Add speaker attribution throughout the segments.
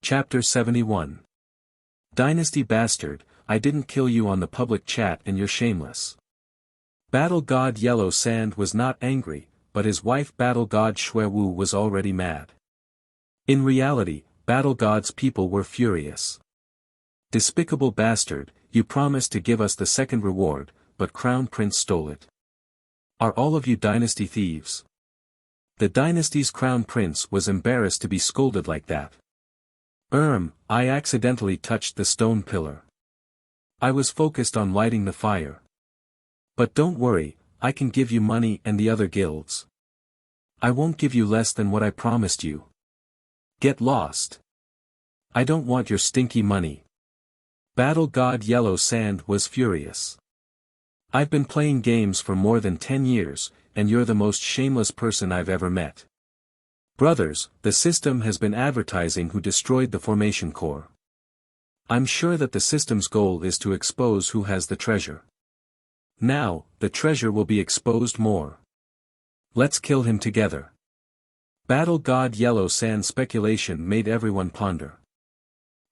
Speaker 1: Chapter 71. Dynasty Bastard, I didn't kill you on the public chat and you're shameless. Battle God Yellow Sand was not angry, but his wife Battle God Xuewu was already mad. In reality, Battle God's people were furious. Despicable bastard, you promised to give us the second reward, but Crown Prince stole it. Are all of you dynasty thieves? The dynasty's Crown Prince was embarrassed to be scolded like that. I accidentally touched the stone pillar. I was focused on lighting the fire. But don't worry, I can give you money and the other guilds. I won't give you less than what I promised you. Get lost. I don't want your stinky money. Battle God Yellow Sand was furious. I've been playing games for more than 10 years, and you're the most shameless person I've ever met. Brothers, the system has been advertising who destroyed the formation core. I'm sure that the system's goal is to expose who has the treasure. Now, the treasure will be exposed more. Let's kill him together. Battle God Yellow Sand speculation made everyone ponder.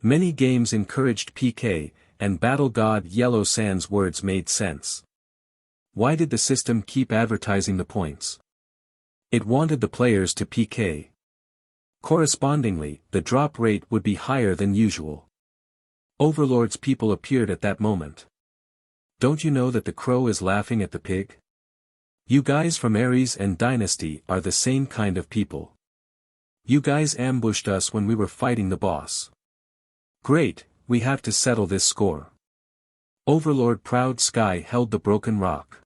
Speaker 1: Many games encouraged PK, and Battle God Yellow Sand's words made sense. Why did the system keep advertising the points? It wanted the players to PK. Correspondingly, the drop rate would be higher than usual. Overlord's people appeared at that moment. Don't you know that the crow is laughing at the pig? You guys from Ares and Dynasty are the same kind of people. You guys ambushed us when we were fighting the boss. Great, we have to settle this score. Overlord Proud Sky held the broken rock.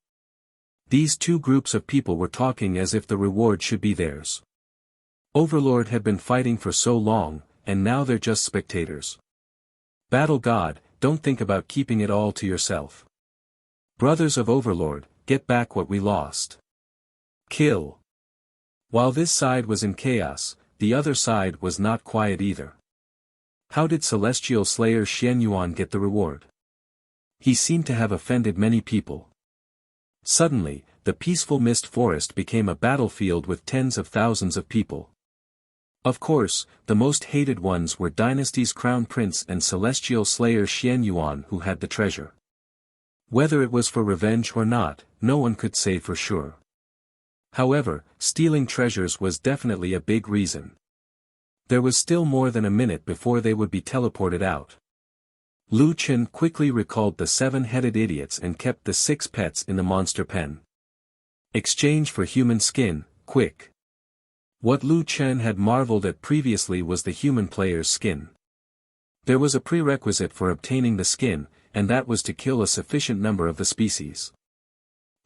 Speaker 1: These two groups of people were talking as if the reward should be theirs. Overlord had been fighting for so long, and now they're just spectators. Battle God, don't think about keeping it all to yourself. Brothers of Overlord, get back what we lost. Kill. While this side was in chaos, the other side was not quiet either. How did Celestial Slayer Xian Yuan get the reward? He seemed to have offended many people. Suddenly, the peaceful mist forest became a battlefield with tens of thousands of people. Of course, the most hated ones were Dynasty's Crown Prince and Celestial Slayer Xian Yuan who had the treasure. Whether it was for revenge or not, no one could say for sure. However, stealing treasures was definitely a big reason. There was still more than a minute before they would be teleported out. Lu Chen quickly recalled the 7-headed idiots and kept the 6 pets in the monster pen. Exchange for human skin, quick. What Lu Chen had marveled at previously was the human player's skin. There was a prerequisite for obtaining the skin, and that was to kill a sufficient number of the species.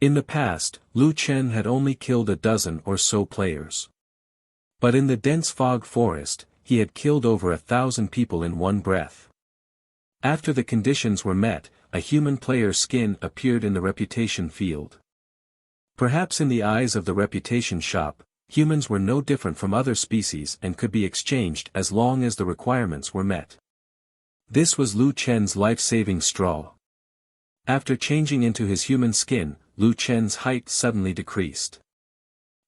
Speaker 1: In the past, Lu Chen had only killed a dozen or so players. But in the dense fog forest, he had killed over 1,000 people in one breath. After the conditions were met, a human player's skin appeared in the reputation field. Perhaps in the eyes of the reputation shop, humans were no different from other species and could be exchanged as long as the requirements were met. This was Lu Chen's life-saving straw. After changing into his human skin, Lu Chen's height suddenly decreased.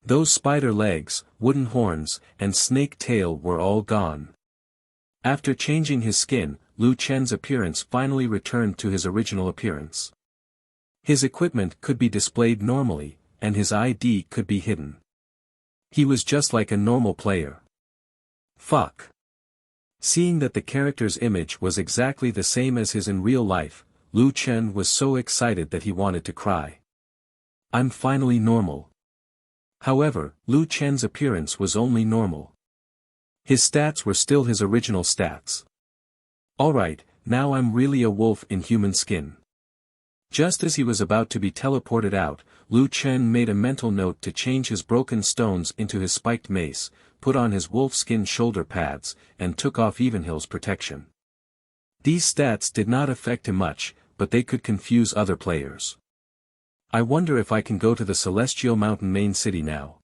Speaker 1: Those spider legs, wooden horns, and snake tail were all gone. After changing his skin, Lu Chen's appearance finally returned to his original appearance. His equipment could be displayed normally, and his ID could be hidden. He was just like a normal player. Fuck. Seeing that the character's image was exactly the same as his in real life, Lu Chen was so excited that he wanted to cry. I'm finally normal. However, Lu Chen's appearance was only normal. His stats were still his original stats. Alright, now I'm really a wolf in human skin. Just as he was about to be teleported out, Lu Chen made a mental note to change his broken stones into his spiked mace, put on his wolf skin shoulder pads, and took off Evenhill's protection. These stats did not affect him much, but they could confuse other players. I wonder if I can go to the Celestial Mountain main city now.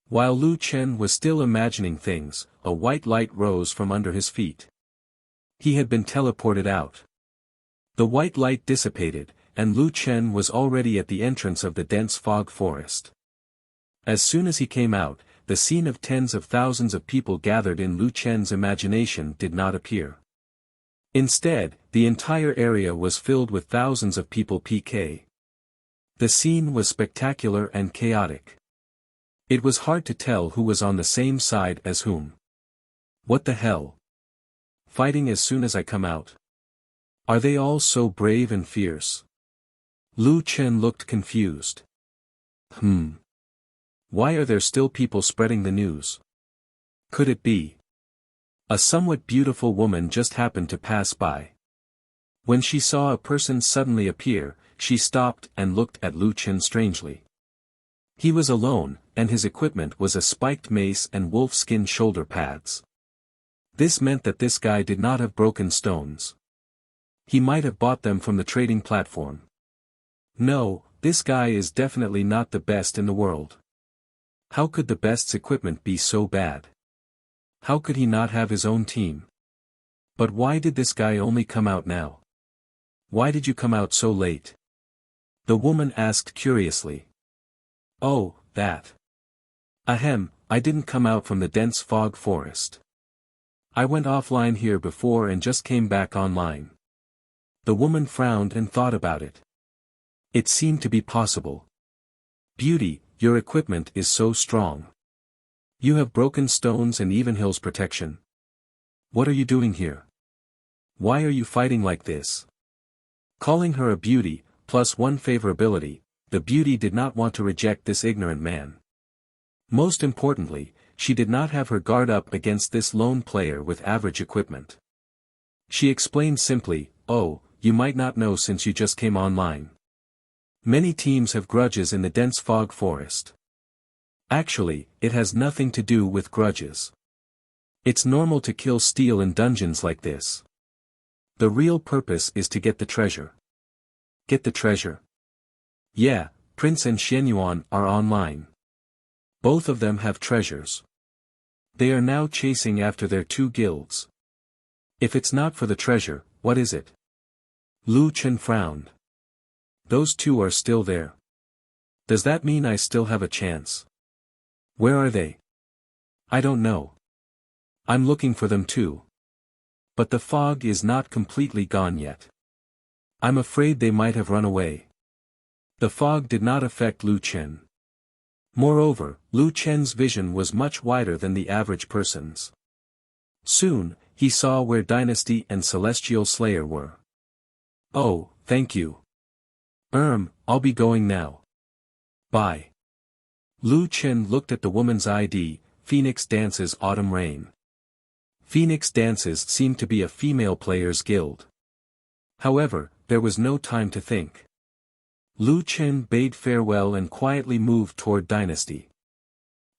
Speaker 1: While Lu Chen was still imagining things, a white light rose from under his feet. He had been teleported out. The white light dissipated, and Lu Chen was already at the entrance of the dense fog forest. As soon as he came out, the scene of tens of thousands of people gathered in Lu Chen's imagination did not appear. Instead, the entire area was filled with thousands of people PK. The scene was spectacular and chaotic. It was hard to tell who was on the same side as whom. What the hell? Fighting as soon as I come out? Are they all so brave and fierce? Lu Chen looked confused. Why are there still people spreading the news? Could it be? A somewhat beautiful woman just happened to pass by. When she saw a person suddenly appear, she stopped and looked at Lu Chen strangely. He was alone, and his equipment was a spiked mace and wolf-skin shoulder pads. This meant that this guy did not have broken stones. He might have bought them from the trading platform. No, this guy is definitely not the best in the world. How could the best's equipment be so bad? How could he not have his own team? But why did this guy only come out now? Why did you come out so late? The woman asked curiously. Oh, that. Ahem, I didn't come out from the dense fog forest. I went offline here before and just came back online. The woman frowned and thought about it. It seemed to be possible. Beauty, your equipment is so strong. You have broken stones and even hills protection. What are you doing here? Why are you fighting like this? Calling her a beauty, plus one favorability, the beauty did not want to reject this ignorant man. Most importantly, she did not have her guard up against this lone player with average equipment. She explained simply, oh, you might not know since you just came online. Many teams have grudges in the dense fog forest. Actually, it has nothing to do with grudges. It's normal to kill steel in dungeons like this. The real purpose is to get the treasure. Get the treasure? Yeah, Prince and Xianyuan are online. Both of them have treasures. They are now chasing after their two guilds. If it's not for the treasure, what is it? Lu Chen frowned. Those two are still there. Does that mean I still have a chance? Where are they? I don't know. I'm looking for them too. But the fog is not completely gone yet. I'm afraid they might have run away. The fog did not affect Lu Chen. Moreover, Lu Chen's vision was much wider than the average person's. Soon, he saw where Dynasty and Celestial Slayer were. Oh, thank you. I'll be going now. Bye. Lu Chen looked at the woman's ID, Phoenix Dances Autumn Rain. Phoenix Dances seemed to be a female players' guild. However, there was no time to think. Lu Chen bade farewell and quietly moved toward Dynasty.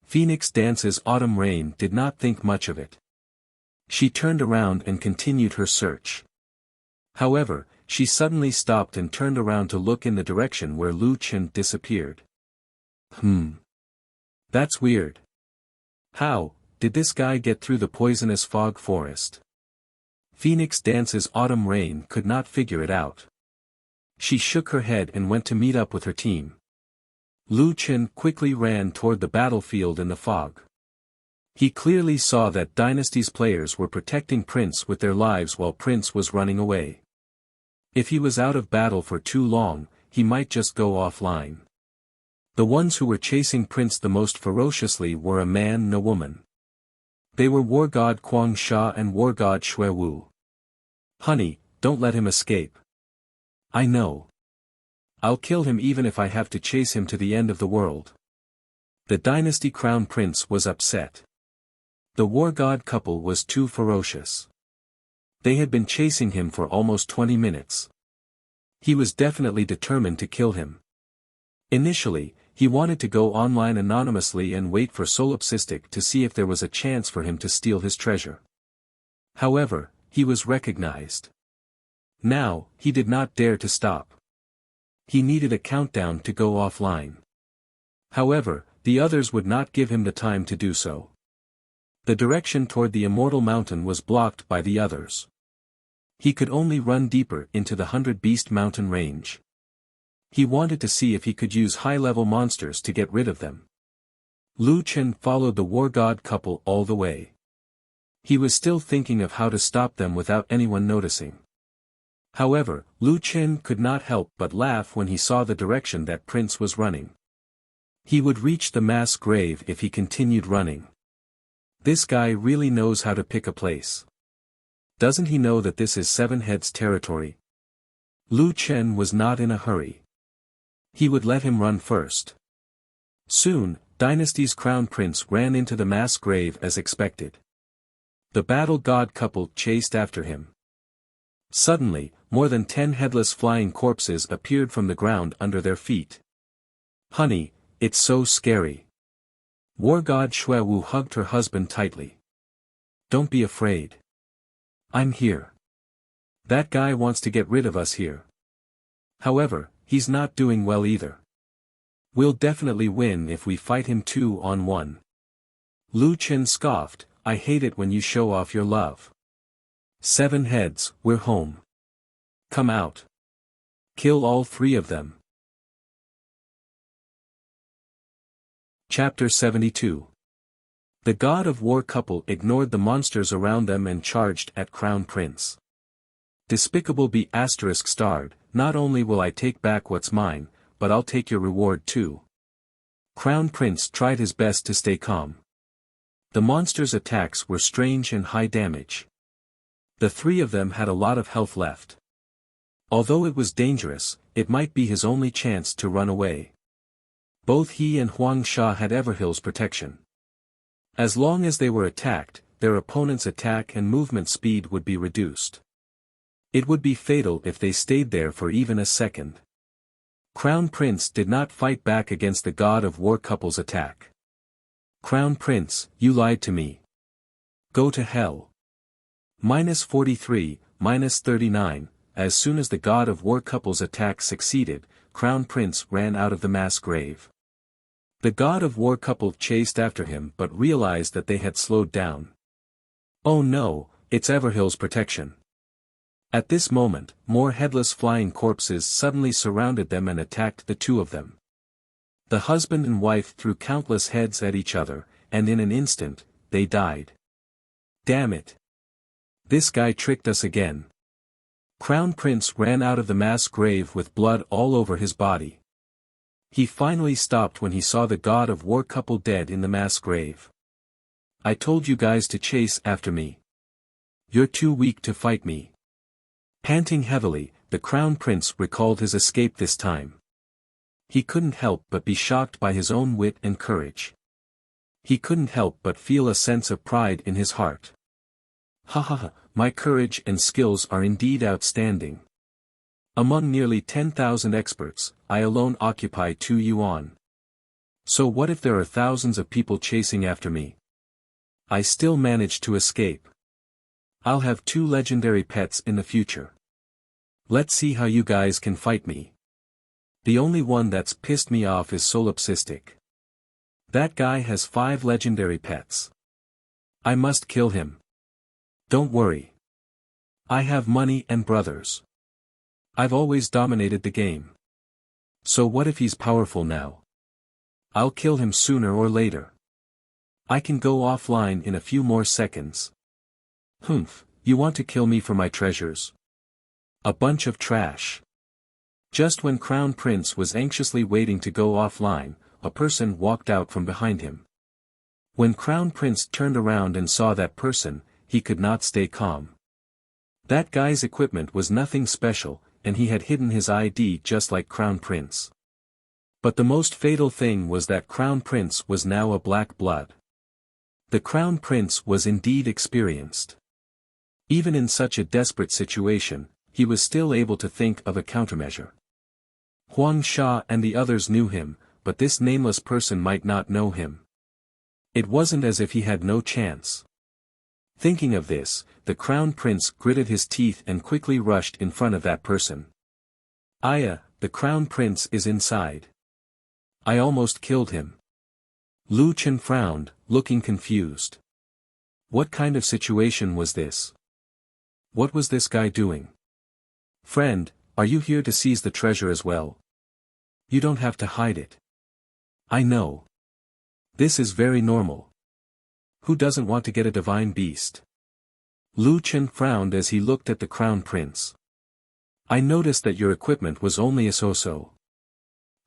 Speaker 1: Phoenix Dances Autumn Rain did not think much of it. She turned around and continued her search. However, she suddenly stopped and turned around to look in the direction where Lu Chen disappeared. That's weird. How did this guy get through the poisonous fog forest? Phoenix Dances Autumn Rain could not figure it out. She shook her head and went to meet up with her team. Lu Chen quickly ran toward the battlefield in the fog. He clearly saw that Dynasty's players were protecting Prince with their lives while Prince was running away. If he was out of battle for too long, he might just go offline. The ones who were chasing Prince the most ferociously were a man and a woman. They were War God Quang Sha and War God Shui Wu. Honey, don't let him escape. I know. I'll kill him even if I have to chase him to the end of the world. The Dynasty Crown Prince was upset. The War God couple was too ferocious. They had been chasing him for almost 20 minutes. He was definitely determined to kill him. Initially, he wanted to go online anonymously and wait for Solipsistic to see if there was a chance for him to steal his treasure. However, he was recognized. Now, he did not dare to stop. He needed a countdown to go offline. However, the others would not give him the time to do so. The direction toward the Immortal Mountain was blocked by the others. He could only run deeper into the 100 Beast Mountain range. He wanted to see if he could use high-level monsters to get rid of them. Lu Chen followed the war god couple all the way. He was still thinking of how to stop them without anyone noticing. However, Lu Chen could not help but laugh when he saw the direction that prince was running. He would reach the mass grave if he continued running. This guy really knows how to pick a place. Doesn't he know that this is Seven Heads territory? Lu Chen was not in a hurry. He would let him run first. Soon, Dynasty's crown prince ran into the mass grave as expected. The battle god couple chased after him. Suddenly, more than 10 headless flying corpses appeared from the ground under their feet. Honey, it's so scary. War god Xuewu hugged her husband tightly. Don't be afraid. I'm here. That guy wants to get rid of us here. However, he's not doing well either. We'll definitely win if we fight him 2-on-1. Lu Chen scoffed, I hate it when you show off your love. 7 heads, we're home. Come out. Kill all 3 of them. Chapter 72. The god of war couple ignored the monsters around them and charged at Crown Prince. Despicable be ****, not only will I take back what's mine, but I'll take your reward too. Crown Prince tried his best to stay calm. The monsters' attacks were strange and high damage. The 3 of them had a lot of health left. Although it was dangerous, it might be his only chance to run away. Both he and Huang Sha had Everhill's protection. As long as they were attacked, their opponent's attack and movement speed would be reduced. It would be fatal if they stayed there for even a second. Crown Prince did not fight back against the god of war couple's attack. Crown Prince, you lied to me. Go to hell. -43, -39, as soon as the god of war couple's attack succeeded, Crown Prince ran out of the mass grave. The god of war couple chased after him but realized that they had slowed down. Oh no, it's Everhill's protection. At this moment, more headless flying corpses suddenly surrounded them and attacked the 2 of them. The husband and wife threw countless heads at each other, and in an instant, they died. Damn it. This guy tricked us again. Crown Prince ran out of the mass grave with blood all over his body. He finally stopped when he saw the god of war couple dead in the mass grave. I told you guys to chase after me. You're too weak to fight me. Panting heavily, the Crown Prince recalled his escape this time. He couldn't help but be shocked by his own wit and courage. He couldn't help but feel a sense of pride in his heart. Ha ha ha, my courage and skills are indeed outstanding. Among nearly 10,000 experts, I alone occupy 2 yuan. So what if there are thousands of people chasing after me? I still manage to escape. I'll have 2 legendary pets in the future. Let's see how you guys can fight me. The only one that's pissed me off is Solipsistic. That guy has 5 legendary pets. I must kill him. Don't worry. I have money and brothers. I've always dominated the game. So what if he's powerful now? I'll kill him sooner or later. I can go offline in a few more seconds. Humph, you want to kill me for my treasures? A bunch of trash. Just when Crown Prince was anxiously waiting to go offline, a person walked out from behind him. When Crown Prince turned around and saw that person, he could not stay calm. That guy's equipment was nothing special, and he had hidden his ID just like Crown Prince. But the most fatal thing was that Crown Prince was now a black blood. The Crown Prince was indeed experienced. Even in such a desperate situation, he was still able to think of a countermeasure. Huang Sha and the others knew him, but this nameless person might not know him. It wasn't as if he had no chance. Thinking of this, the Crown Prince gritted his teeth and quickly rushed in front of that person. Aya, the Crown Prince is inside. I almost killed him. Lu Chen frowned, looking confused. What kind of situation was this? What was this guy doing? Friend, are you here to seize the treasure as well? You don't have to hide it. I know. This is very normal. Who doesn't want to get a divine beast? Lu Chen frowned as he looked at the crown prince. I noticed that your equipment was only a so-so.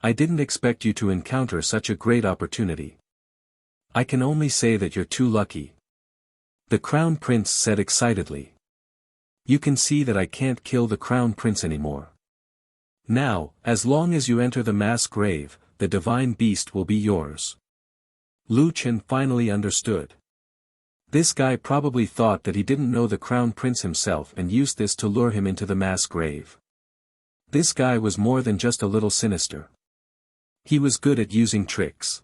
Speaker 1: I didn't expect you to encounter such a great opportunity. I can only say that you're too lucky. The crown prince said excitedly. You can see that I can't kill the crown prince anymore. Now, as long as you enter the mass grave, the divine beast will be yours. Lu Chen finally understood. This guy probably thought that he didn't know the crown prince himself and used this to lure him into the mass grave. This guy was more than just a little sinister. He was good at using tricks.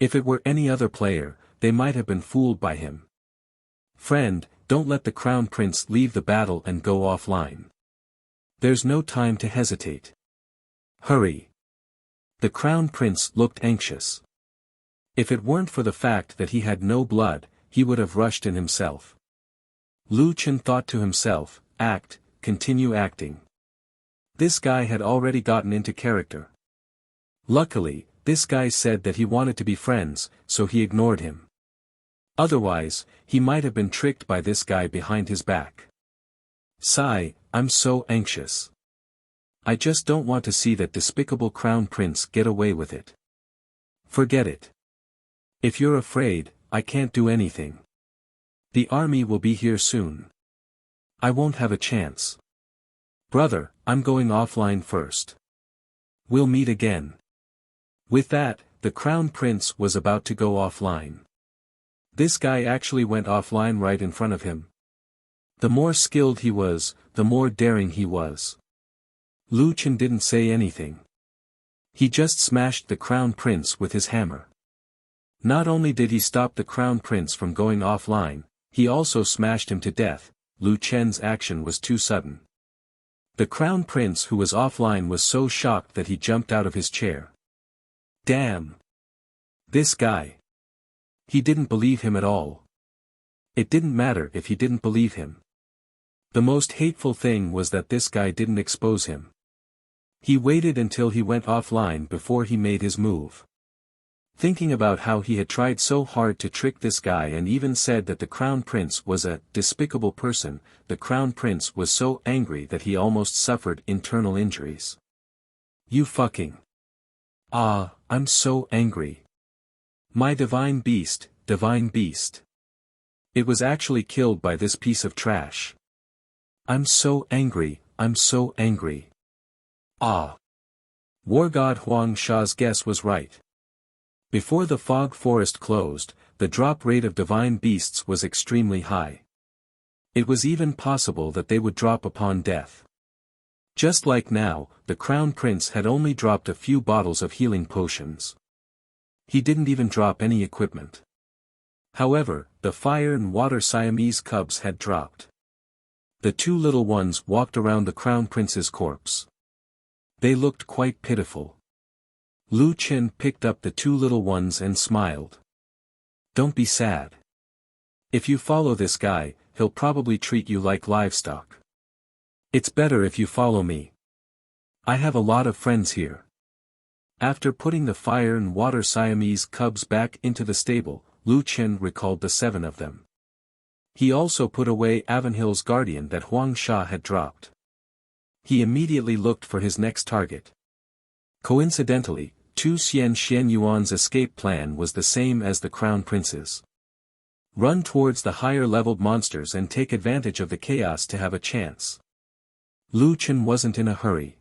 Speaker 1: If it were any other player, they might have been fooled by him. Friend, don't let the crown prince leave the battle and go offline. There's no time to hesitate. Hurry. The crown prince looked anxious. If it weren't for the fact that he had no blood, he would have rushed in himself. Lu Chen thought to himself, continue acting. This guy had already gotten into character. Luckily, this guy said that he wanted to be friends, so he ignored him. Otherwise, he might have been tricked by this guy behind his back. Sigh, I'm so anxious. I just don't want to see that despicable crown prince get away with it. Forget it. If you're afraid, I can't do anything. The army will be here soon. I won't have a chance. Brother, I'm going offline first. We'll meet again. With that, the crown prince was about to go offline. This guy actually went offline right in front of him. The more skilled he was, the more daring he was. Lu Chen didn't say anything. He just smashed the crown prince with his hammer. Not only did he stop the crown prince from going offline, he also smashed him to death. Lu Chen's action was too sudden. The crown prince who was offline was so shocked that he jumped out of his chair. Damn! This guy! He didn't believe him at all. It didn't matter if he didn't believe him. The most hateful thing was that this guy didn't expose him. He waited until he went offline before he made his move. Thinking about how he had tried so hard to trick this guy and even said that the crown prince was a despicable person, the crown prince was so angry that he almost suffered internal injuries. You fucking. I'm so angry. My divine beast, divine beast. It was actually killed by this piece of trash. I'm so angry, I'm so angry. War god Huang Sha's guess was right. Before the fog forest closed, the drop rate of divine beasts was extremely high. It was even possible that they would drop upon death. Just like now, the crown prince had only dropped a few bottles of healing potions. He didn't even drop any equipment. However, the fire and water Siamese cubs had dropped. The two little ones walked around the crown prince's corpse. They looked quite pitiful. Lu Chen picked up the two little ones and smiled. Don't be sad. If you follow this guy, he'll probably treat you like livestock. It's better if you follow me. I have a lot of friends here. After putting the fire and water Siamese cubs back into the stable, Lu Chen recalled the 7 of them. He also put away Avonhill's guardian that Huang Sha had dropped. He immediately looked for his next target. Coincidentally, Tu Xian Yuan's escape plan was the same as the crown prince's. Run towards the higher-leveled monsters and take advantage of the chaos to have a chance. Lu Chen wasn't in a hurry.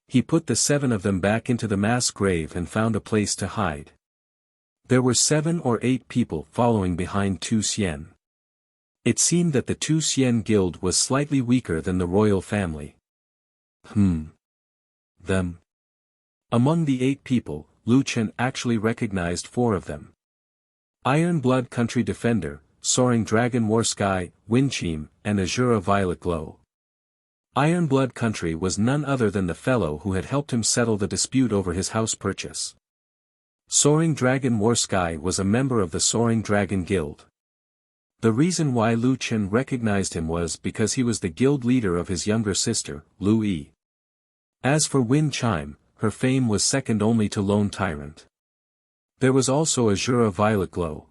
Speaker 1: He put the 7 of them back into the mass grave and found a place to hide. There were 7 or 8 people following behind Tu Xian. It seemed that the Tu Xian guild was slightly weaker than the royal family. Them. Among the 8 people, Lu Chen actually recognized 4 of them. Iron Blood Country Defender, Soaring Dragon War Sky, Windchime, and Azura Violet Glow. Iron Blood Country was none other than the fellow who had helped him settle the dispute over his house purchase. Soaring Dragon War Sky was a member of the Soaring Dragon Guild. The reason why Lu Chen recognized him was because he was the guild leader of his younger sister, Lu Yi. As for Wind Chime, her fame was second only to Lone Tyrant. There was also Azura Violet Glow.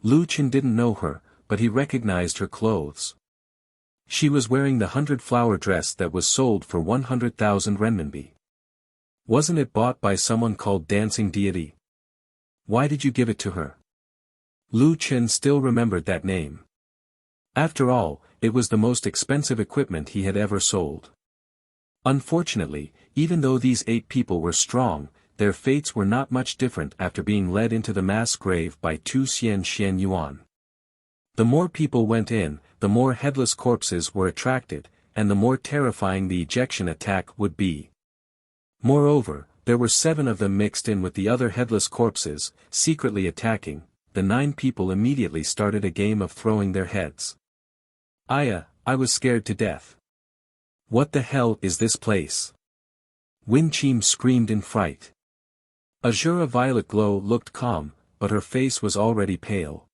Speaker 1: Lu Chen didn't know her, but he recognized her clothes. She was wearing the 100-flower dress that was sold for 100,000 renminbi. Wasn't it bought by someone called Dancing Deity? Why did you give it to her? Lu Chen still remembered that name. After all, it was the most expensive equipment he had ever sold. Unfortunately, even though these 8 people were strong, their fates were not much different after being led into the mass grave by Tu Xian Yuan. The more people went in, the more headless corpses were attracted, and the more terrifying the ejection attack would be. Moreover, there were 7 of them mixed in with the other headless corpses, secretly attacking. The 9 people immediately started a game of throwing their heads. I was scared to death. What the hell is this place? Win Chim screamed in fright. Azura Violet Glow looked calm, but her face was already pale.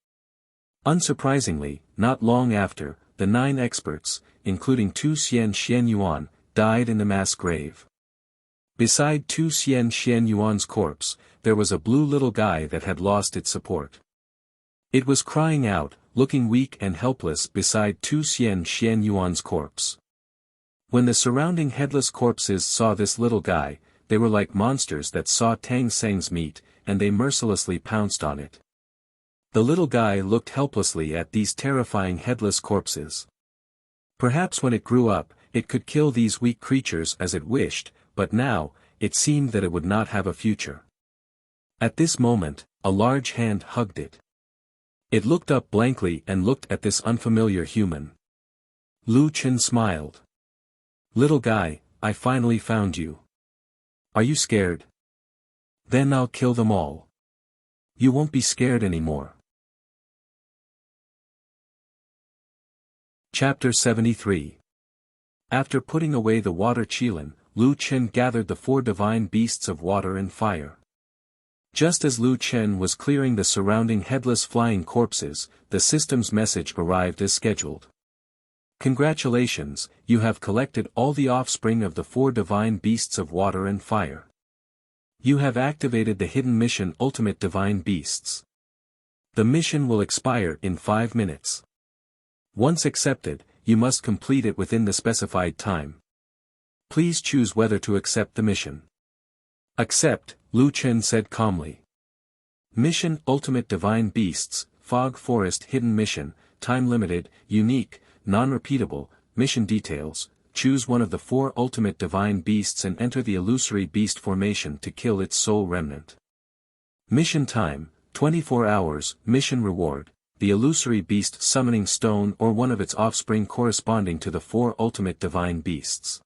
Speaker 1: Unsurprisingly, not long after, the 9 experts, including Tu Xian Yuan, died in the mass grave. Beside Tu Xian Yuan's corpse, there was a blue little guy that had lost its support. It was crying out, looking weak and helpless beside Tu Xian Yuan's corpse. When the surrounding headless corpses saw this little guy, they were like monsters that saw Tang Seng's meat, and they mercilessly pounced on it. The little guy looked helplessly at these terrifying headless corpses. Perhaps when it grew up, it could kill these weak creatures as it wished, but now, it seemed that it would not have a future. At this moment, a large hand hugged it. It looked up blankly and looked at this unfamiliar human. Lu Chen smiled. Little guy, I finally found you. Are you scared? Then I'll kill them all. You won't be scared anymore. Chapter 73. After putting away the water Qilin, Lu Chen gathered the 4 divine beasts of water and fire. Just as Lu Chen was clearing the surrounding headless flying corpses, the system's message arrived as scheduled. Congratulations, you have collected all the offspring of the 4 divine beasts of water and fire. You have activated the hidden mission Ultimate Divine Beasts. The mission will expire in 5 minutes. Once accepted, you must complete it within the specified time. Please choose whether to accept the mission. Accept, Lu Chen said calmly. Mission Ultimate Divine Beasts, Fog Forest Hidden Mission, Time Limited, Unique, Non-Repeatable, Mission Details. Choose one of the 4 ultimate divine beasts and enter the illusory beast formation to kill its soul remnant. Mission time, 24 hours, mission reward, the illusory beast summoning stone or one of its offspring corresponding to the 4 ultimate divine beasts.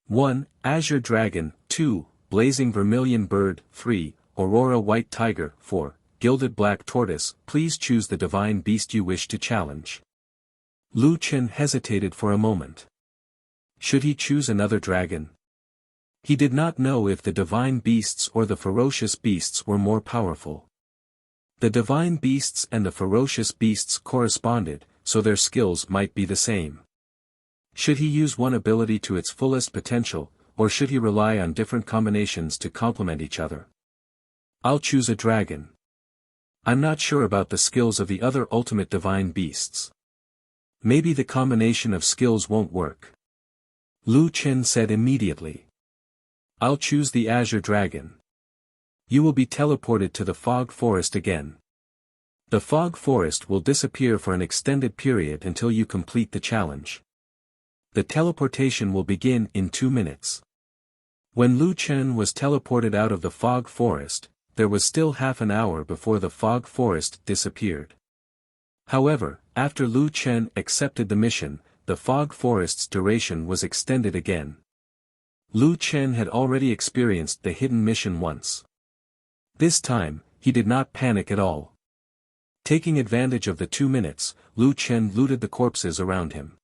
Speaker 1: 1. Azure Dragon, 2. Blazing Vermilion Bird, 3. Aurora White Tiger, 4. Gilded Black Tortoise. Please choose the divine beast you wish to challenge. Lu Chen hesitated for a moment. Should he choose another dragon? He did not know if the divine beasts or the ferocious beasts were more powerful. The divine beasts and the ferocious beasts corresponded, so their skills might be the same. Should he use one ability to its fullest potential, or should he rely on different combinations to complement each other? I'll choose a dragon. I'm not sure about the skills of the other ultimate divine beasts. Maybe the combination of skills won't work. Lu Chen said immediately. I'll choose the Azure Dragon. You will be teleported to the Fog Forest again. The Fog Forest will disappear for an extended period until you complete the challenge. The teleportation will begin in 2 minutes. When Lu Chen was teleported out of the Fog Forest, there was still half an hour before the Fog Forest disappeared. However, after Lu Chen accepted the mission, the Fog Forest's duration was extended again. Lu Chen had already experienced the hidden mission once. This time, he did not panic at all. Taking advantage of the 2 minutes, Lu Chen looted the corpses around him.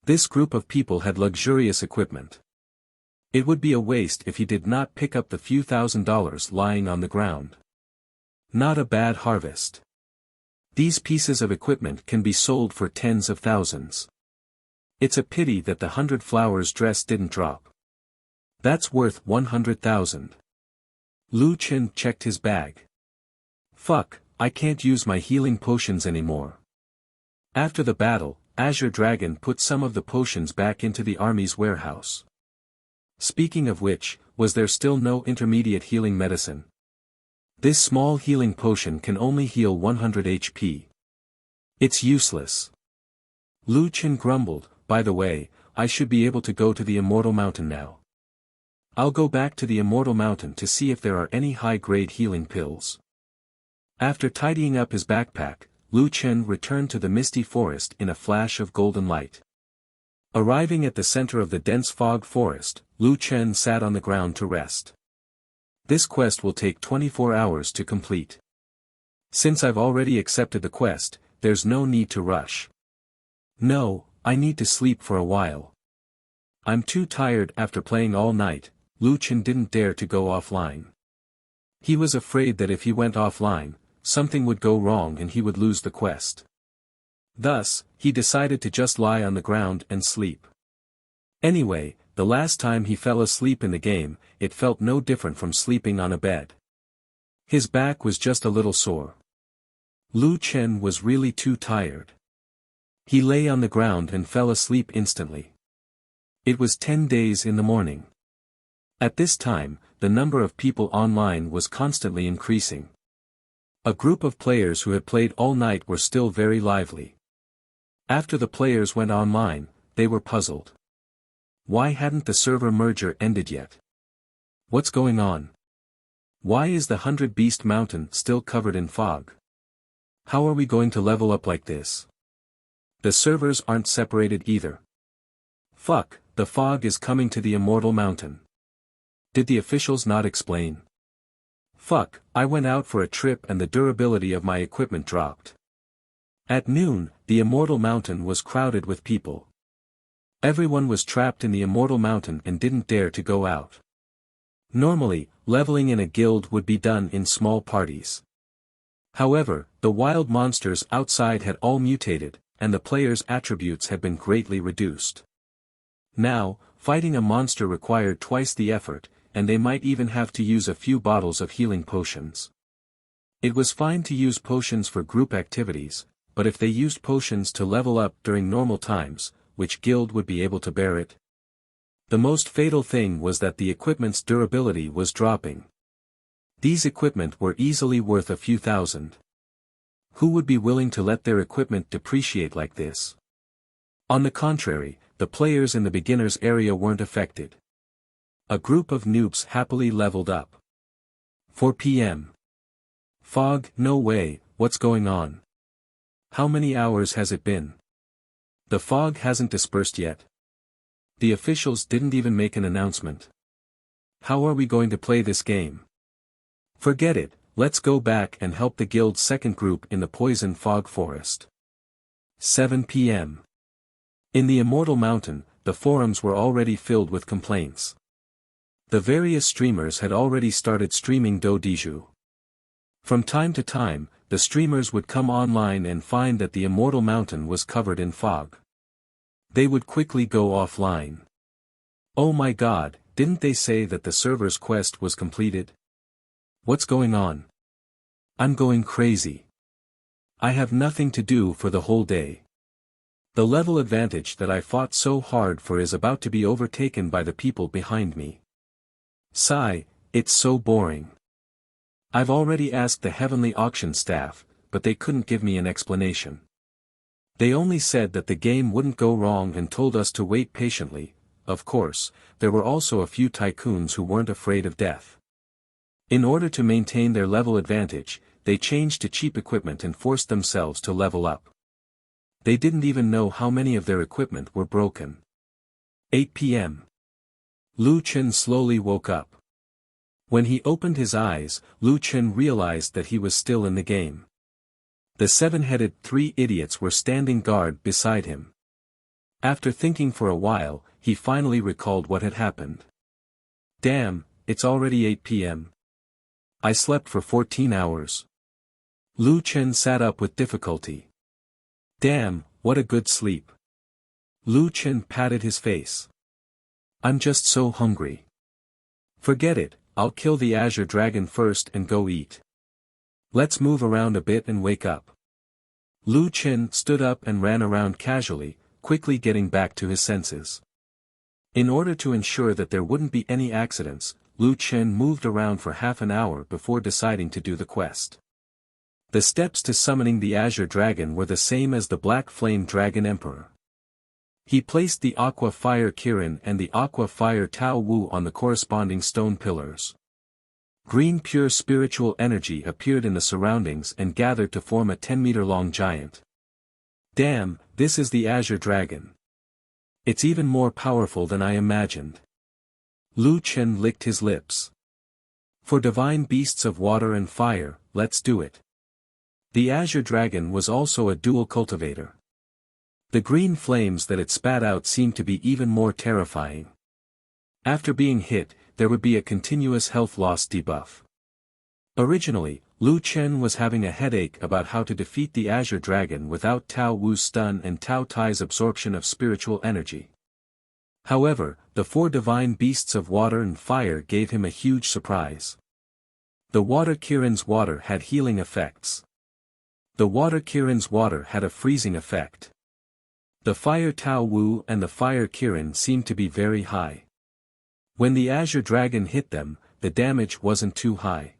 Speaker 1: This group of people had luxurious equipment. It would be a waste if he did not pick up the few $1,000s lying on the ground. Not a bad harvest. These pieces of equipment can be sold for tens of thousands. It's a pity that the 100 flowers dress didn't drop. That's worth 100,000. Lu Chen checked his bag. Fuck, I can't use my healing potions anymore. After the battle, Azure Dragon put some of the potions back into the army's warehouse. Speaking of which, was there still no intermediate healing medicine? This small healing potion can only heal 100 HP. It's useless. Lu Chen grumbled, by the way, I should be able to go to the Immortal Mountain now. I'll go back to the Immortal Mountain to see if there are any high-grade healing pills. After tidying up his backpack, Lu Chen returned to the misty forest in a flash of golden light. Arriving at the center of the dense fog forest, Lu Chen sat on the ground to rest. This quest will take 24 hours to complete. Since I've already accepted the quest, there's no need to rush. No, I need to sleep for a while. I'm too tired after playing all night. Lu Chen didn't dare to go offline. He was afraid that if he went offline, something would go wrong and he would lose the quest. Thus, he decided to just lie on the ground and sleep. Anyway, the last time he fell asleep in the game, it felt no different from sleeping on a bed. His back was just a little sore. Lu Chen was really too tired. He lay on the ground and fell asleep instantly. It was 10 days in the morning. At this time, the number of people online was constantly increasing. A group of players who had played all night were still very lively. After the players went online, they were puzzled. Why hadn't the server merger ended yet? What's going on? Why is the 100 Beast Mountain still covered in fog? How are we going to level up like this? The servers aren't separated either. Fuck, the fog is coming to the Immortal Mountain. Did the officials not explain? Fuck, I went out for a trip and the durability of my equipment dropped. At noon, the Immortal Mountain was crowded with people. Everyone was trapped in the Immortal Mountain and didn't dare to go out. Normally, leveling in a guild would be done in small parties. However, the wild monsters outside had all mutated, and the players' attributes had been greatly reduced. Now, fighting a monster required twice the effort, and they might even have to use a few bottles of healing potions. It was fine to use potions for group activities, but if they used potions to level up during normal times, which guild would be able to bear it? The most fatal thing was that the equipment's durability was dropping. These equipment were easily worth a few thousand. Who would be willing to let their equipment depreciate like this? On the contrary, the players in the beginners area weren't affected. A group of noobs happily leveled up. 4 p.m. Fog, no way, what's going on? How many hours has it been? The fog hasn't dispersed yet. The officials didn't even make an announcement. How are we going to play this game? Forget it, let's go back and help the guild's second group in the poison fog forest. 7 p.m. In the Immortal Mountain, the forums were already filled with complaints. The various streamers had already started streaming Dodiju. From time to time, the streamers would come online and find that the Immortal Mountain was covered in fog. They would quickly go offline. Oh my god, didn't they say that the server's quest was completed? What's going on? I'm going crazy. I have nothing to do for the whole day. The level advantage that I fought so hard for is about to be overtaken by the people behind me. Sigh, it's so boring. I've already asked the Heavenly Auction staff, but they couldn't give me an explanation. They only said that the game wouldn't go wrong and told us to wait patiently. Of course, there were also a few tycoons who weren't afraid of death. In order to maintain their level advantage, they changed to cheap equipment and forced themselves to level up. They didn't even know how many of their equipment were broken. 8 p.m. Lu Chen slowly woke up. When he opened his eyes, Lu Chen realized that he was still in the game. The seven-headed three idiots were standing guard beside him. After thinking for a while, he finally recalled what had happened. Damn, it's already 8 p.m. I slept for 14 hours. Lu Chen sat up with difficulty. Damn, what a good sleep. Lu Chen patted his face. I'm just so hungry. Forget it, I'll kill the Azure Dragon first and go eat. Let's move around a bit and wake up. Lu Chen stood up and ran around casually, quickly getting back to his senses. In order to ensure that there wouldn't be any accidents, Lu Chen moved around for half an hour before deciding to do the quest. The steps to summoning the Azure Dragon were the same as the Black Flame Dragon Emperor. He placed the Aqua Fire Kirin and the Aqua Fire Tao Wu on the corresponding stone pillars. Green pure spiritual energy appeared in the surroundings and gathered to form a 10-meter-long giant. Damn, this is the Azure Dragon. It's even more powerful than I imagined. Lu Chen licked his lips. For divine beasts of water and fire, let's do it. The Azure Dragon was also a dual cultivator. The green flames that it spat out seemed to be even more terrifying. After being hit, there would be a continuous health loss debuff. Originally, Lu Chen was having a headache about how to defeat the Azure Dragon without Tao Wu's stun and Tao Tai's absorption of spiritual energy. However, the 4 divine beasts of water and fire gave him a huge surprise. The Water Kirin's water had healing effects. The Water Kirin's water had a freezing effect. The Fire Tao Wu and the Fire Kirin seemed to be very high. When the Azure Dragon hit them, the damage wasn't too high.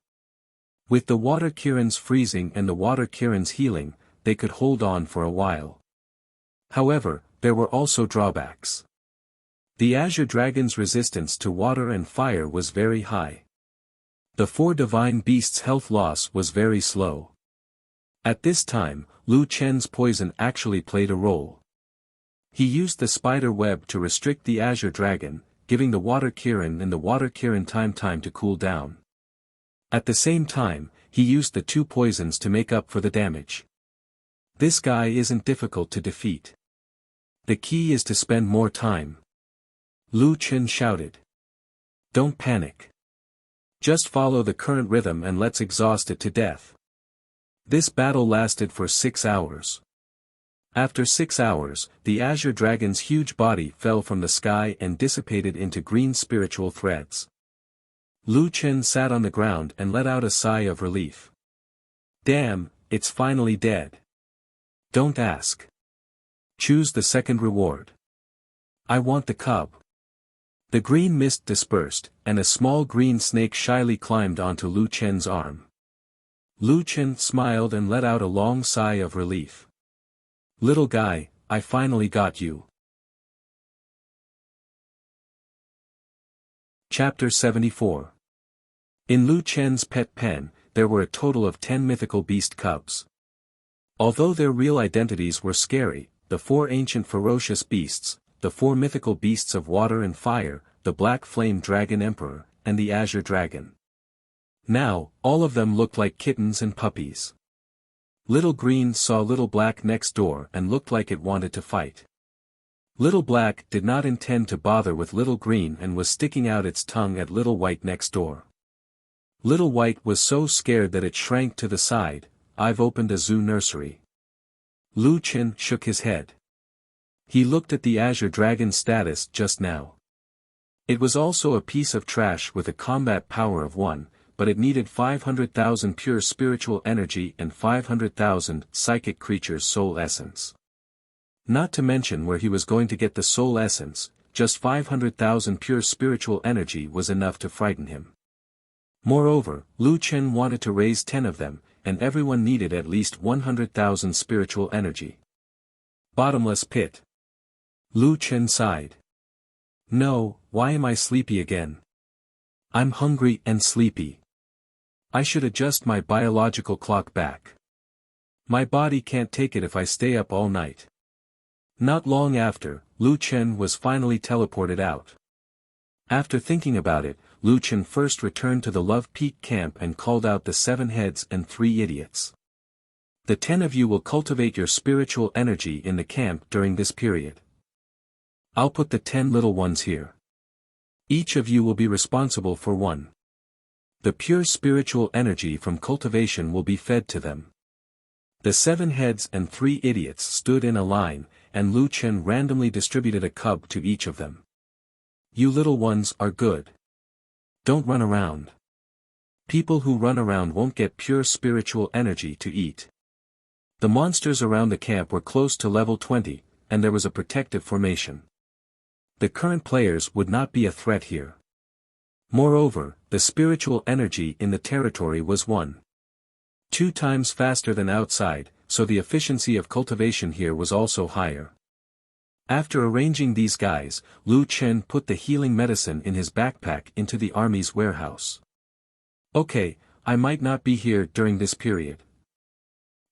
Speaker 1: With the Water Kirin's freezing and the Water Kirin's healing, they could hold on for a while. However, there were also drawbacks. The Azure Dragon's resistance to water and fire was very high. The 4 divine beasts' health loss was very slow. At this time, Lu Chen's poison actually played a role. He used the spider web to restrict the Azure Dragon, giving the Water Kirin and the Water Kirin time to cool down. At the same time, he used the 2 poisons to make up for the damage. This guy isn't difficult to defeat. The key is to spend more time. Lu Chen shouted. Don't panic. Just follow the current rhythm and let's exhaust it to death. This battle lasted for 6 hours. After 6 hours, the Azure Dragon's huge body fell from the sky and dissipated into green spiritual threads. Lu Chen sat on the ground and let out a sigh of relief. Damn, it's finally dead. Don't ask. Choose the second reward. I want the cub. The green mist dispersed, and a small green snake shyly climbed onto Lu Chen's arm. Lu Chen smiled and let out a long sigh of relief. Little guy, I finally got you. Chapter 74. In Lu Chen's pet pen, there were a total of 10 mythical beast cubs. Although their real identities were scary, the 4 ancient ferocious beasts, the 4 mythical beasts of water and fire, the Black Flame Dragon Emperor, and the Azure Dragon. Now, all of them looked like kittens and puppies. Little Green saw Little Black next door and looked like it wanted to fight. Little Black did not intend to bother with Little Green and was sticking out its tongue at Little White next door. Little White was so scared that it shrank to the side. I've opened a zoo nursery. Lu Chen shook his head. He looked at the Azure Dragon's status just now. It was also a piece of trash with a combat power of 1, but it needed 500,000 pure spiritual energy and 500,000 psychic creatures' soul essence. Not to mention where he was going to get the soul essence, just 500,000 pure spiritual energy was enough to frighten him. Moreover, Lu Chen wanted to raise 10 of them, and everyone needed at least 100,000 spiritual energy. Bottomless pit. Lu Chen sighed. No, why am I sleepy again? I'm hungry and sleepy. I should adjust my biological clock back. My body can't take it if I stay up all night. Not long after, Lu Chen was finally teleported out. After thinking about it, Lu Chen first returned to the Love Peak camp and called out the 7 heads and 3 idiots. The 10 of you will cultivate your spiritual energy in the camp during this period. I'll put the 10 little ones here. Each of you will be responsible for 1. The pure spiritual energy from cultivation will be fed to them. The 7 heads and 3 idiots stood in a line, and Lu Chen randomly distributed a cub to each of them. You little ones are good. Don't run around. People who run around won't get pure spiritual energy to eat. The monsters around the camp were close to level 20, and there was a protective formation. The current players would not be a threat here. Moreover, the spiritual energy in the territory was 1.2 times faster than outside, so the efficiency of cultivation here was also higher. After arranging these guys, Lu Chen put the healing medicine in his backpack into the army's warehouse. Okay, I might not be here during this period.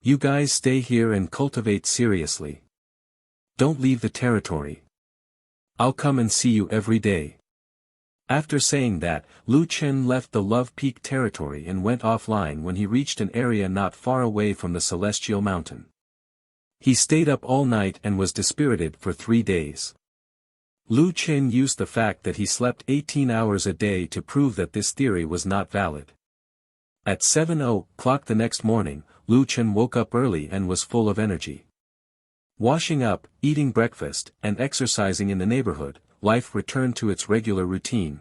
Speaker 1: You guys stay here and cultivate seriously. Don't leave the territory. I'll come and see you every day. After saying that, Lu Chen left the Love Peak territory and went offline when he reached an area not far away from the Celestial Mountain. He stayed up all night and was dispirited for 3 days. Lu Chen used the fact that he slept 18 hours a day to prove that this theory was not valid. At 7:00 the next morning, Lu Chen woke up early and was full of energy. Washing up, eating breakfast, and exercising in the neighborhood, life returned to its regular routine.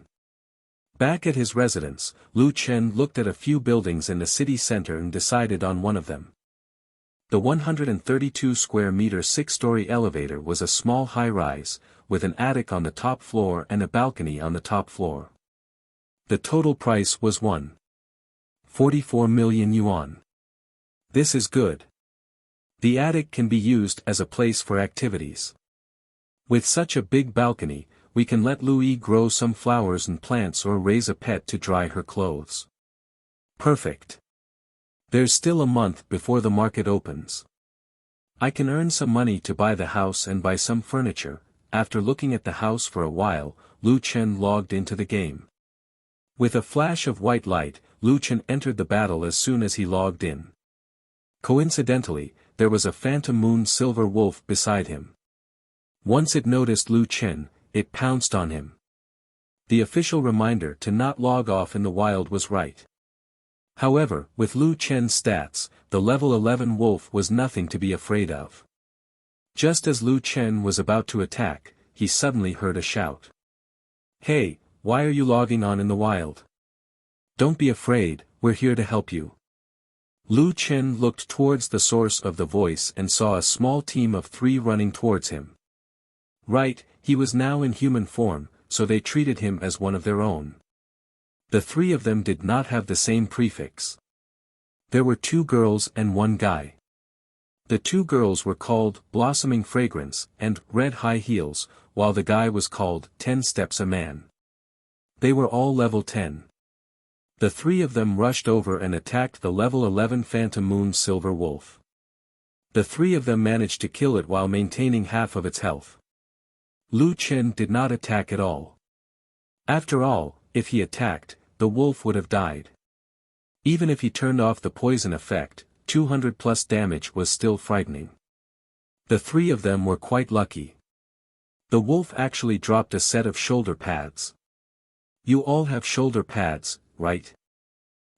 Speaker 1: Back at his residence, Lu Chen looked at a few buildings in the city center and decided on one of them. The 132 square meter 6-story elevator was a small high-rise, with an attic on the top floor and a balcony on the top floor. The total price was 1.44 million yuan. This is good. The attic can be used as a place for activities. With such a big balcony, we can let Louis grow some flowers and plants or raise a pet to dry her clothes. Perfect. There's still a month before the market opens. I can earn some money to buy the house and buy some furniture. After looking at the house for a while, Lu Chen logged into the game. With a flash of white light, Lu Chen entered the battle as soon as he logged in. Coincidentally, there was a phantom moon silver wolf beside him. Once it noticed Lu Chen, it pounced on him. The official reminder to not log off in the wild was right. However, with Lu Chen's stats, the level 11 wolf was nothing to be afraid of. Just as Lu Chen was about to attack, he suddenly heard a shout. Hey, why are you logging on in the wild? Don't be afraid, we're here to help you. Lu Chen looked towards the source of the voice and saw a small team of 3 running towards him. Right, he was now in human form, so they treated him as one of their own. The 3 of them did not have the same prefix. There were 2 girls and 1 guy. The 2 girls were called Blossoming Fragrance and Red High Heels, while the guy was called 10 Steps a Man. They were all level 10. The 3 of them rushed over and attacked the level 11 Phantom Moon Silver Wolf. The 3 of them managed to kill it while maintaining half of its health. Lu Chen did not attack at all. After all, if he attacked, the wolf would have died. Even if he turned off the poison effect, 200 plus damage was still frightening. The 3 of them were quite lucky. The wolf actually dropped a set of shoulder pads. You all have shoulder pads, right?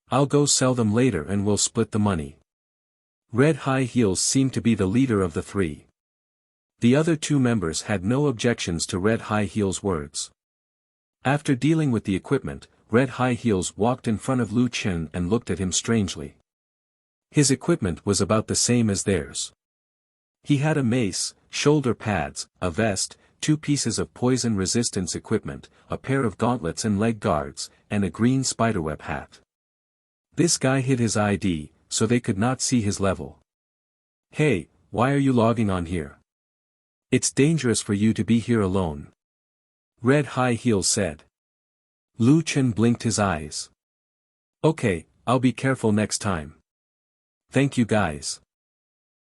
Speaker 1: I'll go sell them later and we'll split the money. Red High Heels seemed to be the leader of the 3. The other 2 members had no objections to Red High Heels' words. After dealing with the equipment, Red High Heels walked in front of Lu Chen and looked at him strangely. His equipment was about the same as theirs. He had a mace, shoulder pads, a vest, 2 pieces of poison resistance equipment, a pair of gauntlets and leg guards, and a green spiderweb hat. This guy hid his ID, so they could not see his level. Hey, why are you logging on here? It's dangerous for you to be here alone. Red High Heels said. Lu Chen blinked his eyes. Okay, I'll be careful next time. Thank you guys.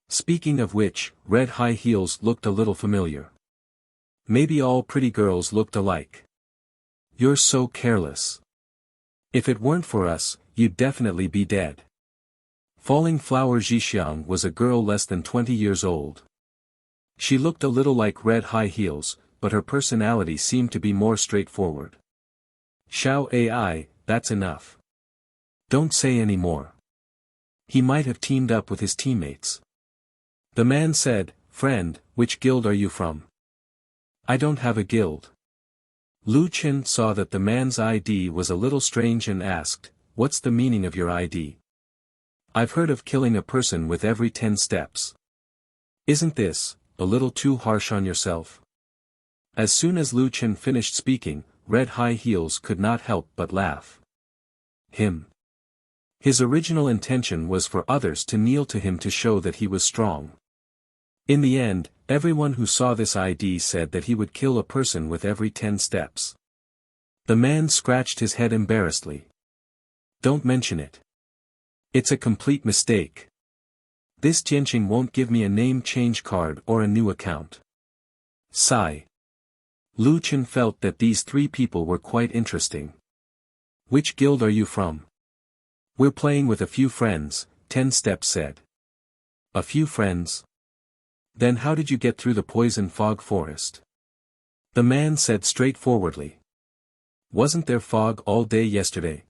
Speaker 1: Speaking of which, Red High Heels looked a little familiar. Maybe all pretty girls looked alike. You're so careless. If it weren't for us, you'd definitely be dead. Falling Flower Zhixiang was a girl less than 20 years old. She looked a little like Red High Heels, but her personality seemed to be more straightforward. Xiao AI, that's enough. Don't say any more. He might have teamed up with his teammates. The man said, Friend, which guild are you from? I don't have a guild. Lu Chen saw that the man's ID was a little strange and asked, "What's the meaning of your ID? I've heard of killing a person with every 10 steps. Isn't this a little too harsh on yourself?" As soon as Lu Chen finished speaking, Red High Heels could not help but laugh. His original intention was for others to kneel to him to show that he was strong. In the end, everyone who saw this ID said that he would kill a person with every 10 steps. The man scratched his head embarrassedly. "Don't mention it. It's a complete mistake. This Jianqing won't give me a name change card or a new account." Sigh. Lu Chen felt that these three people were quite interesting. "Which guild are you from?" "We're playing with a few friends," 10 Steps said. "A few friends? Then how did you get through the poison fog forest?" The man said straightforwardly. "Wasn't there fog all day yesterday?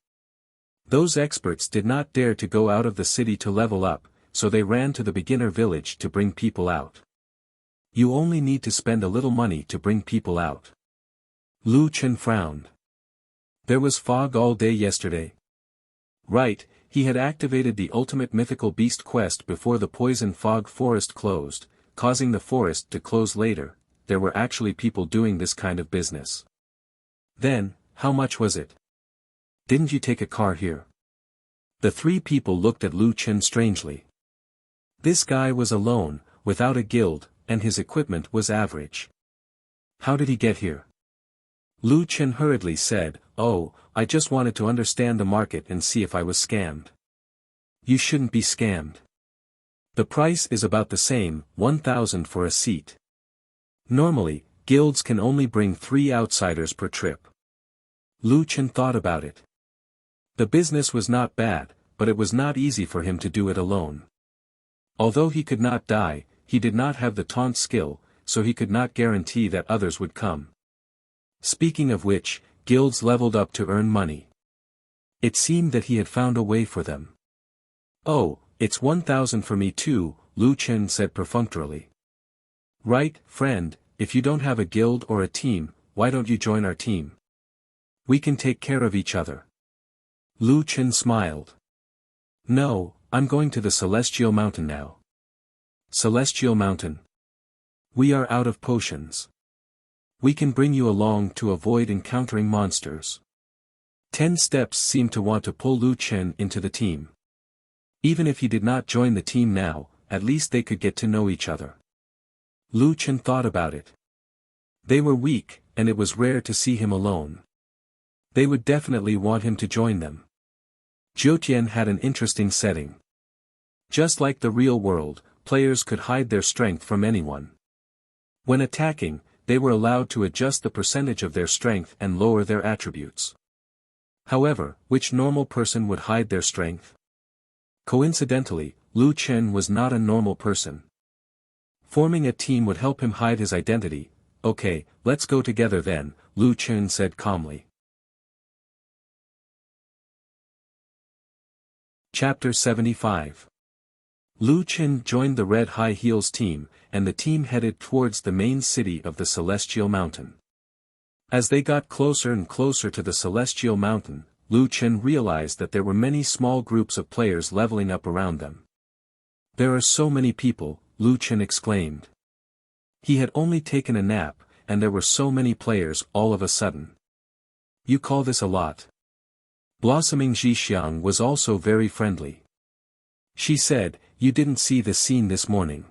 Speaker 1: Those experts did not dare to go out of the city to level up, so they ran to the beginner village to bring people out. You only need to spend a little money to bring people out." Lu Chen frowned. "There was fog all day yesterday?" Right, he had activated the ultimate mythical beast quest before the poison fog forest closed, causing the forest to close later. There were actually people doing this kind of business. "Then, how much was it? Didn't you take a car here?" The three people looked at Lu Chen strangely. This guy was alone, without a guild, and his equipment was average. How did he get here? Lu Chen hurriedly said, "Oh, I just wanted to understand the market and see if I was scammed." "You shouldn't be scammed. The price is about the same, 1,000 for a seat. Normally, guilds can only bring 3 outsiders per trip." Lu Chen thought about it. The business was not bad, but it was not easy for him to do it alone. Although he could not die, he did not have the taunt skill, so he could not guarantee that others would come. Speaking of which, guilds leveled up to earn money. It seemed that he had found a way for them. "Oh, it's 1,000 for me too," Lu Chen said perfunctorily. "Right, friend, if you don't have a guild or a team, why don't you join our team? We can take care of each other." Lu Chen smiled. "No, I'm going to the Celestial Mountain now." "Celestial Mountain? We are out of potions. We can bring you along to avoid encountering monsters." 10 Steps seemed to want to pull Lu Chen into the team. Even if he did not join the team now, at least they could get to know each other. Lu Chen thought about it. They were weak, and it was rare to see him alone. They would definitely want him to join them. Jiutian had an interesting setting. Just like the real world, players could hide their strength from anyone. When attacking, they were allowed to adjust the percentage of their strength and lower their attributes. However, which normal person would hide their strength? Coincidentally, Lu Chen was not a normal person. Forming a team would help him hide his identity. "Okay, let's go together then," Lu Chen said calmly. Chapter 75. Lu Chen joined the Red High Heels team, and the team headed towards the main city of the Celestial Mountain. As they got closer and closer to the Celestial Mountain, Lu Chen realized that there were many small groups of players leveling up around them. "There are so many people," Lu Chen exclaimed. He had only taken a nap, and there were so many players all of a sudden. "You call this a lot?" Blossoming Zhixiang was also very friendly. She said, "You didn't see the scene this morning."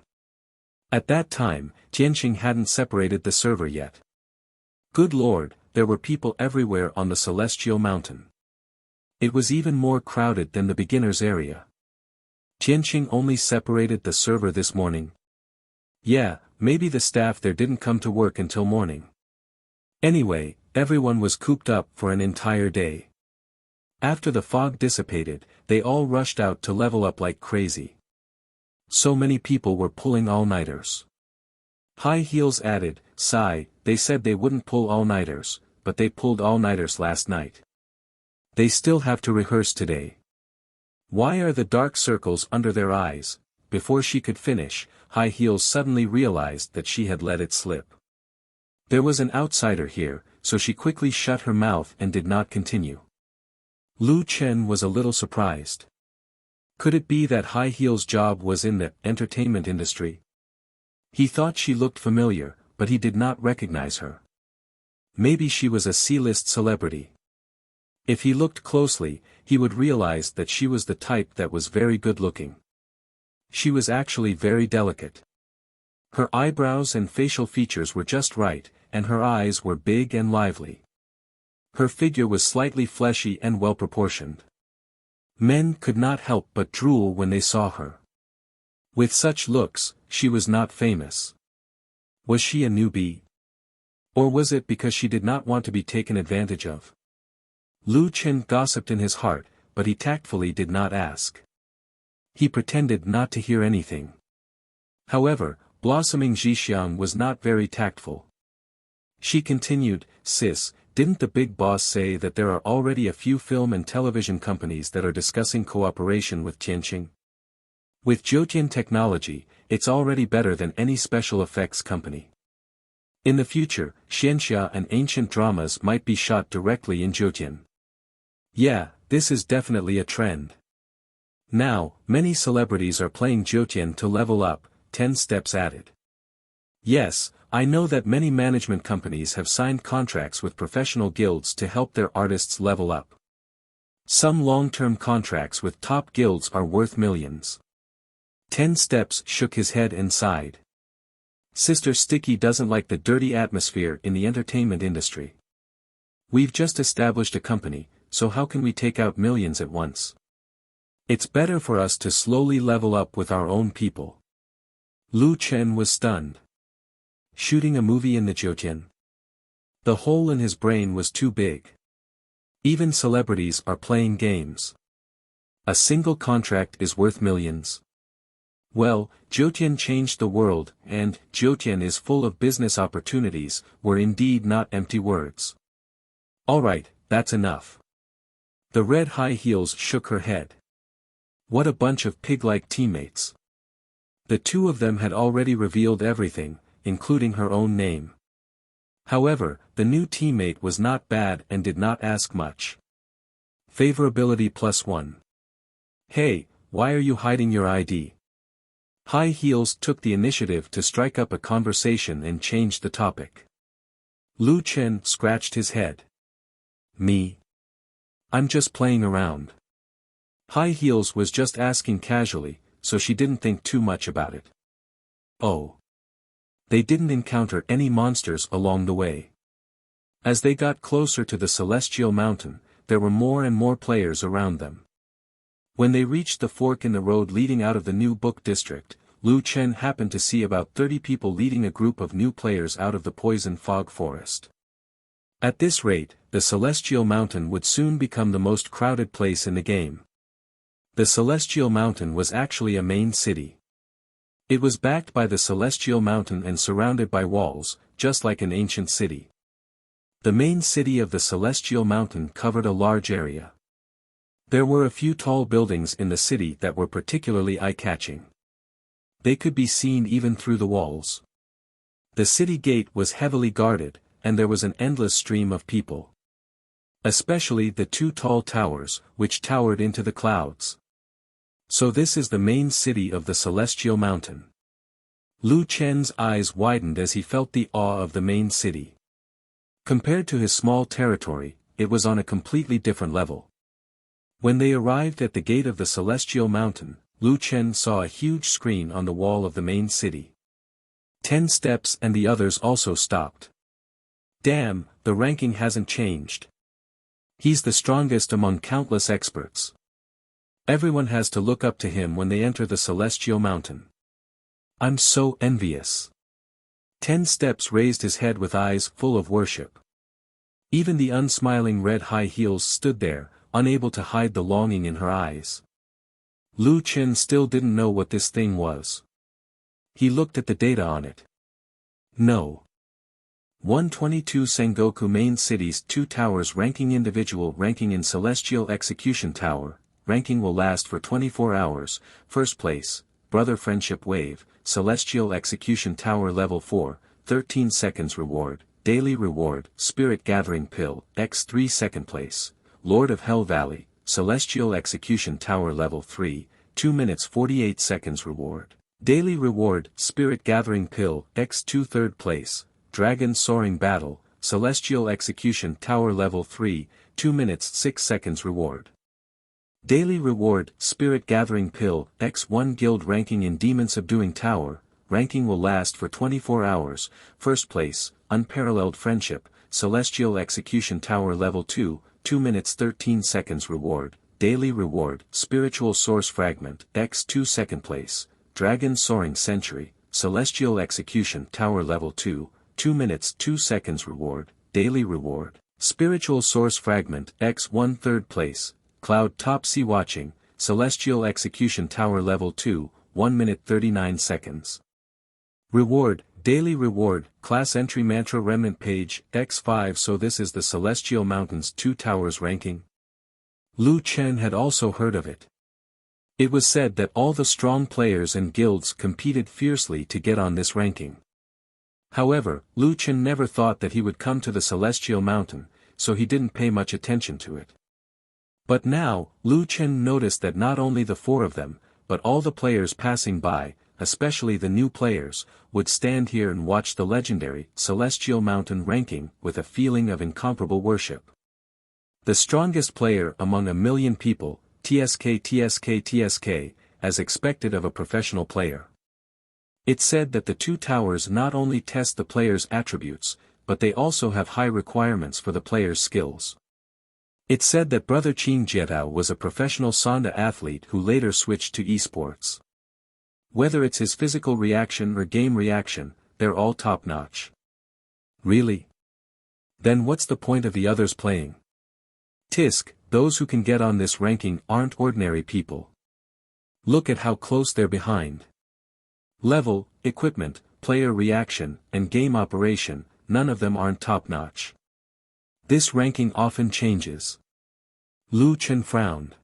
Speaker 1: At that time, Jianqing hadn't separated the server yet. Good lord, there were people everywhere on the Celestial Mountain. It was even more crowded than the beginners area. Jianqing only separated the server this morning. Yeah, maybe the staff there didn't come to work until morning. Anyway, everyone was cooped up for an entire day. After the fog dissipated, they all rushed out to level up like crazy. So many people were pulling all-nighters. High Heels added, "Sigh, they said they wouldn't pull all-nighters, but they pulled all-nighters last night. They still have to rehearse today. Why are the dark circles under their eyes?" Before she could finish, High Heels suddenly realized that she had let it slip. There was an outsider here, so she quickly shut her mouth and did not continue. Lu Chen was a little surprised. Could it be that High Heel's job was in the entertainment industry? He thought she looked familiar, but he did not recognize her. Maybe she was a C-list celebrity. If he looked closely, he would realize that she was the type that was very good-looking. She was actually very delicate. Her eyebrows and facial features were just right, and her eyes were big and lively. Her figure was slightly fleshy and well-proportioned. Men could not help but drool when they saw her. With such looks, she was not famous. Was she a newbie? Or was it because she did not want to be taken advantage of? Lu Chen gossiped in his heart, but he tactfully did not ask. He pretended not to hear anything. However, blossoming Zhixiang was not very tactful. She continued, "Sis, didn't the big boss say that there are already a few film and television companies that are discussing cooperation with Tianqing? With Zhoutian technology, it's already better than any special effects company. In the future, Xianxia and ancient dramas might be shot directly in Zhoutian. Yeah, this is definitely a trend. Now, many celebrities are playing Zhoutian to level up," 10 Steps added. "Yes, I know that many management companies have signed contracts with professional guilds to help their artists level up. Some long-term contracts with top guilds are worth millions." 10 Steps shook his head and sighed. Sister Sticky doesn't like the dirty atmosphere in the entertainment industry. We've just established a company, so how can we take out millions at once? It's better for us to slowly level up with our own people. Lu Chen was stunned. Shooting a movie in the Zhoutian? The hole in his brain was too big. Even celebrities are playing games. A single contract is worth millions. Well, Zhoutian changed the world, and Zhoutian is full of business opportunities, were indeed not empty words. Alright, that's enough. The red high heels shook her head. What a bunch of pig-like teammates. The two of them had already revealed everything, including her own name. However, the new teammate was not bad and did not ask much. Favorability +1. Hey, why are you hiding your ID? High Heels took the initiative to strike up a conversation and change the topic. Lu Chen scratched his head. Me? I'm just playing around. High Heels was just asking casually, so she didn't think too much about it. Oh. They didn't encounter any monsters along the way. As they got closer to the Celestial Mountain, there were more and more players around them. When they reached the fork in the road leading out of the new book district, Lu Chen happened to see about 30 people leading a group of new players out of the poison fog forest. At this rate, the Celestial Mountain would soon become the most crowded place in the game. The Celestial Mountain was actually a main city. It was backed by the Celestial Mountain and surrounded by walls, just like an ancient city. The main city of the Celestial Mountain covered a large area. There were a few tall buildings in the city that were particularly eye-catching. They could be seen even through the walls. The city gate was heavily guarded, and there was an endless stream of people. Especially the two tall towers, which towered into the clouds. So this is the main city of the Celestial Mountain. Lu Chen's eyes widened as he felt the awe of the main city. Compared to his small territory, it was on a completely different level. When they arrived at the gate of the Celestial Mountain, Lu Chen saw a huge screen on the wall of the main city. 10 Steps and the others also stopped. Damn, the ranking hasn't changed. He's the strongest among countless experts. Everyone has to look up to him when they enter the Celestial Mountain. I'm so envious. 10 Steps raised his head with eyes full of worship. Even the unsmiling red high heels stood there, unable to hide the longing in her eyes. Lu Chen still didn't know what this thing was. He looked at the data on it. No. 122 Sengoku Main Cities 2 Towers Ranking Individual Ranking in Celestial Execution Tower, ranking will last for 24 hours, first place, Brother Friendship Wave, Celestial Execution Tower Level 4, 13 seconds reward, Daily Reward, Spirit Gathering Pill, X3 Second Place, Lord of Hell Valley, Celestial Execution Tower Level 3, 2 minutes 48 seconds Reward. Daily Reward, Spirit Gathering Pill, X2 Third Place, Dragon Soaring Battle, Celestial Execution Tower Level 3, 2 minutes 6 seconds Reward. Daily Reward, Spirit Gathering Pill, X1 Guild Ranking in Demon Subduing Tower, ranking will last for 24 hours, First Place, Unparalleled Friendship, Celestial Execution Tower Level 2, 2 minutes 13 seconds Reward. Daily Reward, Spiritual Source Fragment, X2 Second Place, Dragon Soaring Century, Celestial Execution Tower Level 2, 2 minutes 2 seconds Reward. Daily Reward, Spiritual Source Fragment, X1 Third Place, Cloud Top Sea Watching, Celestial Execution Tower Level 2, 1 minute 39 seconds. Reward, Daily Reward, Class Entry Mantra Remnant Page, X5. So this is the Celestial Mountains 2 Towers ranking? Lu Chen had also heard of it. It was said that all the strong players and guilds competed fiercely to get on this ranking. However, Lu Chen never thought that he would come to the Celestial Mountain, so he didn't pay much attention to it. But now, Lu Chen noticed that not only the 4 of them, but all the players passing by, especially the new players, would stand here and watch the legendary Celestial Mountain ranking with a feeling of incomparable worship. The strongest player among a million people, TSK, as expected of a professional player. It said that the 2 towers not only test the player's attributes, but they also have high requirements for the player's skills. It said that Brother Qing Jietao was a professional Sonda athlete who later switched to esports. Whether it's his physical reaction or game reaction, they're all top-notch. Really? Then what's the point of the others playing? Tisk, those who can get on this ranking aren't ordinary people. Look at how close they're behind. Level, equipment, player reaction, and game operation, none of them aren't top-notch. This ranking often changes. Lu Chen frowned.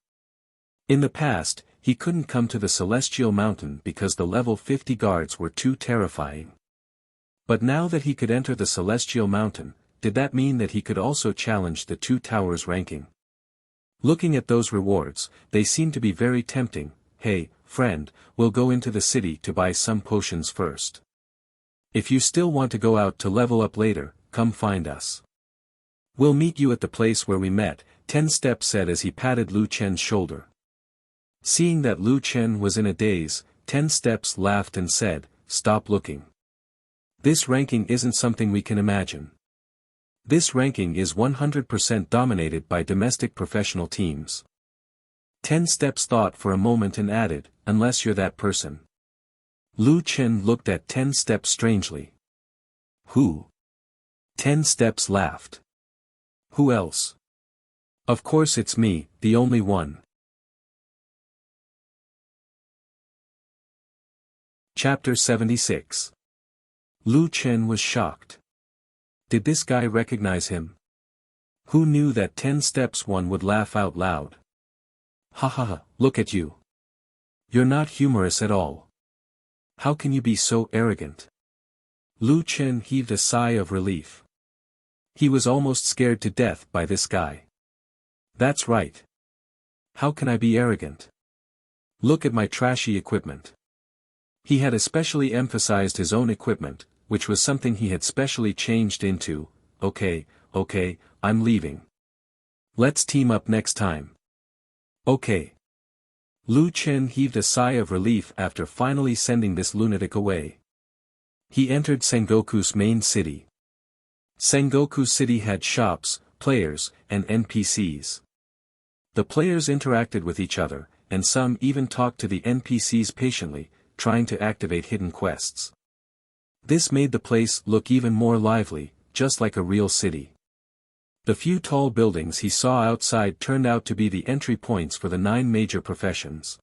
Speaker 1: In the past, he couldn't come to the Celestial Mountain because the level 50 guards were too terrifying. But now that he could enter the Celestial Mountain, did that mean that he could also challenge the 2 towers ranking? Looking at those rewards, they seem to be very tempting. Hey, friend, we'll go into the city to buy some potions first. If you still want to go out to level up later, come find us. We'll meet you at the place where we met, 10 Steps said as he patted Lu Chen's shoulder. Seeing that Lu Chen was in a daze, 10 Steps laughed and said, "Stop looking. This ranking isn't something we can imagine. This ranking is 100% dominated by domestic professional teams." 10 Steps thought for a moment and added, "Unless you're that person." Lu Chen looked at 10 Steps strangely. "Who?" 10 Steps laughed. "Who else? Of course it's me, the only one." Chapter 76. Lu Chen was shocked. Did this guy recognize him? Who knew that 10 Steps one would laugh out loud? Ha ha ha, look at you. You're not humorous at all. How can you be so arrogant? Lu Chen heaved a sigh of relief. He was almost scared to death by this guy. That's right. How can I be arrogant? Look at my trashy equipment. He had especially emphasized his own equipment, which was something he had specially changed into. Okay, I'm leaving. Let's team up next time. Okay. Lu Chen heaved a sigh of relief after finally sending this lunatic away. He entered Sengoku's main city. Sengoku City had shops, players, and NPCs. The players interacted with each other, and some even talked to the NPCs patiently, trying to activate hidden quests. This made the place look even more lively, just like a real city. The few tall buildings he saw outside turned out to be the entry points for the 9 major professions.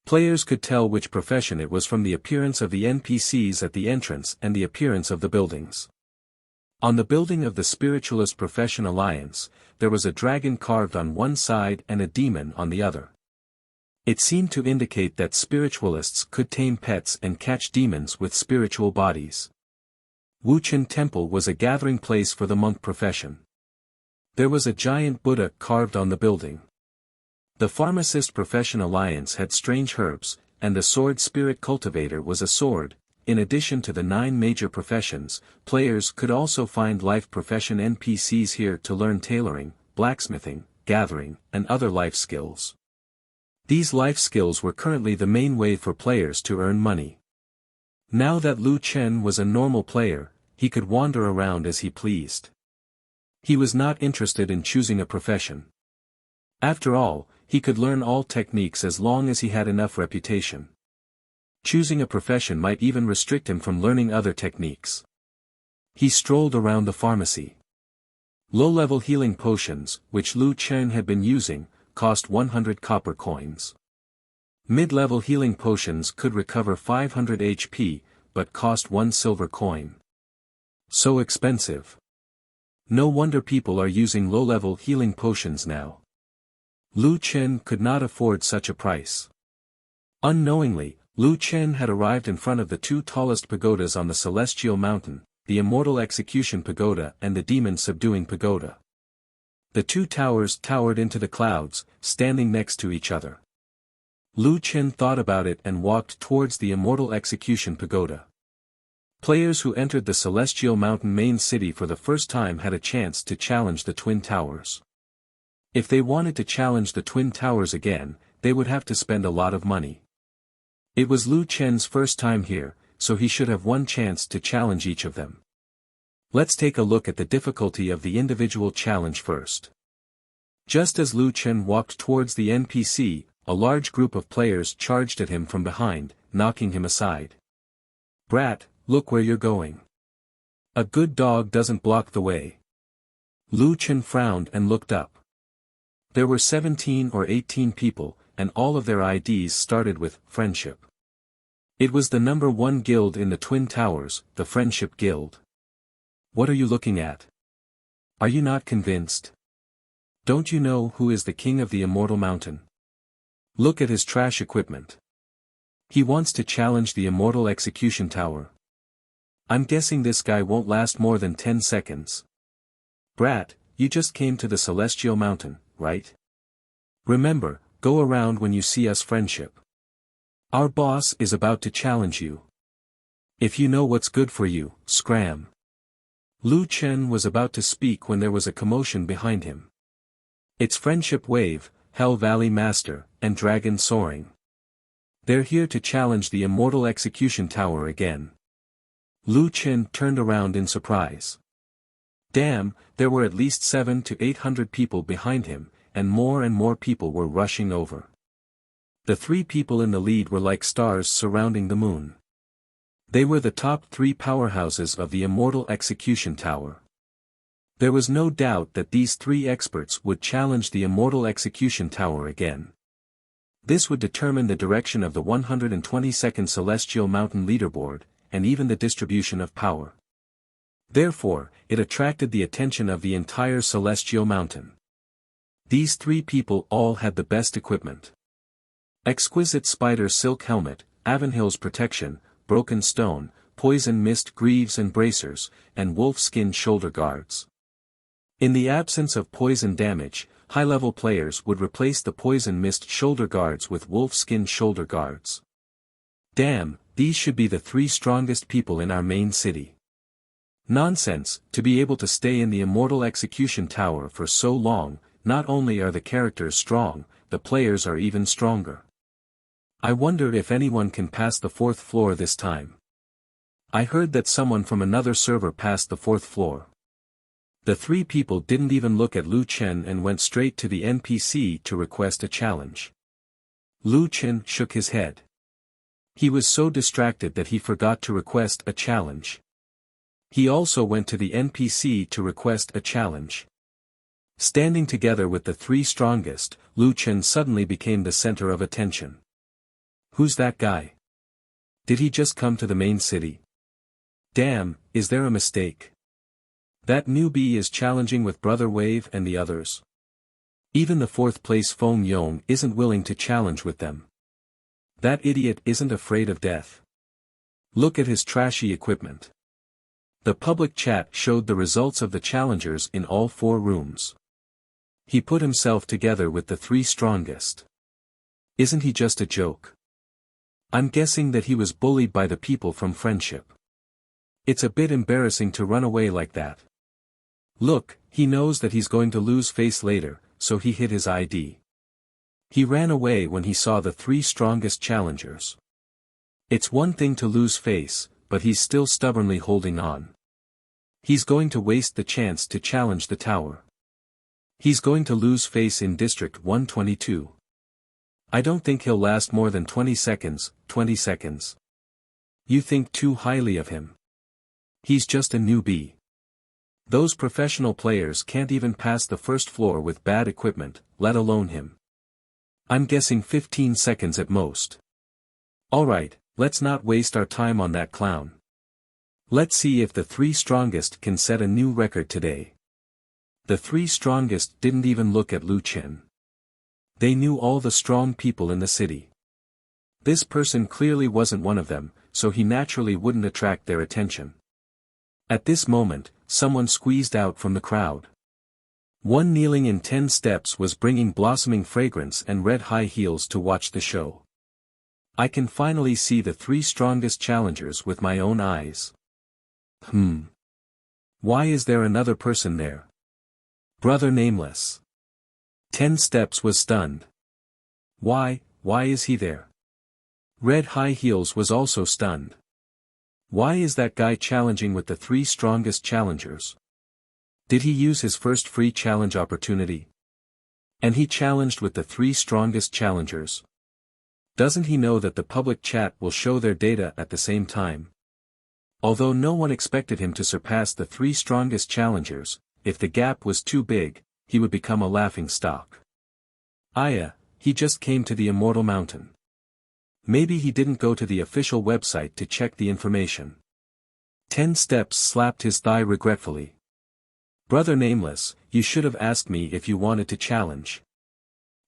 Speaker 1: Players could tell which profession it was from the appearance of the NPCs at the entrance and the appearance of the buildings. On the building of the Spiritualist Profession Alliance, there was a dragon carved on one side and a demon on the other. It seemed to indicate that spiritualists could tame pets and catch demons with spiritual bodies. Wuxian Temple was a gathering place for the monk profession. There was a giant Buddha carved on the building. The Pharmacist Profession Alliance had strange herbs, and the Sword Spirit Cultivator was a sword. In addition to the 9 major professions, players could also find life profession NPCs here to learn tailoring, blacksmithing, gathering, and other life skills. These life skills were currently the main way for players to earn money. Now that Lu Chen was a normal player, he could wander around as he pleased. He was not interested in choosing a profession. After all, he could learn all techniques as long as he had enough reputation. Choosing a profession might even restrict him from learning other techniques. He strolled around the pharmacy. Low-level healing potions, which Lu Chen had been using, cost 100 copper coins. Mid-level healing potions could recover 500 HP, but cost 1 silver coin. So expensive. No wonder people are using low-level healing potions now. Lu Chen could not afford such a price. Unknowingly, Lu Chen had arrived in front of the 2 tallest pagodas on the Celestial Mountain, the Immortal Execution Pagoda and the Demon Subduing Pagoda. The 2 towers towered into the clouds, standing next to each other. Lu Chen thought about it and walked towards the Immortal Execution Pagoda. Players who entered the Celestial Mountain main city for the first time had a chance to challenge the Twin Towers. If they wanted to challenge the Twin Towers again, they would have to spend a lot of money. It was Lu Chen's first time here, so he should have one chance to challenge each of them. Let's take a look at the difficulty of the individual challenge first. Just as Lu Chen walked towards the NPC, a large group of players charged at him from behind, knocking him aside. "Brat, look where you're going. A good dog doesn't block the way." Lu Chen frowned and looked up. There were 17 or 18 people, and all of their IDs started with Friendship. It was the number 1 guild in the Twin Towers, the Friendship Guild. What are you looking at? Are you not convinced? Don't you know who is the king of the Immortal Mountain? Look at his trash equipment. He wants to challenge the Immortal Execution Tower. I'm guessing this guy won't last more than 10 seconds. Brat, you just came to the Celestial Mountain, right? Remember, go around when you see us Friendship. Our boss is about to challenge you. If you know what's good for you, scram. Lu Chen was about to speak when there was a commotion behind him. It's Friendship Wave, Hell Valley Master, and Dragon Soaring. They're here to challenge the Immortal Execution Tower again. Lu Chen turned around in surprise. Damn, there were at least 700 to 800 people behind him, and more people were rushing over. The 3 people in the lead were like stars surrounding the moon. They were the top 3 powerhouses of the Immortal Execution Tower. There was no doubt that these 3 experts would challenge the Immortal Execution Tower again. This would determine the direction of the 122nd Celestial Mountain leaderboard, and even the distribution of power. Therefore, it attracted the attention of the entire Celestial Mountain. These 3 people all had the best equipment. Exquisite Spider Silk Helmet, Avonhill's Protection, Broken Stone, Poison Mist Greaves and Bracers, and Wolf Skin Shoulder Guards. In the absence of poison damage, high-level players would replace the Poison Mist Shoulder Guards with Wolf Skin Shoulder Guards. Damn, these should be the 3 strongest people in our main city. Nonsense, to be able to stay in the Immortal Execution Tower for so long, not only are the characters strong, the players are even stronger. I wonder if anyone can pass the 4th floor this time. I heard that someone from another server passed the 4th floor. The 3 people didn't even look at Lu Chen and went straight to the NPC to request a challenge. Lu Chen shook his head. He was so distracted that he forgot to request a challenge. He also went to the NPC to request a challenge. Standing together with the 3 strongest, Lu Chen suddenly became the center of attention. Who's that guy? Did he just come to the main city? Damn, is there a mistake? That newbie is challenging with Brother Wave and the others. Even the 4th place Feng Yong isn't willing to challenge with them. That idiot isn't afraid of death. Look at his trashy equipment. The public chat showed the results of the challengers in all 4 rooms. He put himself together with the 3 strongest. Isn't he just a joke? I'm guessing that he was bullied by the people from Friendship. It's a bit embarrassing to run away like that. Look, he knows that he's going to lose face later, so he hid his ID. He ran away when he saw the 3 strongest challengers. It's one thing to lose face, but he's still stubbornly holding on. He's going to waste the chance to challenge the tower. He's going to lose face in District 122. I don't think he'll last more than 20 seconds, 20 seconds. You think too highly of him. He's just a newbie. Those professional players can't even pass the first floor with bad equipment, let alone him. I'm guessing 15 seconds at most. Alright, let's not waste our time on that clown. Let's see if the 3 strongest can set a new record today. The 3 strongest didn't even look at Lu Chen. They knew all the strong people in the city. This person clearly wasn't one of them, so he naturally wouldn't attract their attention. At this moment, someone squeezed out from the crowd. One kneeling in 10 steps was bringing blossoming fragrance and red high heels to watch the show. I can finally see the 3 strongest challengers with my own eyes. Why is there another person there? Brother Nameless. 10 steps was stunned. Why is he there? Red High Heels was also stunned. Why is that guy challenging with the 3 strongest challengers? Did he use his first free challenge opportunity? And he challenged with the 3 strongest challengers. Doesn't he know that the public chat will show their data at the same time? Although no one expected him to surpass the 3 strongest challengers, if the gap was too big, he would become a laughingstock. He just came to the Immortal Mountain. Maybe he didn't go to the official website to check the information. 10 steps slapped his thigh regretfully. Brother Nameless, you should have asked me if you wanted to challenge.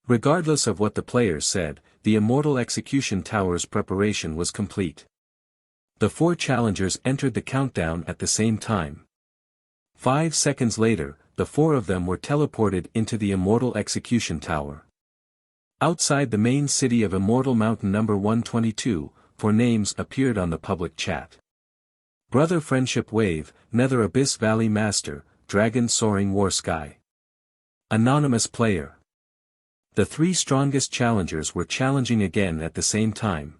Speaker 1: Regardless of what the players said, the Immortal Execution Tower's preparation was complete. The 4 challengers entered the countdown at the same time. 5 seconds later, the 4 of them were teleported into the Immortal Execution Tower. Outside the main city of Immortal Mountain number 122, 4 names appeared on the public chat. Brother Friendship Wave, Nether Abyss Valley Master, Dragon Soaring War Sky. Anonymous Player. The 3 strongest challengers were challenging again at the same time.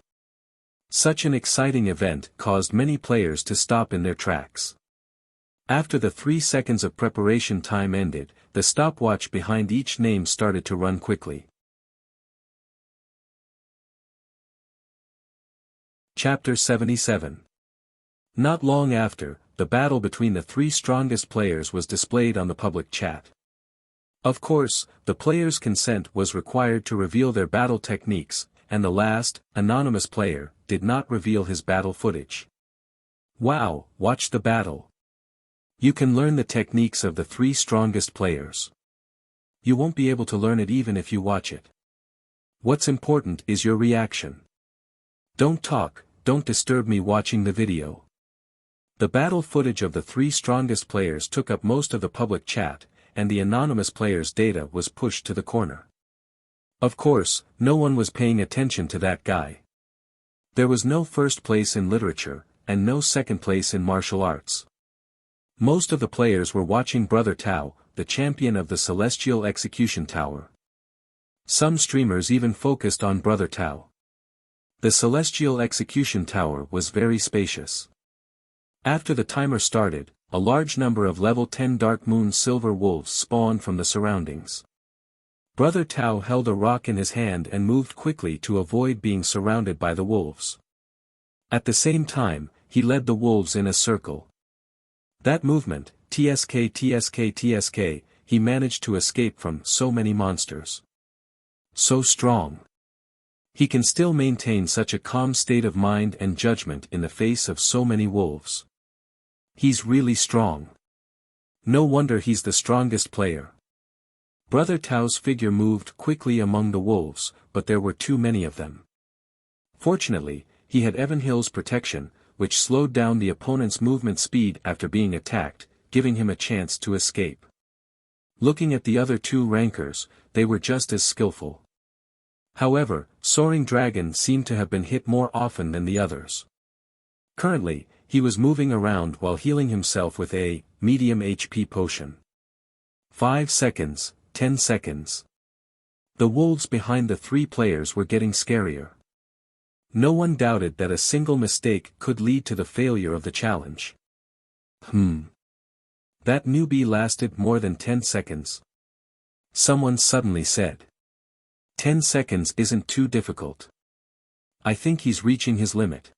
Speaker 1: Such an exciting event caused many players to stop in their tracks. After the 3 seconds of preparation time ended, the stopwatch behind each name started to run quickly. Chapter 77. Not long after, the battle between the 3 strongest players was displayed on the public chat. Of course, the players' consent was required to reveal their battle techniques, and the last, anonymous player, did not reveal his battle footage. Wow, watch the battle. You can learn the techniques of the 3 strongest players. You won't be able to learn it even if you watch it. What's important is your reaction. Don't talk, don't disturb me watching the video. The battle footage of the 3 strongest players took up most of the public chat, and the anonymous player's data was pushed to the corner. Of course, no one was paying attention to that guy. There was no first place in literature, and no second place in martial arts. Most of the players were watching Brother Tao, the champion of the Celestial Execution Tower. Some streamers even focused on Brother Tao. The Celestial Execution Tower was very spacious. After the timer started, a large number of level 10 Dark Moon Silver Wolves spawned from the surroundings. Brother Tao held a rock in his hand and moved quickly to avoid being surrounded by the wolves. At the same time, he led the wolves in a circle. That movement, TSK, he managed to escape from so many monsters. So strong. He can still maintain such a calm state of mind and judgment in the face of so many wolves. He's really strong. No wonder he's the strongest player. Brother Tao's figure moved quickly among the wolves, but there were too many of them. Fortunately, he had Evan Hill's protection, which slowed down the opponent's movement speed after being attacked, giving him a chance to escape. Looking at the other two rankers, they were just as skillful. However, Soaring Dragon seemed to have been hit more often than the others. Currently, he was moving around while healing himself with a medium HP potion. 5 seconds, 10 seconds. The wolves behind the three players were getting scarier. No one doubted that a single mistake could lead to the failure of the challenge. That newbie lasted more than 10 seconds. Someone suddenly said. 10 seconds isn't too difficult. I think he's reaching his limit.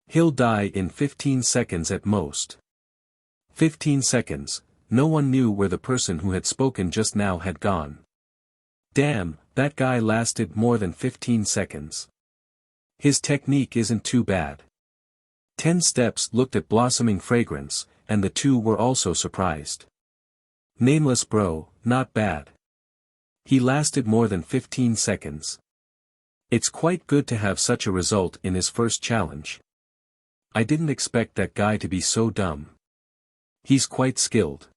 Speaker 1: He'll die in 15 seconds at most. 15 seconds, no one knew where the person who had spoken just now had gone. Damn, that guy lasted more than 15 seconds. His technique isn't too bad. 10 Steps looked at Blossoming Fragrance, and the two were also surprised. Nameless bro, not bad. He lasted more than 15 seconds. It's quite good to have such a result in his first challenge. I didn't expect that guy to be so dumb. He's quite skilled.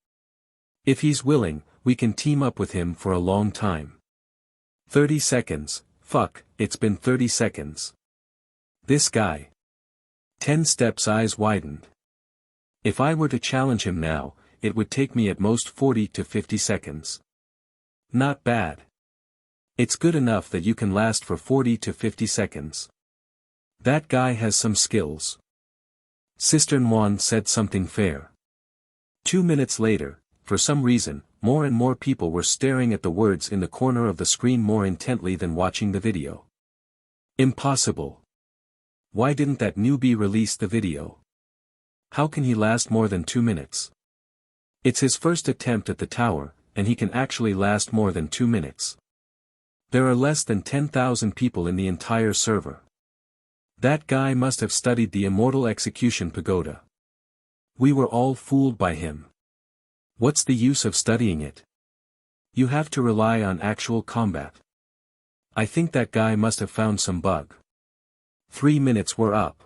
Speaker 1: If he's willing, we can team up with him for a long time. 30 seconds, fuck, it's been 30 seconds. This guy. 10 Steps' eyes widened. If I were to challenge him now, it would take me at most 40 to 50 seconds. Not bad. It's good enough that you can last for 40 to 50 seconds. That guy has some skills. Sister Nguyen said something fair. 2 minutes later, for some reason, more and more people were staring at the words in the corner of the screen more intently than watching the video. Impossible. Why didn't that newbie release the video? How can he last more than 2 minutes? It's his first attempt at the tower, and he can actually last more than 2 minutes. There are less than 10,000 people in the entire server. That guy must have studied the Immortal Execution Pagoda. We were all fooled by him. What's the use of studying it? You have to rely on actual combat. I think that guy must have found some bug. 3 minutes were up.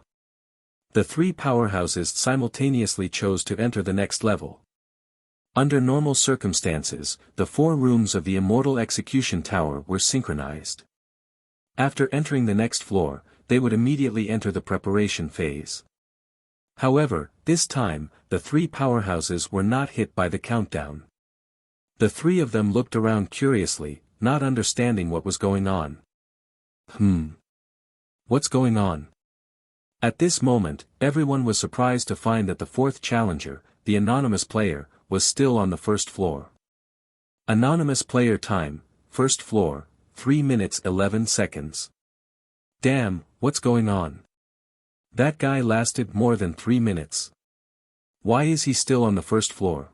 Speaker 1: The three powerhouses simultaneously chose to enter the next level. Under normal circumstances, the 4 rooms of the Immortal Execution Tower were synchronized. After entering the next floor, they would immediately enter the preparation phase. However, this time, the 3 powerhouses were not hit by the countdown. The 3 of them looked around curiously, not understanding what was going on. What's going on? At this moment, everyone was surprised to find that the 4th challenger, the anonymous player, was still on the 1st floor. Anonymous player time, 1st floor, 3 minutes 11 seconds. Damn, what's going on? That guy lasted more than 3 minutes. Why is he still on the 1st floor?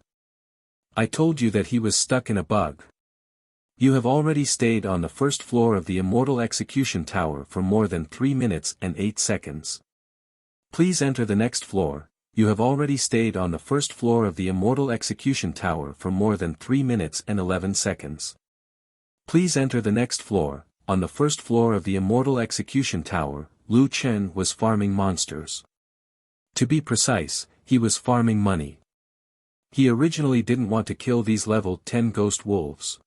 Speaker 1: I told you that he was stuck in a bug. You have already stayed on the 1st floor of the Immortal Execution Tower for more than 3 minutes and 8 seconds. Please enter the next floor. You have already stayed on the 1st floor of the Immortal Execution Tower for more than 3 minutes and 11 seconds. Please enter the next floor. On the 1st floor of the Immortal Execution Tower, Lu Chen was farming monsters. To be precise, he was farming money. He originally didn't want to kill these level 10 ghost wolves.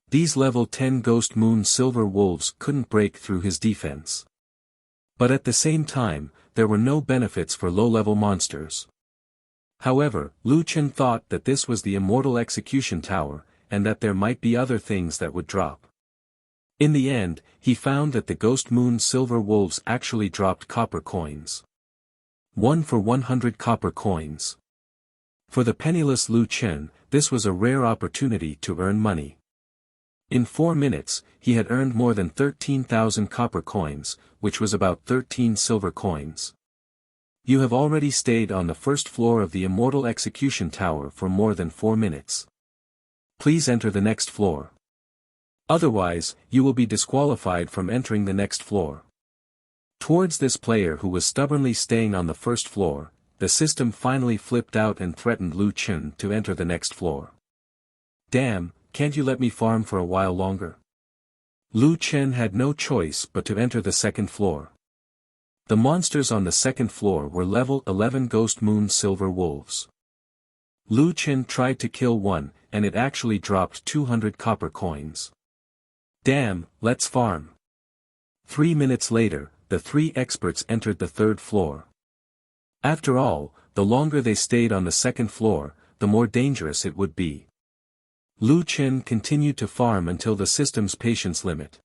Speaker 1: These level 10 ghost moon silver wolves couldn't break through his defense. But at the same time, there were no benefits for low-level monsters. However, Lu Chen thought that this was the Immortal Execution Tower, and that there might be other things that would drop. In the end, he found that the Ghost Moon Silver Wolves actually dropped copper coins. 1 for 100 copper coins. For the penniless Lu Chen, this was a rare opportunity to earn money. In 4 minutes, he had earned more than 13,000 copper coins, which was about 13 silver coins. You have already stayed on the 1st floor of the Immortal Execution Tower for more than 4 minutes. Please enter the next floor. Otherwise, you will be disqualified from entering the next floor. Towards this player who was stubbornly staying on the 1st floor, the system finally flipped out and threatened Lu Chen to enter the next floor. Damn, can't you let me farm for a while longer? Lu Chen had no choice but to enter the 2nd floor. The monsters on the second floor were level 11 Ghost Moon Silver Wolves. Lu Qin tried to kill one, and it actually dropped 200 copper coins. Damn, let's farm. 3 minutes later, the three experts entered the third floor. After all, the longer they stayed on the second floor, the more dangerous it would be. Lu Qin continued to farm until the system's patience limit.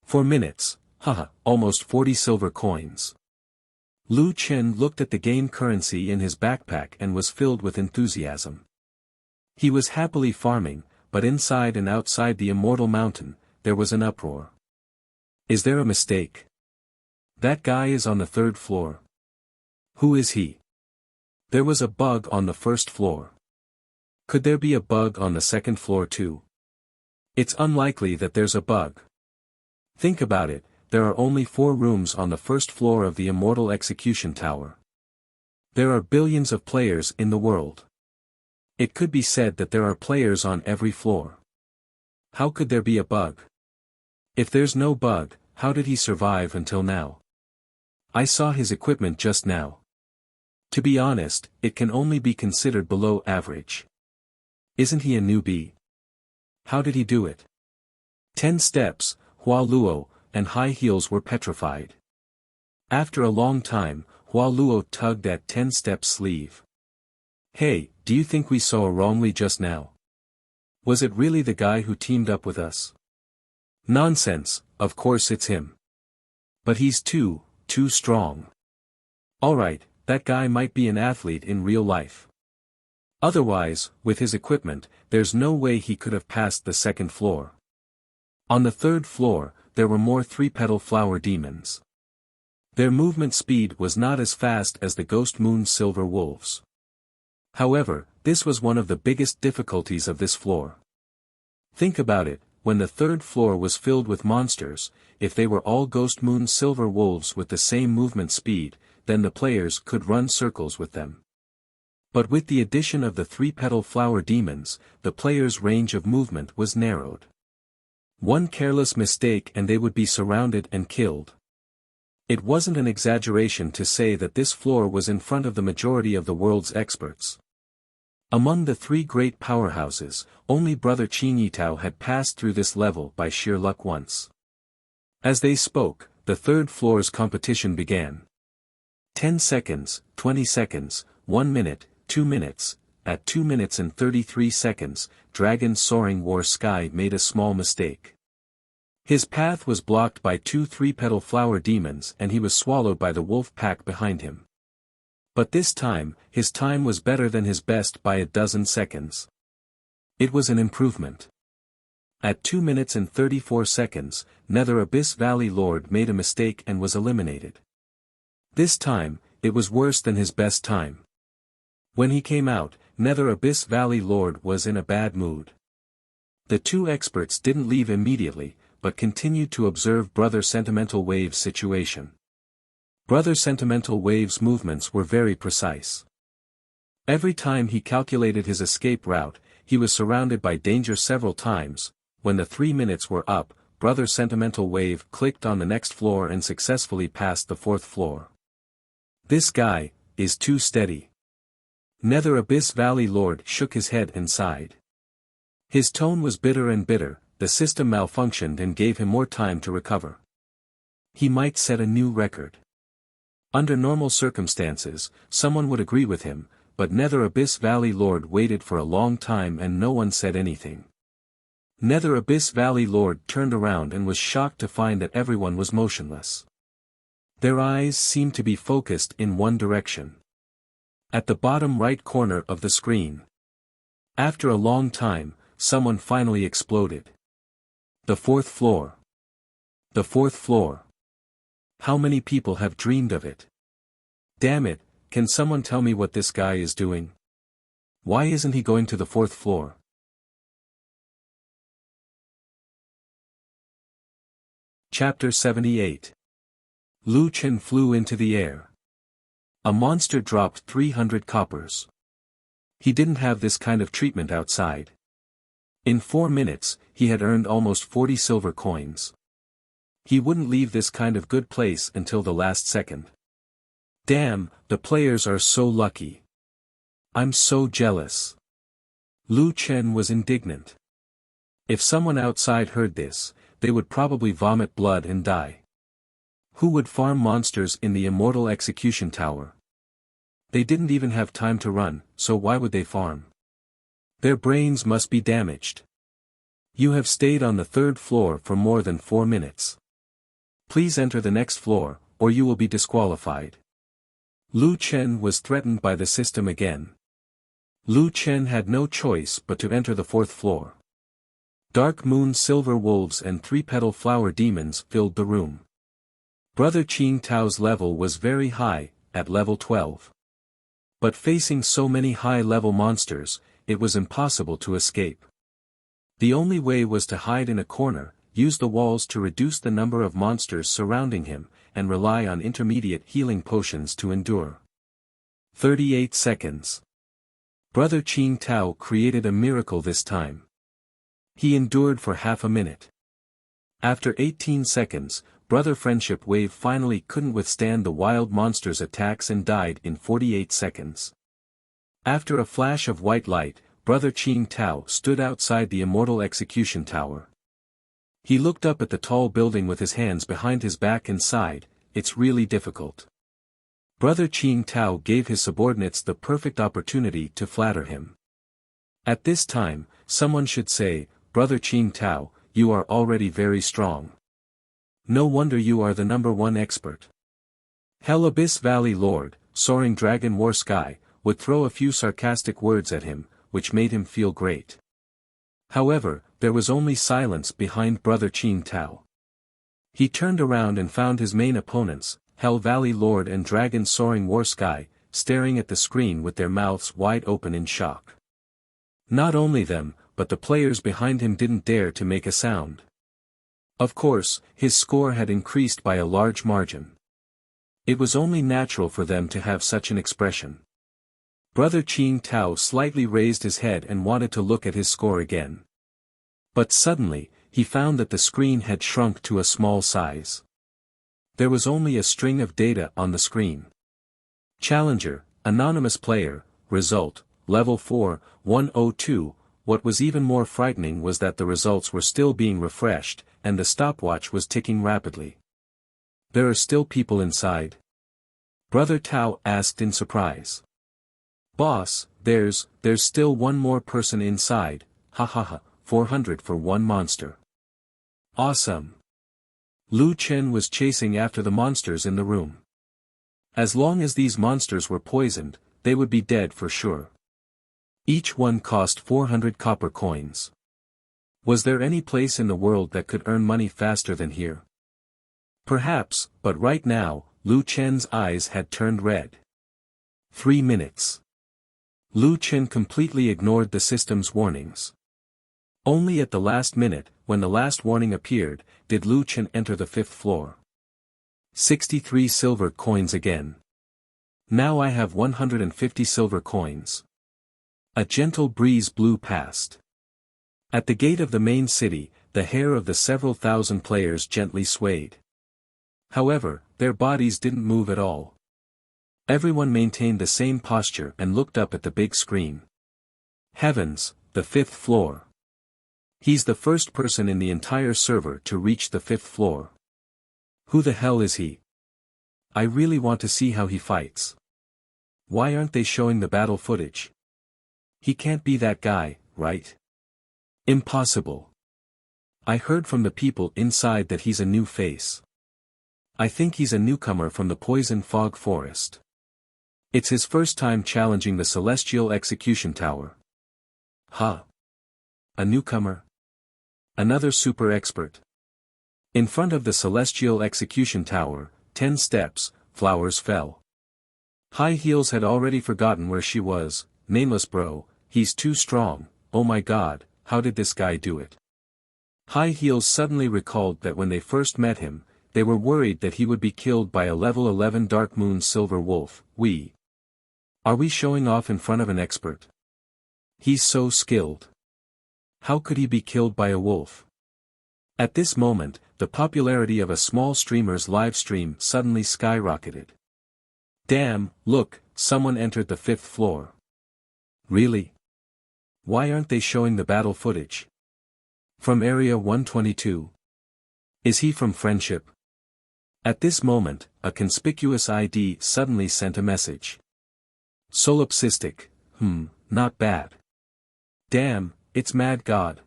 Speaker 1: 4 minutes, almost 40 silver coins. Lu Qin looked at the game currency in his backpack and was filled with enthusiasm. He was happily farming, but inside and outside the Immortal Mountain, there was an uproar. Is there a mistake? That guy is on the third floor. Who is he? There was a bug on the first floor. Could there be a bug on the second floor too? It's unlikely that there's a bug. Think about it, there are only 4 rooms on the first floor of the Immortal Execution Tower. There are billions of players in the world. It could be said that there are players on every floor. How could there be a bug? If there's no bug, how did he survive until now? I saw his equipment just now. To be honest, it can only be considered below average. Isn't he a newbie? How did he do it? 10 steps, Hua Luo, and high heels were petrified. After a long time, Hua Luo tugged at 10 Step's sleeve. Hey, do you think we saw wrongly just now? Was it really the guy who teamed up with us? Nonsense, of course it's him. But he's too strong. Alright, that guy might be an athlete in real life. Otherwise, with his equipment, there's no way he could have passed the second floor. On the third floor, there were more 3-petal flower demons. Their movement speed was not as fast as the Ghost Moon Silver Wolves. However, this was one of the biggest difficulties of this floor. Think about it, when the third floor was filled with monsters, if they were all Ghost Moon Silver Wolves with the same movement speed, then the players could run circles with them. But with the addition of the 3-petal flower demons, the players' range of movement was narrowed. One careless mistake and they would be surrounded and killed. It wasn't an exaggeration to say that this floor was in front of the majority of the world's experts. Among the 3 great powerhouses, only Brother Qin Yitao had passed through this level by sheer luck once. As they spoke, the third floor's competition began. 10 seconds, 20 seconds, 1 minute, 2 minutes. At 2 minutes and 33 seconds, Dragon Soaring War Sky made a small mistake. His path was blocked by 2 3-petal flower demons and he was swallowed by the wolf pack behind him. But this time, his time was better than his best by a dozen seconds. It was an improvement. At 2 minutes and 34 seconds, Nether Abyss Valley Lord made a mistake and was eliminated. This time, it was worse than his best time. When he came out, Nether Abyss Valley Lord was in a bad mood. The 2 experts didn't leave immediately, but continued to observe Brother Sentimental Wave's situation. Brother Sentimental Wave's movements were very precise. Every time he calculated his escape route, he was surrounded by danger several times. When the 3 minutes were up, Brother Sentimental Wave clicked on the next floor and successfully passed the 4th floor. This guy is too steady. Nether Abyss Valley Lord shook his head and sighed. His tone was bitter and bitter. The system malfunctioned and gave him more time to recover. He might set a new record. Under normal circumstances, someone would agree with him, but Nether Abyss Valley Lord waited for a long time and no one said anything. Nether Abyss Valley Lord turned around and was shocked to find that everyone was motionless. Their eyes seemed to be focused in one direction. At the bottom right corner of the screen. After a long time, someone finally exploded. The 4th floor. The 4th floor. How many people have dreamed of it? Damn it, can someone tell me what this guy is doing? Why isn't he going to the 4th floor? Chapter 78. Lu Qin flew into the air. A monster dropped 300 coppers. He didn't have this kind of treatment outside. In 4 minutes, he had earned almost 40 silver coins. He wouldn't leave this kind of good place until the last second. Damn, the players are so lucky. I'm so jealous. Lu Chen was indignant. If someone outside heard this, they would probably vomit blood and die. Who would farm monsters in the immortal execution tower? They didn't even have time to run, so why would they farm? Their brains must be damaged. You have stayed on the third floor for more than 4 minutes. Please enter the next floor, or you will be disqualified. Lu Chen was threatened by the system again. Lu Chen had no choice but to enter the 4th floor. Dark moon silver wolves and 3-petal flower demons filled the room. Brother Qing Tao's level was very high, at level 12. But facing so many high-level monsters, it was impossible to escape. The only way was to hide in a corner, use the walls to reduce the number of monsters surrounding him, and rely on intermediate healing potions to endure. 38 seconds. Brother Qing Tao created a miracle this time. He endured for half a minute. After 18 seconds, Brother Friendship Wave finally couldn't withstand the wild monster's attacks and died in 48 seconds. After a flash of white light, Brother Qing Tao stood outside the immortal execution tower. He looked up at the tall building with his hands behind his back and sighed, "It's really difficult." Brother Qing Tao gave his subordinates the perfect opportunity to flatter him. At this time, someone should say, "Brother Qing Tao, you are already very strong. No wonder you are the #1 expert." Hell Abyss Valley Lord, Soaring Dragon War Sky, would throw a few sarcastic words at him, which made him feel great. However, there was only silence behind Brother Qing Tao. He turned around and found his main opponents, Hell Valley Lord and Dragon Soaring War Sky, staring at the screen with their mouths wide open in shock. Not only them, but the players behind him didn't dare to make a sound. Of course, his score had increased by a large margin. It was only natural for them to have such an expression. Brother Qing Tao slightly raised his head and wanted to look at his score again. But suddenly, he found that the screen had shrunk to a small size. There was only a string of data on the screen. Challenger, Anonymous Player, Result, Level 4, 102. What was even more frightening was that the results were still being refreshed, and the stopwatch was ticking rapidly. There are still people inside? Brother Tao asked in surprise. Boss, there's still one more person inside, ha ha ha, 400 for one monster. Awesome. Lu Chen was chasing after the monsters in the room. As long as these monsters were poisoned, they would be dead for sure. Each one cost 400 copper coins. Was there any place in the world that could earn money faster than here? Perhaps, but right now, Lu Chen's eyes had turned red. 3 minutes. Lu Chen completely ignored the system's warnings. Only at the last minute, when the last warning appeared, did Lu Chen enter the 5th floor. 63 silver coins again. Now I have 150 silver coins. A gentle breeze blew past. At the gate of the main city, the hair of the several thousand players gently swayed. However, their bodies didn't move at all. Everyone maintained the same posture and looked up at the big screen. Heavens, the 5th floor. He's the first person in the entire server to reach the 5th floor. Who the hell is he? I really want to see how he fights. Why aren't they showing the battle footage? He can't be that guy, right? Impossible. I heard from the people inside that he's a new face. I think he's a newcomer from the Poison Fog Forest. It's his first time challenging the Celestial Execution Tower. Huh? A newcomer? Another super expert. In front of the Celestial Execution Tower, 10 steps, flowers fell. High Heels had already forgotten where she was. Nameless bro, he's too strong, oh my god, how did this guy do it? High Heels suddenly recalled that when they first met him, they were worried that he would be killed by a level 11 Dark Moon Silver Wolf. Are we showing off in front of an expert? He's so skilled. How could he be killed by a wolf? At this moment, the popularity of a small streamer's live stream suddenly skyrocketed. Damn, look, someone entered the 5th floor. Really? Why aren't they showing the battle footage? From Area 122. Is he from Friendship? At this moment, a conspicuous ID suddenly sent a message. Solipsistic, not bad. Damn, it's Mad God.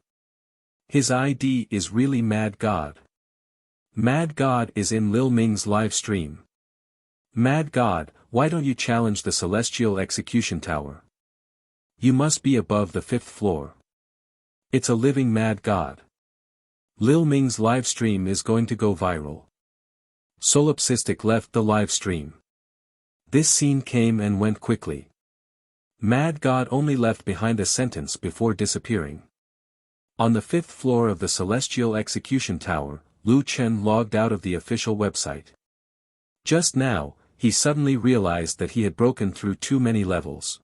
Speaker 1: His ID is really Mad God. Mad God is in Lil Ming's live stream. Mad God, why don't you challenge the Celestial Execution Tower? You must be above the 5th floor. It's a living Mad God. Lil Ming's live stream is going to go viral. Solipsistic left the live stream. This scene came and went quickly. Mad God only left behind a sentence before disappearing. On the 5th floor of the Celestial Execution Tower, Lu Chen logged out of the official website. Just now, he suddenly realized that he had broken through too many levels.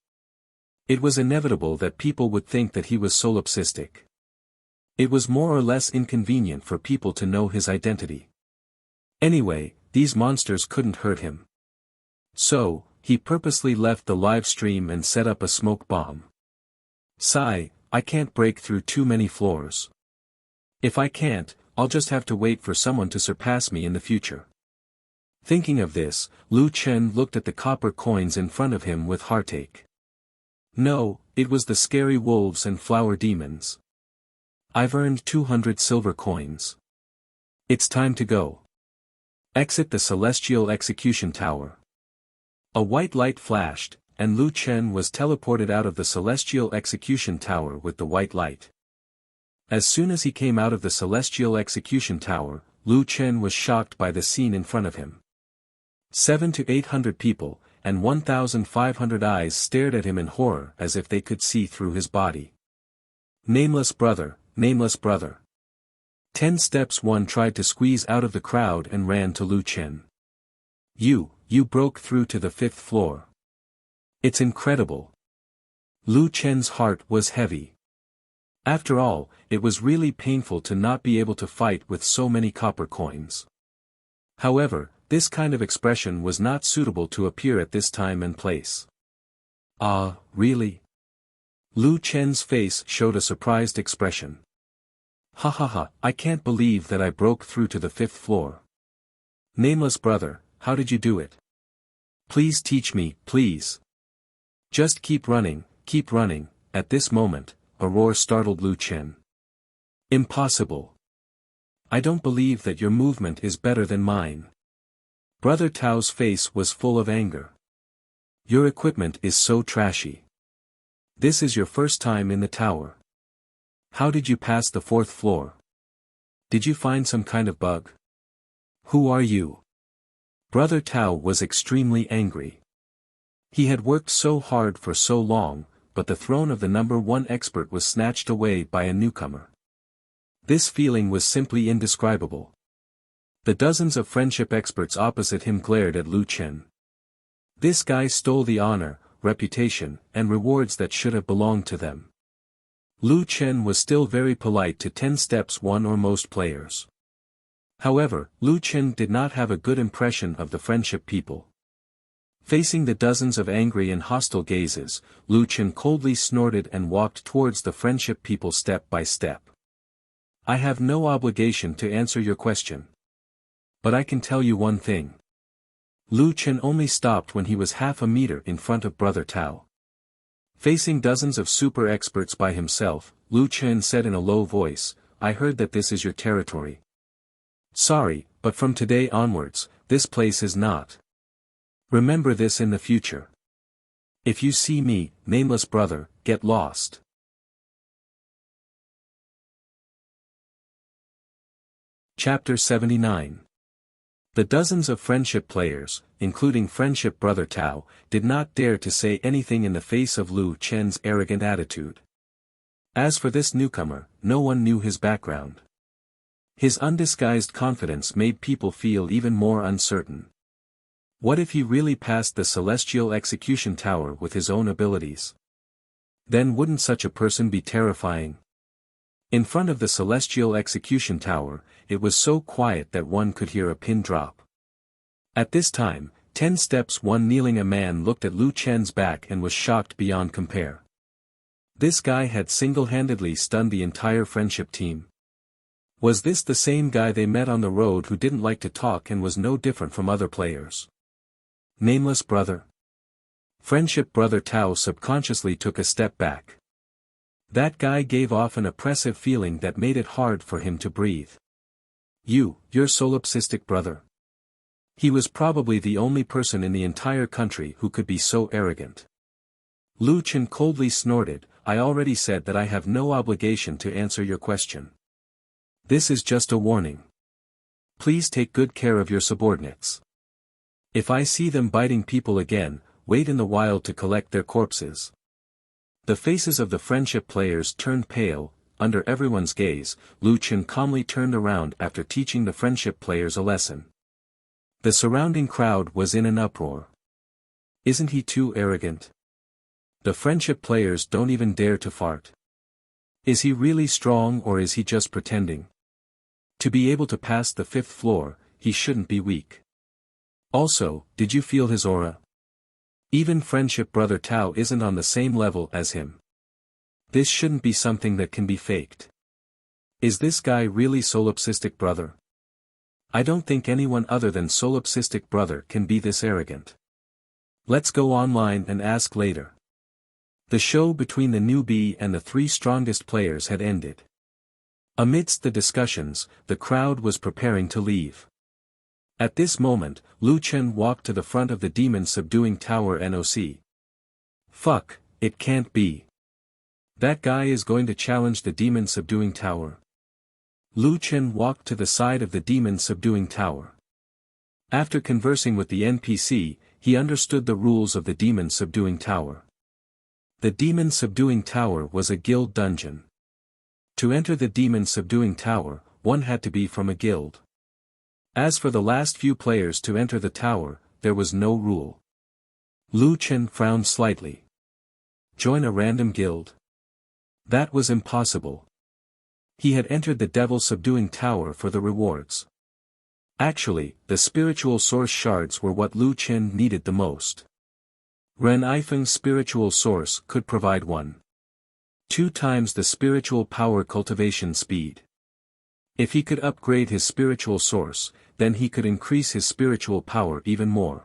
Speaker 1: It was inevitable that people would think that he was solipsistic. It was more or less inconvenient for people to know his identity. Anyway, these monsters couldn't hurt him. So, he purposely left the live stream and set up a smoke bomb. Sigh, I can't break through too many floors. If I can't, I'll just have to wait for someone to surpass me in the future. Thinking of this, Lu Chen looked at the copper coins in front of him with heartache. No, it was the scary wolves and flower demons. I've earned 200 silver coins. It's time to go. Exit the Celestial Execution Tower. A white light flashed, and Lu Chen was teleported out of the Celestial Execution Tower with the white light. As soon as he came out of the Celestial Execution Tower, Lu Chen was shocked by the scene in front of him. 700 to 800 people, and 1,500 eyes stared at him in horror as if they could see through his body. Nameless brother, nameless brother. 10 steps. One tried to squeeze out of the crowd and ran to Lu Chen. You broke through to the 5th floor. It's incredible. Lu Chen's heart was heavy. After all, it was really painful to not be able to fight with so many copper coins. However, this kind of expression was not suitable to appear at this time and place. Ah, really? Lu Chen's face showed a surprised expression. Ha ha ha, I can't believe that I broke through to the 5th floor. Nameless brother, how did you do it? Please teach me, please. Just keep running, at this moment, a roar startled Lu Chen. Impossible. I don't believe that your movement is better than mine. Brother Tao's face was full of anger. Your equipment is so trashy. This is your first time in the tower. How did you pass the 4th floor? Did you find some kind of bug? Who are you? Brother Tao was extremely angry. He had worked so hard for so long, but the throne of the #1 expert was snatched away by a newcomer. This feeling was simply indescribable. The dozens of friendship experts opposite him glared at Lu Chen. This guy stole the honor, reputation, and rewards that should have belonged to them. Lu Chen was still very polite to 10 steps 1 or most players. However, Lu Chen did not have a good impression of the friendship people. Facing the dozens of angry and hostile gazes, Lu Chen coldly snorted and walked towards the friendship people step by step. I have no obligation to answer your question. But I can tell you one thing. Lu Chen only stopped when he was half a meter in front of Brother Tao. Facing dozens of super experts by himself, Lu Chen said in a low voice, I heard that this is your territory. Sorry, but from today onwards, this place is not. Remember this in the future. If you see me, nameless brother, get lost. Chapter 79. The dozens of friendship players, including friendship brother Tao, did not dare to say anything in the face of Lu Chen's arrogant attitude. As for this newcomer, no one knew his background. His undisguised confidence made people feel even more uncertain. What if he really passed the Celestial Execution Tower with his own abilities? Then wouldn't such a person be terrifying? In front of the celestial execution tower, it was so quiet that one could hear a pin drop. At this time, 10 steps one kneeling a man looked at Lu Chen's back and was shocked beyond compare. This guy had single-handedly stunned the entire friendship team. Was this the same guy they met on the road who didn't like to talk and was no different from other players? Nameless brother. Friendship brother Tao subconsciously took a step back. That guy gave off an oppressive feeling that made it hard for him to breathe. You're solipsistic brother. He was probably the only person in the entire country who could be so arrogant. Lu Chen coldly snorted, I already said that I have no obligation to answer your question. This is just a warning. Please take good care of your subordinates. If I see them biting people again, wait in the wild to collect their corpses. The faces of the friendship players turned pale. Under everyone's gaze, Lu Chen calmly turned around after teaching the friendship players a lesson. The surrounding crowd was in an uproar. Isn't he too arrogant? The friendship players don't even dare to fart. Is he really strong or is he just pretending? To be able to pass the 5th floor, he shouldn't be weak. Also, did you feel his aura? Even friendship brother Tao isn't on the same level as him. This shouldn't be something that can be faked. Is this guy really solipsistic brother? I don't think anyone other than solipsistic brother can be this arrogant. Let's go online and ask later. The show between the newbie and the 3 strongest players had ended. Amidst the discussions, the crowd was preparing to leave. At this moment, Lu Chen walked to the front of the demon subduing tower NOC. Fuck, it can't be. That guy is going to challenge the demon subduing tower. Lu Chen walked to the side of the demon subduing tower. After conversing with the NPC, he understood the rules of the demon subduing tower. The demon subduing tower was a guild dungeon. To enter the demon subduing tower, one had to be from a guild. As for the last few players to enter the tower, there was no rule. Lu Chen frowned slightly. Join a random guild? That was impossible. He had entered the devil subduing tower for the rewards. Actually, the spiritual source shards were what Lu Chen needed the most. Ren Yifeng's spiritual source could provide 2 times the spiritual power cultivation speed. If he could upgrade his spiritual source, then he could increase his spiritual power even more.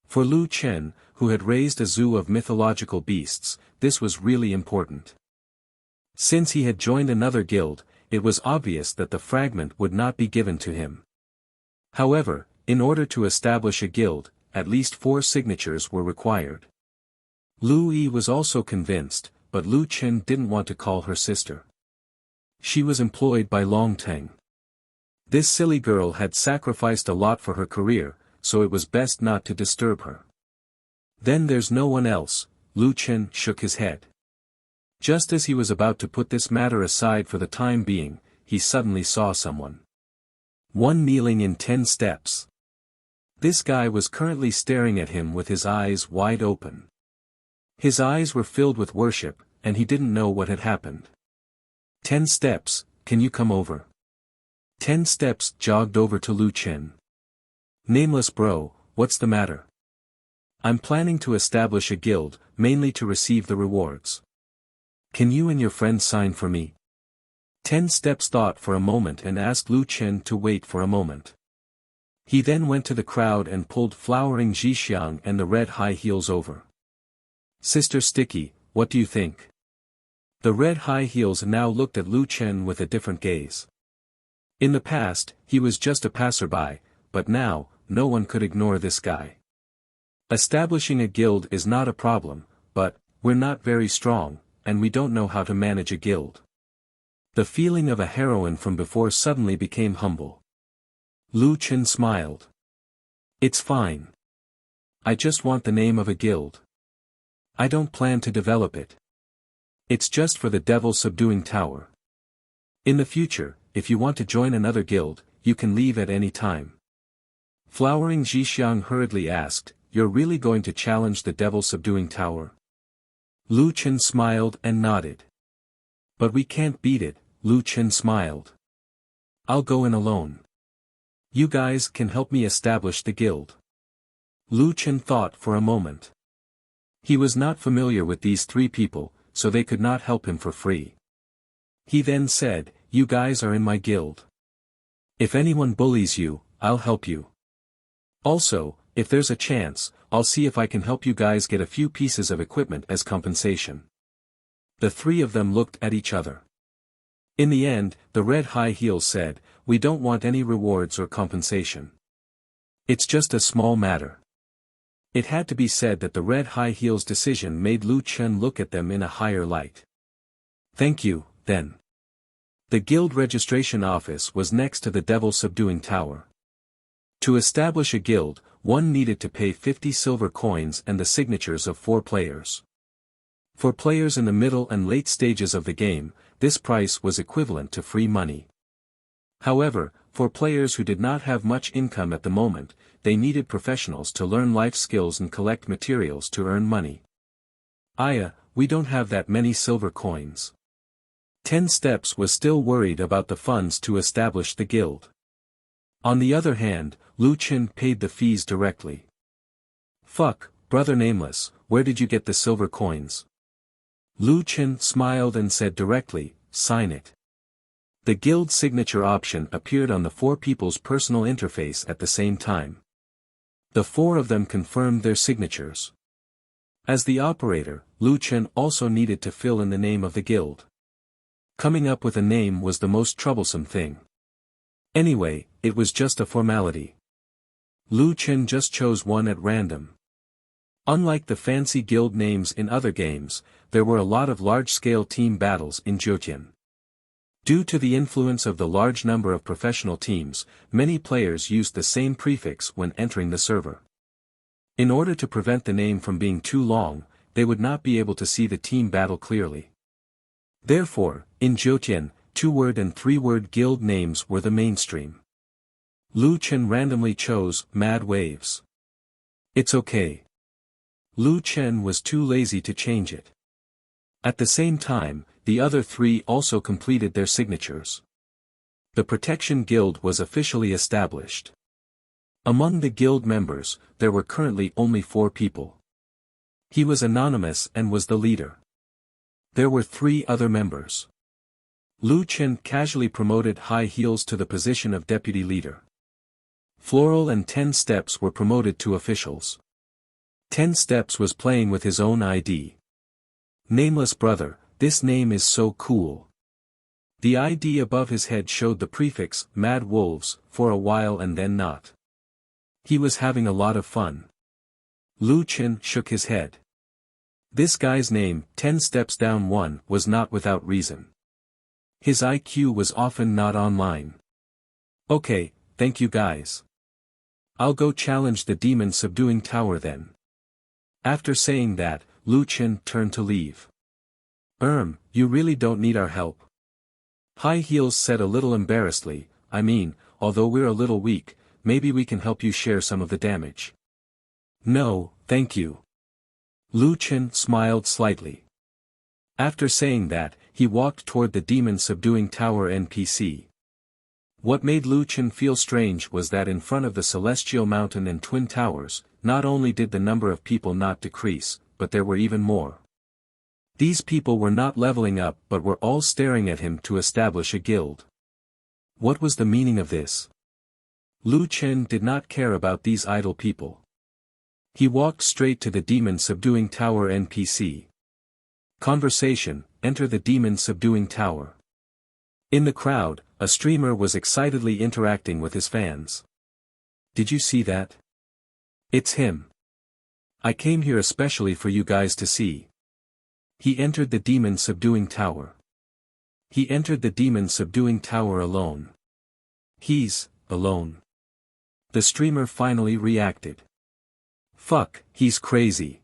Speaker 1: For Lu Chen, who had raised a zoo of mythological beasts, this was really important. Since he had joined another guild, it was obvious that the fragment would not be given to him. However, in order to establish a guild, at least 4 signatures were required. Lu Yi was also convinced, but Lu Chen didn't want to call her sister. She was employed by Long Teng. This silly girl had sacrificed a lot for her career, so it was best not to disturb her. Then there's no one else. Lu Chen shook his head. Just as he was about to put this matter aside for the time being, he suddenly saw someone. One kneeling in 10 steps. This guy was currently staring at him with his eyes wide open. His eyes were filled with worship, and he didn't know what had happened. 10 steps, can you come over? 10 steps jogged over to Lu Chen. Nameless bro, what's the matter? I'm planning to establish a guild, mainly to receive the rewards. Can you and your friend sign for me? 10 steps thought for a moment and asked Lu Chen to wait for a moment. He then went to the crowd and pulled flowering Zhixiang and the red high heels over. Sister Sticky, what do you think? The red high heels now looked at Lu Chen with a different gaze. In the past, he was just a passerby, but now, no one could ignore this guy. Establishing a guild is not a problem, but, we're not very strong, and we don't know how to manage a guild. The feeling of a heroine from before suddenly became humble. Lu Chen smiled. It's fine. I just want the name of a guild. I don't plan to develop it. It's just for the devil subduing tower. In the future, if you want to join another guild, you can leave at any time. Flowering Zhixiang hurriedly asked, You're really going to challenge the devil subduing tower? Lu Chen smiled and nodded. But we can't beat it, Lu Chen smiled. I'll go in alone. You guys can help me establish the guild. Lu Chen thought for a moment. He was not familiar with these three people, so they could not help him for free. He then said, you guys are in my guild. If anyone bullies you, I'll help you. Also, if there's a chance, I'll see if I can help you guys get a few pieces of equipment as compensation. The three of them looked at each other. In the end, the red high heels said, we don't want any rewards or compensation. It's just a small matter. It had to be said that the red high heels' decision made Lu Chen look at them in a higher light. Thank you, then. The guild registration office was next to the devil subduing tower. To establish a guild, one needed to pay 50 silver coins and the signatures of 4 players. For players in the middle and late stages of the game, this price was equivalent to free money. However, for players who did not have much income at the moment, they needed professionals to learn life skills and collect materials to earn money. We don't have that many silver coins. 10 Steps was still worried about the funds to establish the guild. On the other hand, Lu Chen paid the fees directly. Fuck, brother Nameless, where did you get the silver coins? Lu Chen smiled and said directly, sign it. The guild signature option appeared on the 4 people's personal interface at the same time. The 4 of them confirmed their signatures. As the operator, Lu Chen also needed to fill in the name of the guild. Coming up with a name was the most troublesome thing. Anyway, it was just a formality. Lu Chen just chose one at random. Unlike the fancy guild names in other games, there were a lot of large-scale team battles in Zhoutian. Due to the influence of the large number of professional teams, many players used the same prefix when entering the server. In order to prevent the name from being too long, they would not be able to see the team battle clearly. Therefore, in Zhoutian, 2-word and 3-word guild names were the mainstream. Lu Chen randomly chose Mad Waves. It's okay. Lu Chen was too lazy to change it. At the same time, the other 3 also completed their signatures. The Protection Guild was officially established. Among the guild members, there were currently only 4 people. He was anonymous and was the leader. There were 3 other members. Lu Chen casually promoted High Heels to the position of deputy leader. Floral and 10 Steps were promoted to officials. 10 Steps was playing with his own ID. Nameless brother, this name is so cool. The ID above his head showed the prefix, Mad Wolves, for a while and then not. He was having a lot of fun. Lu Chen shook his head. This guy's name, 10 Steps Down 1, was not without reason. His IQ was often not online. Okay, thank you guys. I'll go challenge the demon subduing tower then. After saying that, Lu Chen turned to leave. You really don't need our help. High Heels said a little embarrassedly, although we're a little weak, maybe we can help you share some of the damage. No, thank you. Lu Chen smiled slightly. After saying that, he walked toward the demon subduing tower NPC. What made Lu Chen feel strange was that in front of the Celestial Mountain and Twin Towers, not only did the number of people not decrease, but there were even more. These people were not leveling up but were all staring at him to establish a guild. What was the meaning of this? Lu Chen did not care about these idle people. He walked straight to the demon subduing tower NPC. Conversation, enter the demon subduing tower. In the crowd, a streamer was excitedly interacting with his fans. Did you see that? It's him. I came here especially for you guys to see. He entered the demon subduing tower. He entered the demon subduing tower alone. He's alone. The streamer finally reacted. Fuck, he's crazy.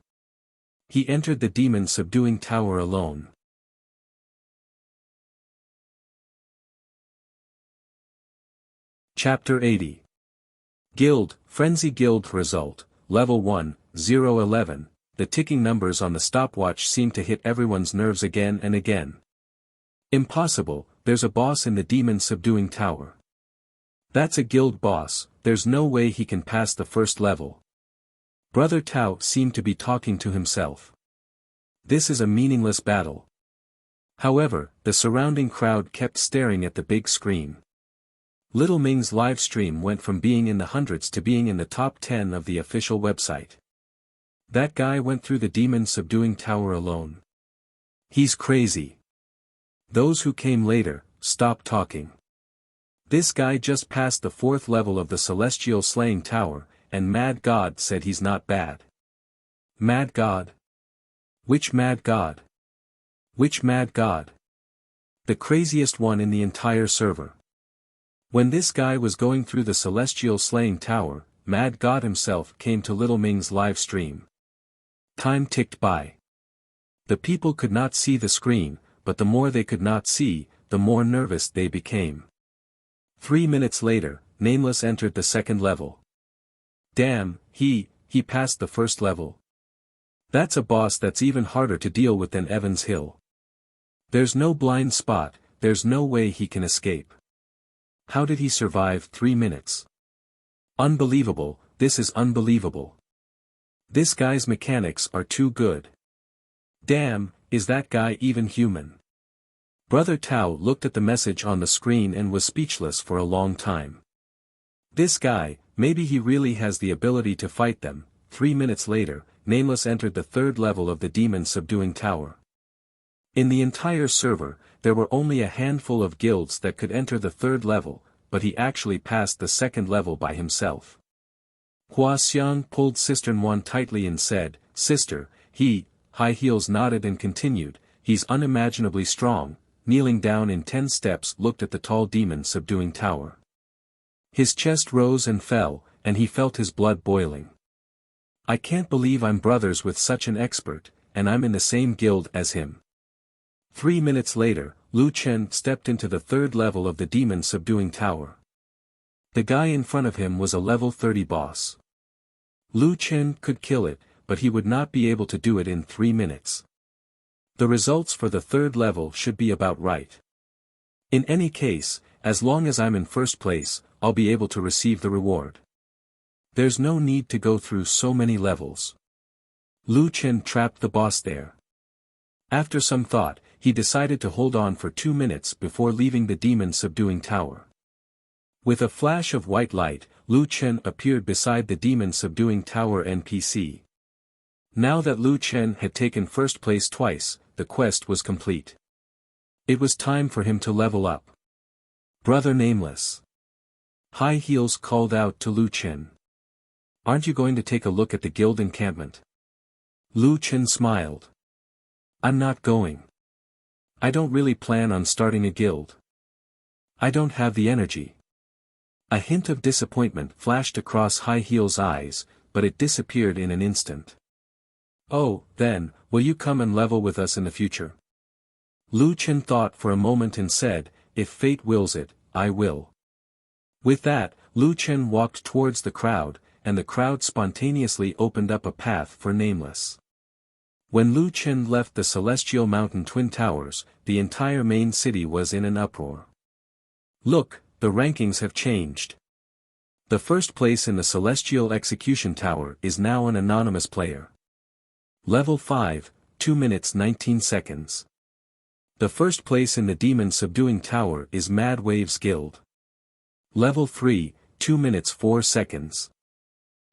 Speaker 1: He entered the demon subduing tower alone. Chapter 80. Guild, Frenzy Guild Result, Level 1, 011. The ticking numbers on the stopwatch seemed to hit everyone's nerves again and again. Impossible, there's a boss in the demon subduing tower. That's a guild boss, there's no way he can pass the first level. Brother Tao seemed to be talking to himself. This is a meaningless battle. However, the surrounding crowd kept staring at the big screen. Little Ming's live stream went from being in the hundreds to being in the top 10 of the official website. That guy went through the demon subduing tower alone. He's crazy. Those who came later, stopped talking. This guy just passed the 4th level of the celestial slaying tower, and Mad God said he's not bad. Mad God? Which Mad God? Which Mad God? The craziest one in the entire server. When this guy was going through the celestial slaying tower, Mad God himself came to Little Ming's live stream. Time ticked by. The people could not see the screen, but the more they could not see, the more nervous they became. 3 minutes later, Nameless entered the 2nd level. Damn, he passed the 1st level. That's a boss that's even harder to deal with than Evans Hill. There's no blind spot, there's no way he can escape. How did he survive 3 minutes? Unbelievable, this is unbelievable. This guy's mechanics are too good. Damn, is that guy even human? Brother Tao looked at the message on the screen and was speechless for a long time. This guy, maybe he really has the ability to fight them. 3 minutes later, Nameless entered the 3rd level of the demon subduing tower. In the entire server, there were only a handful of guilds that could enter the 3rd level, but he actually passed the 2nd level by himself. Hua Xiang pulled Sister Nguyen tightly and said, "Sister, High Heels nodded and continued, "He's unimaginably strong," kneeling down in 10 steps looked at the tall demon subduing tower. His chest rose and fell, and he felt his blood boiling. I can't believe I'm brothers with such an expert, and I'm in the same guild as him. 3 minutes later, Lu Chen stepped into the 3rd level of the demon subduing tower. The guy in front of him was a level 30 boss. Lu Chen could kill it, but he would not be able to do it in 3 minutes. The results for the 3rd level should be about right. In any case, as long as I'm in 1st place, I'll be able to receive the reward. There's no need to go through so many levels. Lu Chen trapped the boss there. After some thought, he decided to hold on for 2 minutes before leaving the demon subduing tower. With a flash of white light, Lu Chen appeared beside the demon subduing tower NPC. Now that Lu Chen had taken 1st place twice, the quest was complete. It was time for him to level up. Brother Nameless. High Heels called out to Lu Chen. Aren't you going to take a look at the guild encampment? Lu Chen smiled. I'm not going. I don't really plan on starting a guild. I don't have the energy. A hint of disappointment flashed across High Heels' eyes, but it disappeared in an instant. Oh, then, will you come and level with us in the future? Lu Chen thought for a moment and said, if fate wills it, I will. With that, Lu Chen walked towards the crowd, and the crowd spontaneously opened up a path for Nameless. When Lu Chen left the Celestial Mountain Twin Towers, the entire main city was in an uproar. Look, the rankings have changed. The 1st place in the Celestial Execution Tower is now an anonymous player. Level 5, 2 minutes 19 seconds. The 1st place in the Demon Subduing Tower is Mad Waves Guild. Level 3, 2 minutes 4 seconds.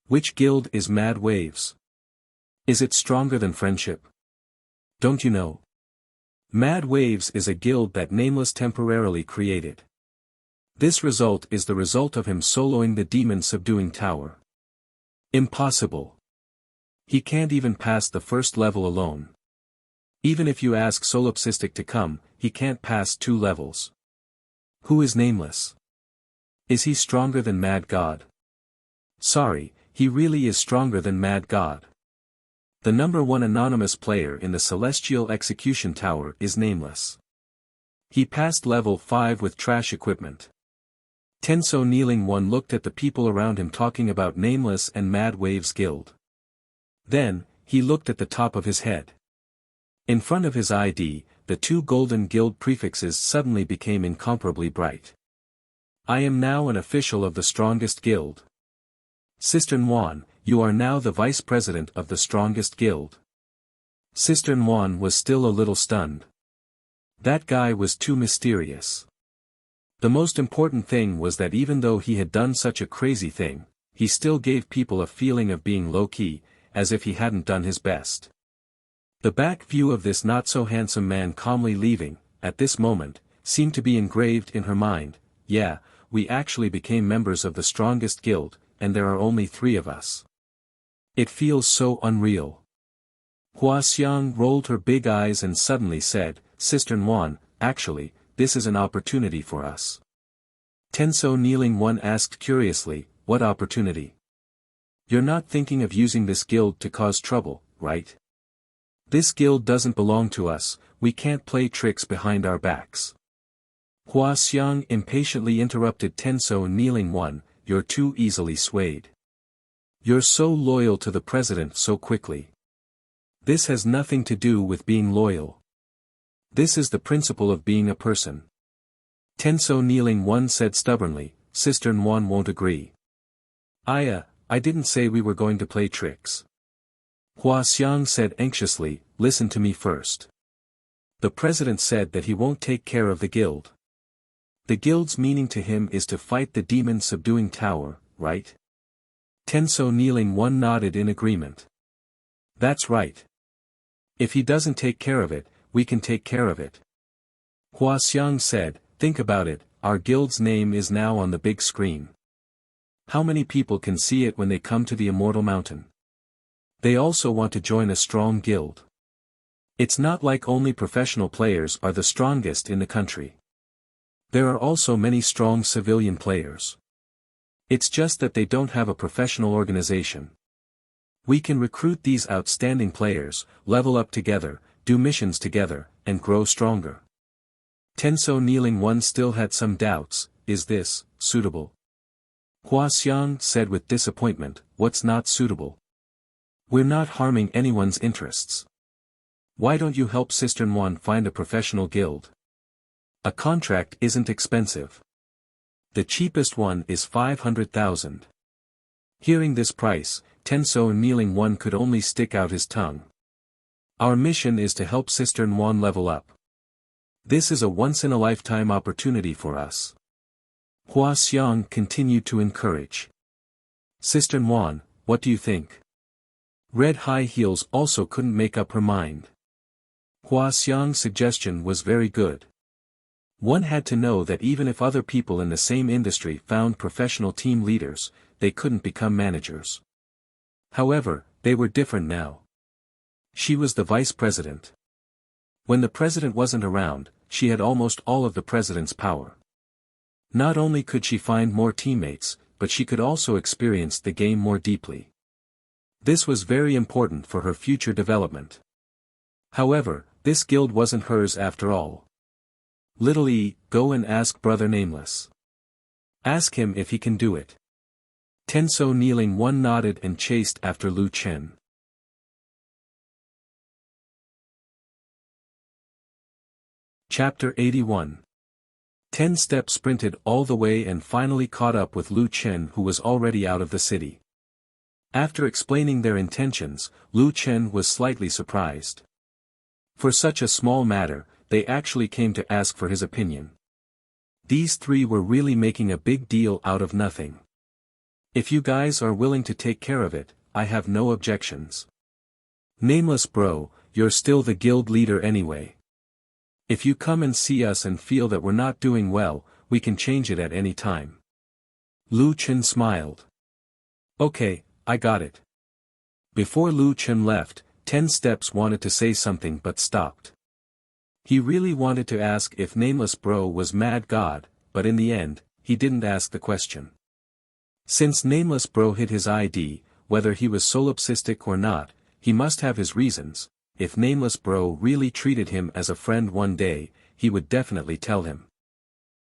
Speaker 1: Which guild is Mad Waves? Is it stronger than Friendship? Don't you know? Mad Waves is a guild that Nameless temporarily created. This result is the result of him soloing the Demon Subduing Tower. Impossible. He can't even pass the 1st level alone. Even if you ask Solipsistic to come, he can't pass 2 levels. Who is Nameless? Is he stronger than Mad God? Sorry, he really is stronger than Mad God. The number 1 anonymous player in the Celestial Execution Tower is Nameless. He passed level 5 with trash equipment. Tenso Kneeling One looked at the people around him talking about Nameless and Mad Waves Guild. Then, he looked at the top of his head. In front of his ID, the two golden guild prefixes suddenly became incomparably bright. I am now an official of the strongest guild. Sister Nguyen, you are now the vice president of the strongest guild. Sister Nguyen was still a little stunned. That guy was too mysterious. The most important thing was that even though he had done such a crazy thing, he still gave people a feeling of being low-key, as if he hadn't done his best. The back view of this not-so-handsome man calmly leaving, at this moment, seemed to be engraved in her mind. Yeah, we actually became members of the strongest guild, and there are only 3 of us. It feels so unreal. Hua Xiang rolled her big eyes and suddenly said, Sister Nguyen, actually, this is an opportunity for us. Tenso Kneeling One asked curiously, what opportunity? You're not thinking of using this guild to cause trouble, right? This guild doesn't belong to us, we can't play tricks behind our backs. Hua Xiang impatiently interrupted Tenso Kneeling One, you're too easily swayed. You're so loyal to the president so quickly. This has nothing to do with being loyal. This is the principle of being a person. Tenso Kneeling One said stubbornly, Sister Nguyen won't agree. I didn't say we were going to play tricks. Hua Xiang said anxiously, listen to me first. The president said that he won't take care of the guild. The guild's meaning to him is to fight the demon-subduing tower, right? Tenso Kneeling One nodded in agreement. That's right. If he doesn't take care of it, we can take care of it. Hua Xiang said, think about it, our guild's name is now on the big screen. How many people can see it when they come to the Immortal Mountain? They also want to join a strong guild. It's not like only professional players are the strongest in the country. There are also many strong civilian players. It's just that they don't have a professional organization. We can recruit these outstanding players, level up together, do missions together, and grow stronger. Tenso Kneeling One still had some doubts, is this suitable? Hua Xiang said with disappointment, what's not suitable? We're not harming anyone's interests. Why don't you help Sister Nguyen find a professional guild? A contract isn't expensive. The cheapest one is 500,000. Hearing this price, Tenso Kneeling One could only stick out his tongue. Our mission is to help Sister Nguyen level up. This is a once-in-a-lifetime opportunity for us. Hua Xiang continued to encourage. Sister Nguyen, what do you think? Red High Heels also couldn't make up her mind. Hua Xiang's suggestion was very good. One had to know that even if other people in the same industry found professional team leaders, they couldn't become managers. However, they were different now. She was the vice president. When the president wasn't around, she had almost all of the president's power. Not only could she find more teammates, but she could also experience the game more deeply. This was very important for her future development. However, this guild wasn't hers after all. Little E, go and ask Brother Nameless. Ask him if he can do it. Tenso Kneeling One nodded and chased after Lu Chen. Chapter 81. 10 Step sprinted all the way and finally caught up with Lu Chen, who was already out of the city. After explaining their intentions, Lu Chen was slightly surprised. For such a small matter, they actually came to ask for his opinion. These 3 were really making a big deal out of nothing. If you guys are willing to take care of it, I have no objections. Nameless bro, you're still the guild leader anyway. If you come and see us and feel that we're not doing well, we can change it at any time. Lu Chen smiled. Okay, I got it. Before Lu Chen left, 10 Steps wanted to say something but stopped. He really wanted to ask if Nameless Bro was mad god, but in the end, he didn't ask the question. Since Nameless Bro hid his ID, whether he was solipsistic or not, he must have his reasons. If Nameless Bro really treated him as a friend one day, he would definitely tell him.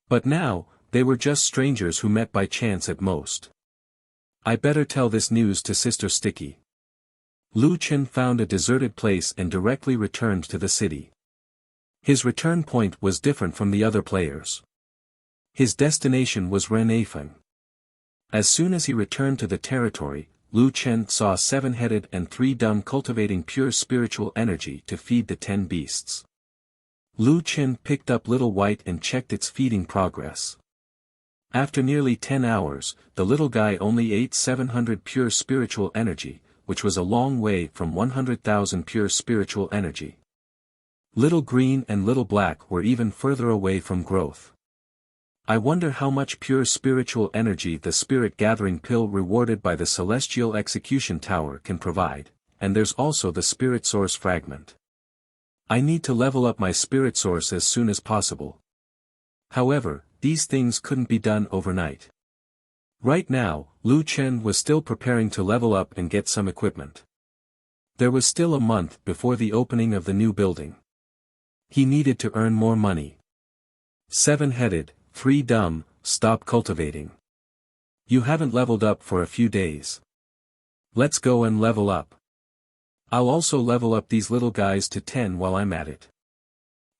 Speaker 1: But now, they were just strangers who met by chance at most. I better tell this news to Sister Sticky. Lu Chen found a deserted place and directly returned to the city. His return point was different from the other players. His destination was Renafeng. As soon as he returned to the territory, Lu Chen saw 7-headed and 3 dumb cultivating pure spiritual energy to feed the 10 beasts. Lu Chen picked up Little White and checked its feeding progress. After nearly 10 hours, the little guy only ate 700 pure spiritual energy, which was a long way from 100,000 pure spiritual energy. Little Green and Little Black were even further away from growth. I wonder how much pure spiritual energy the spirit gathering pill rewarded by the Celestial Execution Tower can provide, and there's also the spirit source fragment. I need to level up my spirit source as soon as possible. However, these things couldn't be done overnight. Right now, Lu Chen was still preparing to level up and get some equipment. There was still a month before the opening of the new building. He needed to earn more money. 7-headed, 3 dumb, stop cultivating. You haven't leveled up for a few days. Let's go and level up. I'll also level up these little guys to 10 while I'm at it.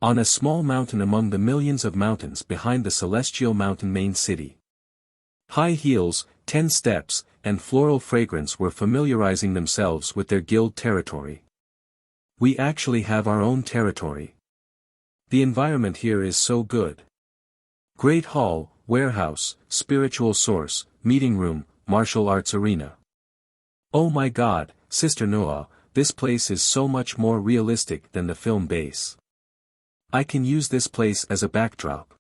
Speaker 1: On a small mountain among the millions of mountains behind the Celestial Mountain main city. High heels, 10 steps, and floral fragrance were familiarizing themselves with their guild territory. We actually have our own territory. The environment here is so good. Great hall, warehouse, spiritual source, meeting room, martial arts arena. Oh my god, Sister Noah, this place is so much more realistic than the film base. I can use this place as a backdrop.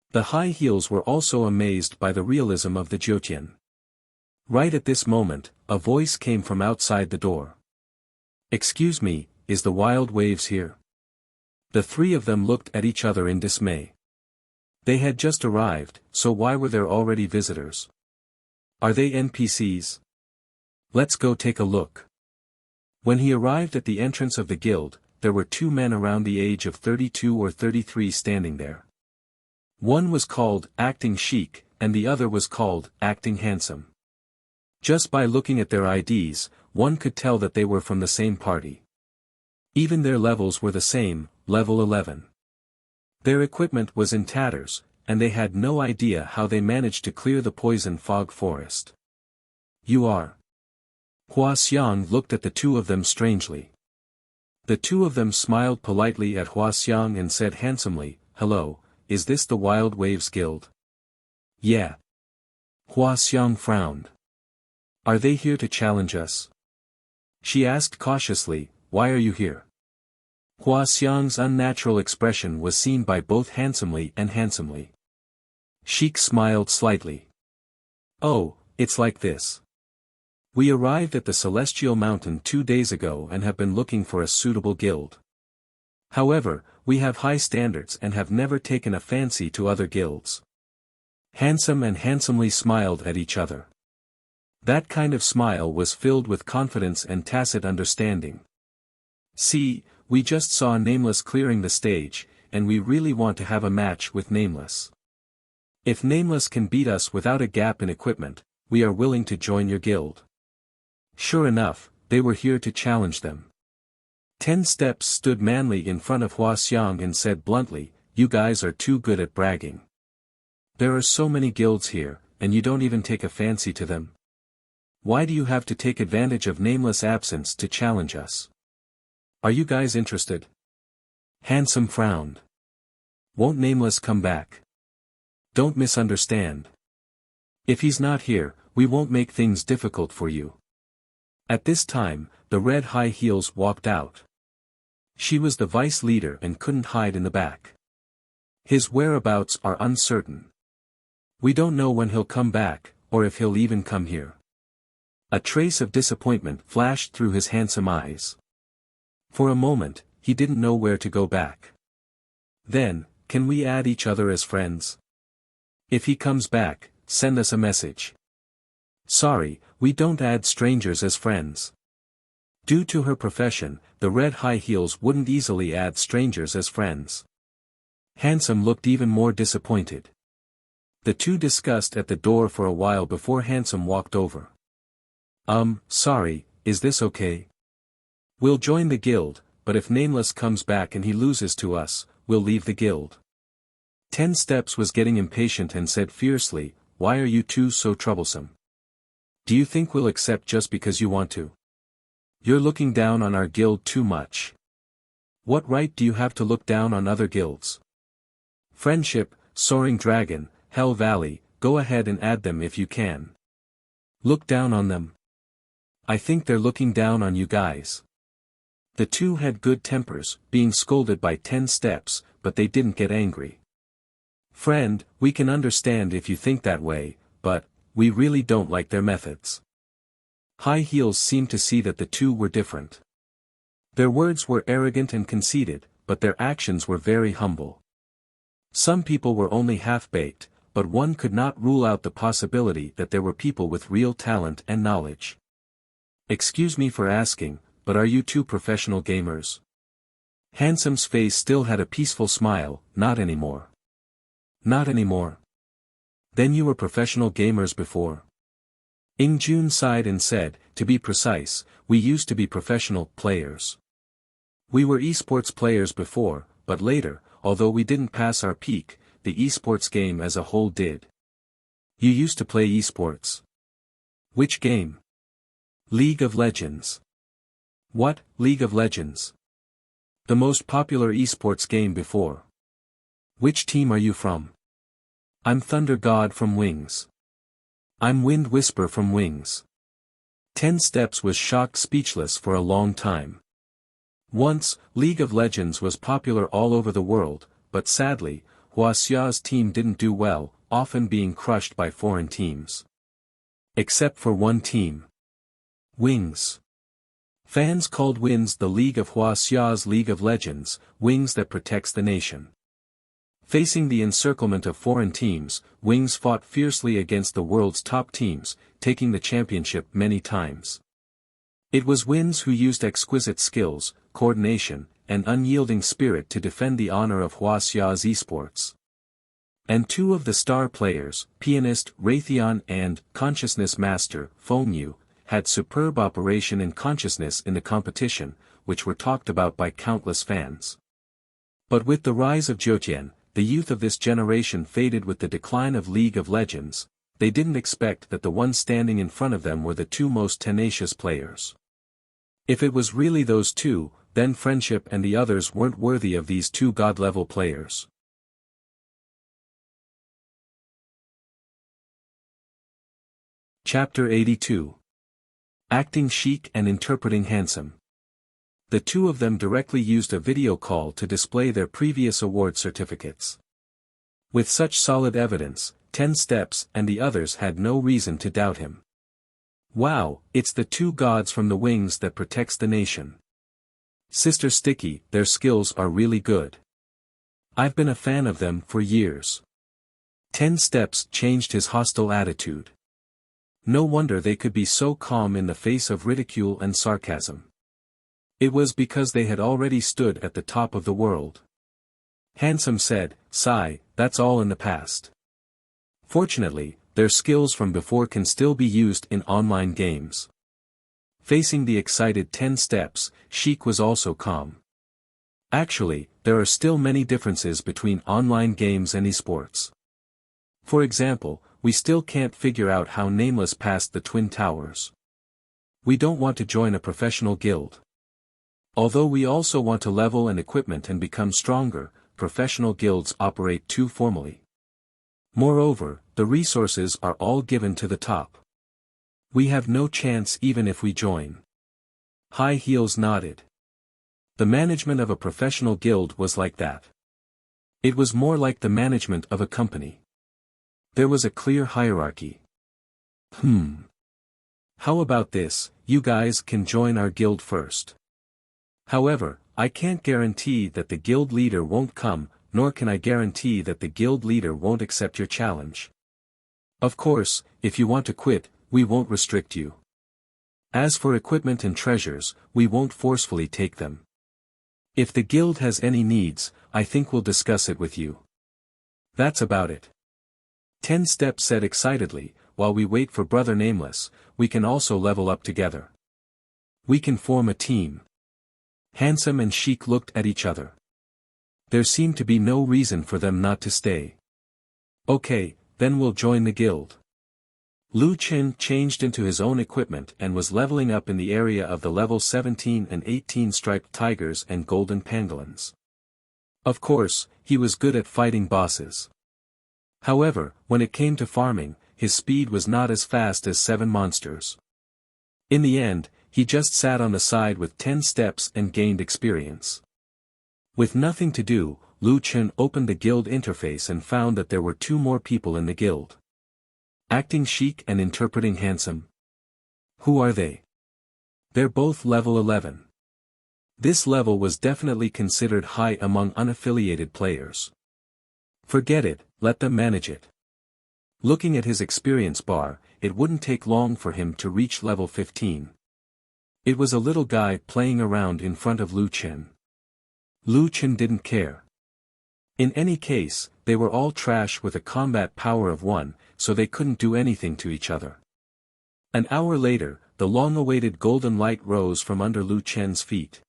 Speaker 1: The high heels were also amazed by the realism of the Jyotian. Right at this moment, a voice came from outside the door. Excuse me, is the Wild Waves here? The 3 of them looked at each other in dismay. They had just arrived, so why were there already visitors? Are they NPCs? Let's go take a look. When he arrived at the entrance of the guild, there were 2 men around the age of 32 or 33 standing there. One was called Acting Chic, and the other was called Acting Handsome. Just by looking at their IDs, one could tell that they were from the same party. Even their levels were the same, level 11. Their equipment was in tatters, and they had no idea how they managed to clear the poison fog forest. You are. Hua Xiang looked at the 2 of them strangely. The 2 of them smiled politely at Hua Xiang and said handsomely, "Hello, is this the Wild Waves Guild?" "Yeah." Hua Xiang frowned. "Are they here to challenge us?" She asked cautiously, "Why are you here?" Hua Xiang's unnatural expression was seen by both handsomely and handsomely. Sheik smiled slightly. "Oh, it's like this. We arrived at the Celestial Mountain 2 days ago and have been looking for a suitable guild. However, we have high standards and have never taken a fancy to other guilds." Handsome and handsomely smiled at each other. That kind of smile was filled with confidence and tacit understanding. "See, we just saw Nameless clearing the stage, and we really want to have a match with Nameless. If Nameless can beat us without a gap in equipment, we are willing to join your guild." Sure enough, they were here to challenge them. 10 steps stood manly in front of Hua Xiang and said bluntly, "You guys are too good at bragging. There are so many guilds here, and you don't even take a fancy to them. Why do you have to take advantage of Nameless' absence to challenge us? Are you guys interested?" Handsome frowned. "Won't Nameless come back? Don't misunderstand. If he's not here, we won't make things difficult for you." At this time, the red high heels walked out. She was the vice leader and couldn't hide in the back. "His whereabouts are uncertain. We don't know when he'll come back, or if he'll even come here." A trace of disappointment flashed through his handsome eyes. For a moment, he didn't know where to go back. "Then, can we add each other as friends? If he comes back, send us a message." "Sorry, we don't add strangers as friends." Due to her profession, the red high heels wouldn't easily add strangers as friends. Handsome looked even more disappointed. The 2 discussed at the door for a while before Handsome walked over. Sorry, is this okay? We'll join the guild, but if Nameless comes back and he loses to us, we'll leave the guild. 10 Steps was getting impatient and said fiercely, "Why are you two so troublesome? Do you think we'll accept just because you want to? You're looking down on our guild too much. What right do you have to look down on other guilds? Friendship, Soaring Dragon, Hell Valley, go ahead and add them if you can. Look down on them. I think they're looking down on you guys." The two had good tempers, being scolded by 10 Steps, but they didn't get angry. "Friend, we can understand if you think that way, but we really don't like their methods." High Heels seemed to see that the two were different. Their words were arrogant and conceited, but their actions were very humble. Some people were only half-baked, but one could not rule out the possibility that there were people with real talent and knowledge. "Excuse me for asking, but are you two professional gamers?" Handsome's face still had a peaceful smile. "Not anymore." "Not anymore? Then you were professional gamers before?" Ingjun sighed and said, "To be precise, we used to be professional players. We were esports players before, but later, although we didn't pass our peak, the esports game as a whole did." "You used to play esports? Which game?" "League of Legends." "What, League of Legends? The most popular esports game before. Which team are you from?" "I'm Thunder God from Wings." "I'm Wind Whisper from Wings." 10 Steps was shocked speechless for a long time. Once, League of Legends was popular all over the world, but sadly, Wuxia's team didn't do well, often being crushed by foreign teams. Except for one team. Wings. Fans called Wings the League of Wuxia's League of Legends, Wings that protects the nation. Facing the encirclement of foreign teams, Wings fought fiercely against the world's top teams, taking the championship many times. It was Wings who used exquisite skills, coordination, and unyielding spirit to defend the honor of Wuxia's esports. And two of the star players, pianist Raytheon and Consciousness Master Fengyu, had superb operation and consciousness in the competition, which were talked about by countless fans. But with the rise of Jiutian, the youth of this generation faded with the decline of League of Legends. They didn't expect that the ones standing in front of them were the two most tenacious players. If it was really those two, then Friendship and the others weren't worthy of these two god-level players. Chapter 82. Acting chic and interpreting handsome. The two of them directly used a video call to display their previous award certificates. With such solid evidence, 10 Steps and the others had no reason to doubt him. Wow, it's the two gods from the Wings that protects the nation. Sister Sticky, their skills are really good. I've been a fan of them for years. 10 Steps changed his hostile attitude. No wonder they could be so calm in the face of ridicule and sarcasm. It was because they had already stood at the top of the world. Handsome said, "Sigh, that's all in the past. Fortunately, their skills from before can still be used in online games." Facing the excited 10 Steps, Sheik was also calm. Actually, there are still many differences between online games and esports. For example, we still can't figure out how Nameless passed the Twin Towers. We don't want to join a professional guild. Although we also want to level and equipment and become stronger, professional guilds operate too formally. Moreover, the resources are all given to the top. We have no chance even if we join. High Heels nodded. The management of a professional guild was like that. It was more like the management of a company. There was a clear hierarchy. How about this, you guys can join our guild first. However, I can't guarantee that the guild leader won't come, nor can I guarantee that the guild leader won't accept your challenge. Of course, if you want to quit, we won't restrict you. As for equipment and treasures, we won't forcefully take them. If the guild has any needs, I think we'll discuss it with you. That's about it. 10 Steps said excitedly, while we wait for Brother Nameless, we can also level up together. We can form a team. Handsome and Chic looked at each other. There seemed to be no reason for them not to stay. Okay, then we'll join the guild. Lu Qin changed into his own equipment and was leveling up in the area of the level 17 and 18 striped tigers and golden pangolins. Of course, he was good at fighting bosses. However, when it came to farming, his speed was not as fast as 7 monsters. In the end, he just sat on the side with 10 steps and gained experience. With nothing to do, Lu Qin opened the guild interface and found that there were 2 more people in the guild. Acting chic and interpreting handsome. Who are they? They're both level 11. This level was definitely considered high among unaffiliated players. Forget it, let them manage it. Looking at his experience bar, it wouldn't take long for him to reach level 15. It was a little guy playing around in front of Lu Qin. Lu Qin didn't care. In any case, they were all trash with a combat power of 1, so they couldn't do anything to each other. An hour later, the long-awaited golden light rose from under Lu Qin's feet.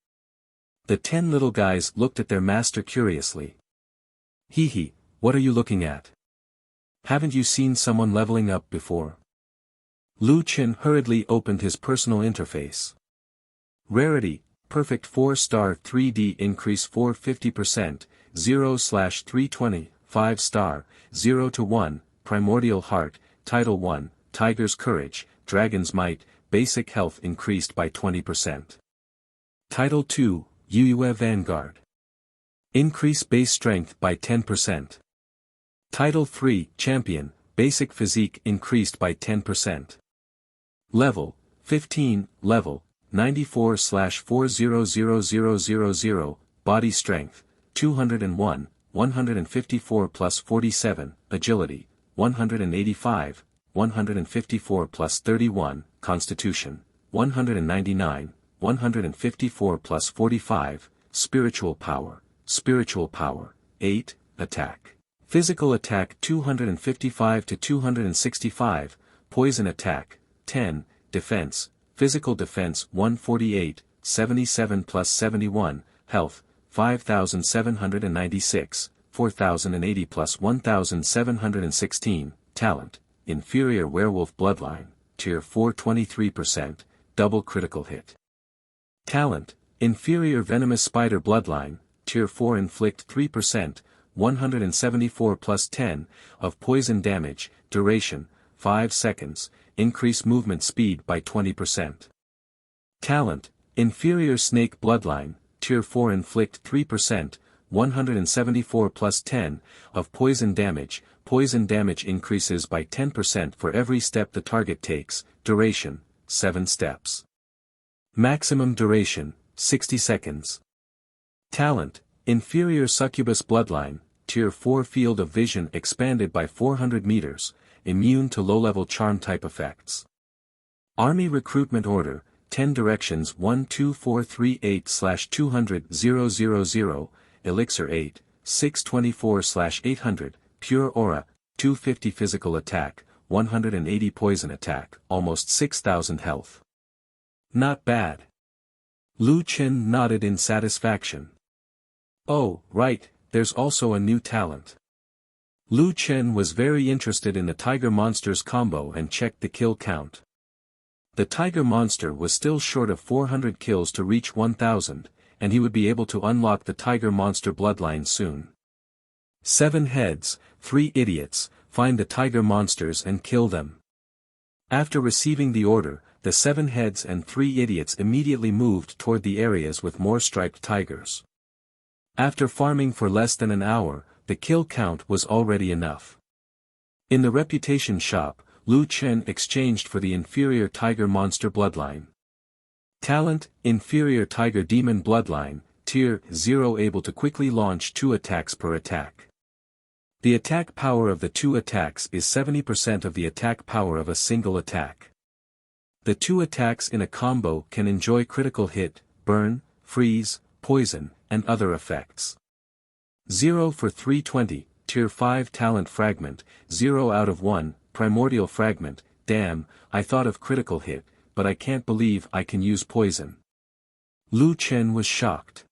Speaker 1: The 10 little guys looked at their master curiously. Hee, what are you looking at? Haven't you seen someone leveling up before? Lu Qin hurriedly opened his personal interface. Rarity, perfect 4-star 3D increase 450%, 0/320, 5-star, 0 to 1, Primordial Heart, Title 1, Tiger's Courage, Dragon's Might, Basic Health increased by 20%. Title 2, Yue Vanguard. Increase base strength by 10%. Title 3, Champion, Basic Physique increased by 10%. Level, 15, Level, 94/400000, Body Strength, 201, 154 plus 47, Agility, 185, 154 plus 31, Constitution, 199, 154 plus 45, Spiritual Power, 8, Attack. Physical Attack 255 to 265, Poison Attack, 10, Defense, Physical Defense 148, 77 plus 71, Health, 5,796, 4,080 plus 1,716, Talent, Inferior Werewolf Bloodline, Tier 4 23%, Double Critical Hit. Talent, Inferior Venomous Spider Bloodline, Tier 4 Inflict 3%, 174 plus 10, of Poison Damage, Duration, 5 seconds, Increase Movement Speed by 20%. Talent, Inferior Snake Bloodline, Tier 4 Inflict 3%, 174 plus 10, of Poison Damage increases by 10% for every step the target takes, Duration, 7 steps. Maximum Duration, 60 seconds. Talent, Inferior Succubus Bloodline, Tier 4 Field of Vision expanded by 400 meters, immune to low-level charm type effects. Army Recruitment Order, 10 Directions 12438/200,000, Elixir 8, 624/800, Pure Aura, 250 Physical Attack, 180 Poison Attack, almost 6,000 health. Not bad. Lu Qin nodded in satisfaction. Oh, right, there's also a new talent. Lu Qin was very interested in the Tiger Monster's combo and checked the kill count. The Tiger Monster was still short of 400 kills to reach 1,000, and he would be able to unlock the Tiger Monster bloodline soon. 7 heads, 3 idiots, find the Tiger Monsters and kill them. After receiving the order, the 7 heads and 3 idiots immediately moved toward the areas with more striped tigers. After farming for less than an hour, the kill count was already enough. In the reputation shop, Lu Qin exchanged for the inferior Tiger Monster bloodline. Talent, Inferior Tiger Demon Bloodline, Tier 0 able to quickly launch 2 attacks per attack. The attack power of the 2 attacks is 70% of the attack power of a single attack. The 2 attacks in a combo can enjoy critical hit, burn, freeze, poison, and other effects. 0 for 320, Tier 5 Talent Fragment, 0 out of 1, Primordial Fragment, damn, I thought of critical hit, but I can't believe I can use poison. Lu Chen was shocked.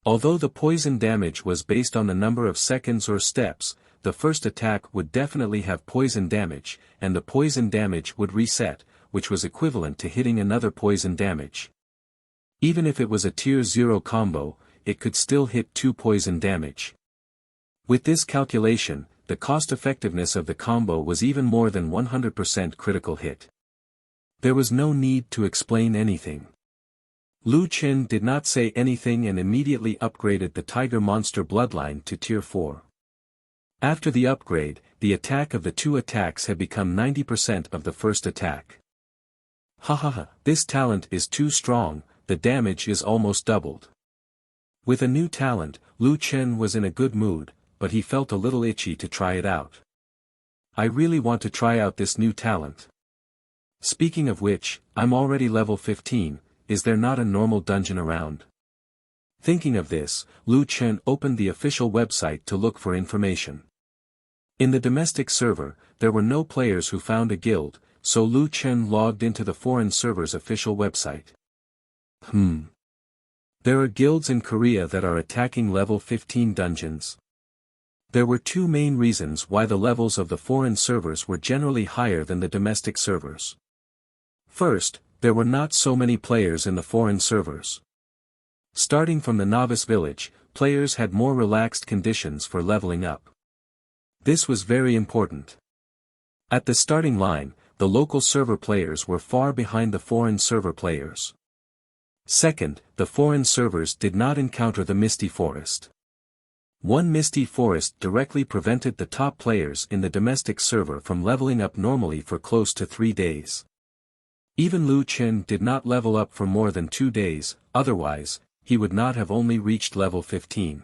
Speaker 1: Although the poison damage was based on the number of seconds or steps, the first attack would definitely have poison damage, and the poison damage would reset, which was equivalent to hitting another poison damage. Even if it was a tier 0 combo, it could still hit 2 poison damage. With this calculation, the cost-effectiveness of the combo was even more than 100% critical hit. There was no need to explain anything. Lu Chen did not say anything and immediately upgraded the Tiger Monster bloodline to tier 4. After the upgrade, the attack of the 2 attacks had become 90% of the first attack. Hahaha, this talent is too strong, the damage is almost doubled. With a new talent, Lu Chen was in a good mood, but he felt a little itchy to try it out. I really want to try out this new talent. Speaking of which, I'm already level 15, is there not a normal dungeon around? Thinking of this, Lu Chen opened the official website to look for information. In the domestic server, there were no players who found a guild, so Lu Chen logged into the foreign server's official website. There are guilds in Korea that are attacking level 15 dungeons. There were 2 main reasons why the levels of the foreign servers were generally higher than the domestic servers. First, there were not so many players in the foreign servers. Starting from the novice village, players had more relaxed conditions for leveling up. This was very important. At the starting line, the local server players were far behind the foreign server players. Second, the foreign servers did not encounter the Misty Forest. One Misty Forest directly prevented the top players in the domestic server from leveling up normally for close to 3 days. Even Lu Chen did not level up for more than 2 days, otherwise, he would not have only reached level 15.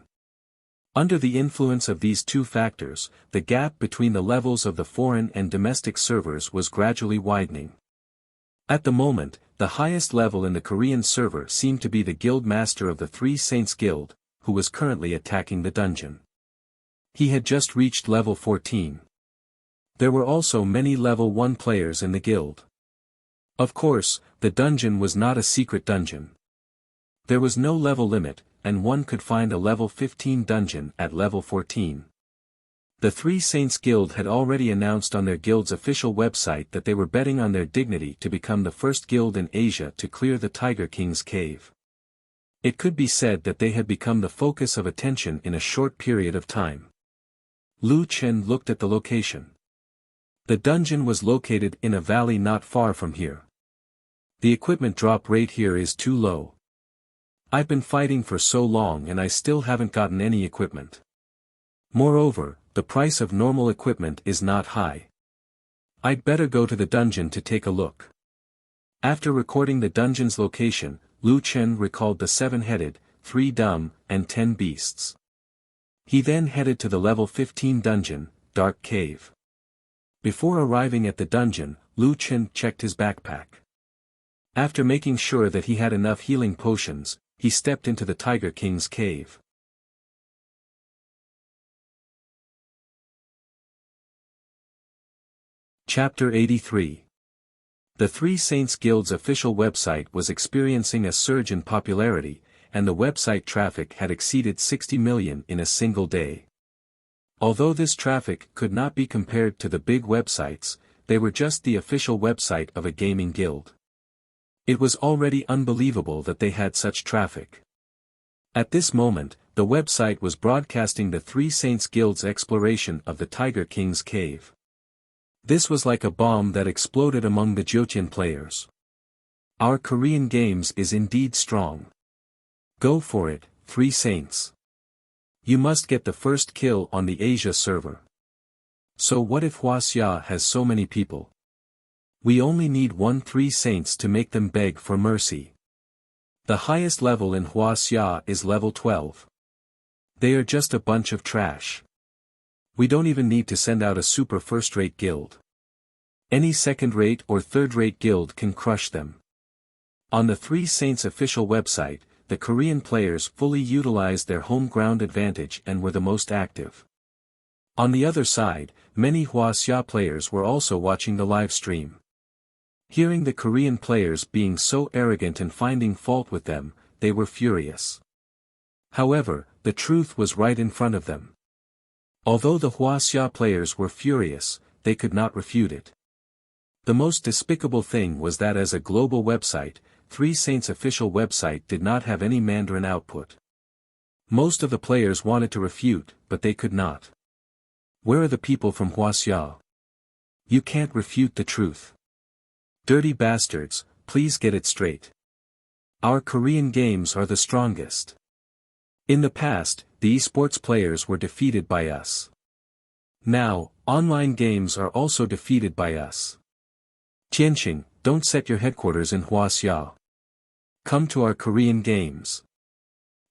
Speaker 1: Under the influence of these 2 factors, the gap between the levels of the foreign and domestic servers was gradually widening. At the moment, the highest level in the Korean server seemed to be the guild master of the 3 Saints Guild, who was currently attacking the dungeon. He had just reached level 14. There were also many level 1 players in the guild. Of course, the dungeon was not a secret dungeon. There was no level limit, and one could find a level 15 dungeon at level 14. The 3 Saints Guild had already announced on their guild's official website that they were betting on their dignity to become the first guild in Asia to clear the Tiger King's cave. It could be said that they had become the focus of attention in a short period of time. Lu Chen looked at the location. The dungeon was located in a valley not far from here. The equipment drop rate here is too low. I've been fighting for so long and I still haven't gotten any equipment. Moreover, the price of normal equipment is not high. I'd better go to the dungeon to take a look. After recording the dungeon's location, Lu Chen recalled the 7-headed, 3 dumb, and 10 beasts. He then headed to the level 15 dungeon, Dark Cave. Before arriving at the dungeon, Lu Chen checked his backpack. After making sure that he had enough healing potions, he stepped into the Tiger King's cave. Chapter 83. The 3 Saints Guild's official website was experiencing a surge in popularity, and the website traffic had exceeded 60 million in a single day. Although this traffic could not be compared to the big websites, they were just the official website of a gaming guild. It was already unbelievable that they had such traffic. At this moment, the website was broadcasting the 3 Saints Guild's exploration of the Tiger King's cave. This was like a bomb that exploded among the Jochian players. Our Korean games is indeed strong. Go for it, 3 Saints. You must get the first kill on the Asia server. So what if Wuxia has so many people? We only need 3 Saints to make them beg for mercy. The highest level in Wuxia is level 12. They are just a bunch of trash. We don't even need to send out a super first-rate guild. Any second-rate or third-rate guild can crush them. On the 3 Saints official website, the Korean players fully utilized their home ground advantage and were the most active. On the other side, many Wuxia players were also watching the live stream. Hearing the Korean players being so arrogant and finding fault with them, they were furious. However, the truth was right in front of them. Although the Wuxia players were furious, they could not refute it. The most despicable thing was that as a global website, Three Saints' official website did not have any Mandarin output. Most of the players wanted to refute, but they could not. Where are the people from Wuxia? You can't refute the truth. Dirty bastards, please get it straight. Our Korean games are the strongest. In the past, the esports players were defeated by us. Now, online games are also defeated by us. Tianqing, don't set your headquarters in Wuxia. Come to our Korean games.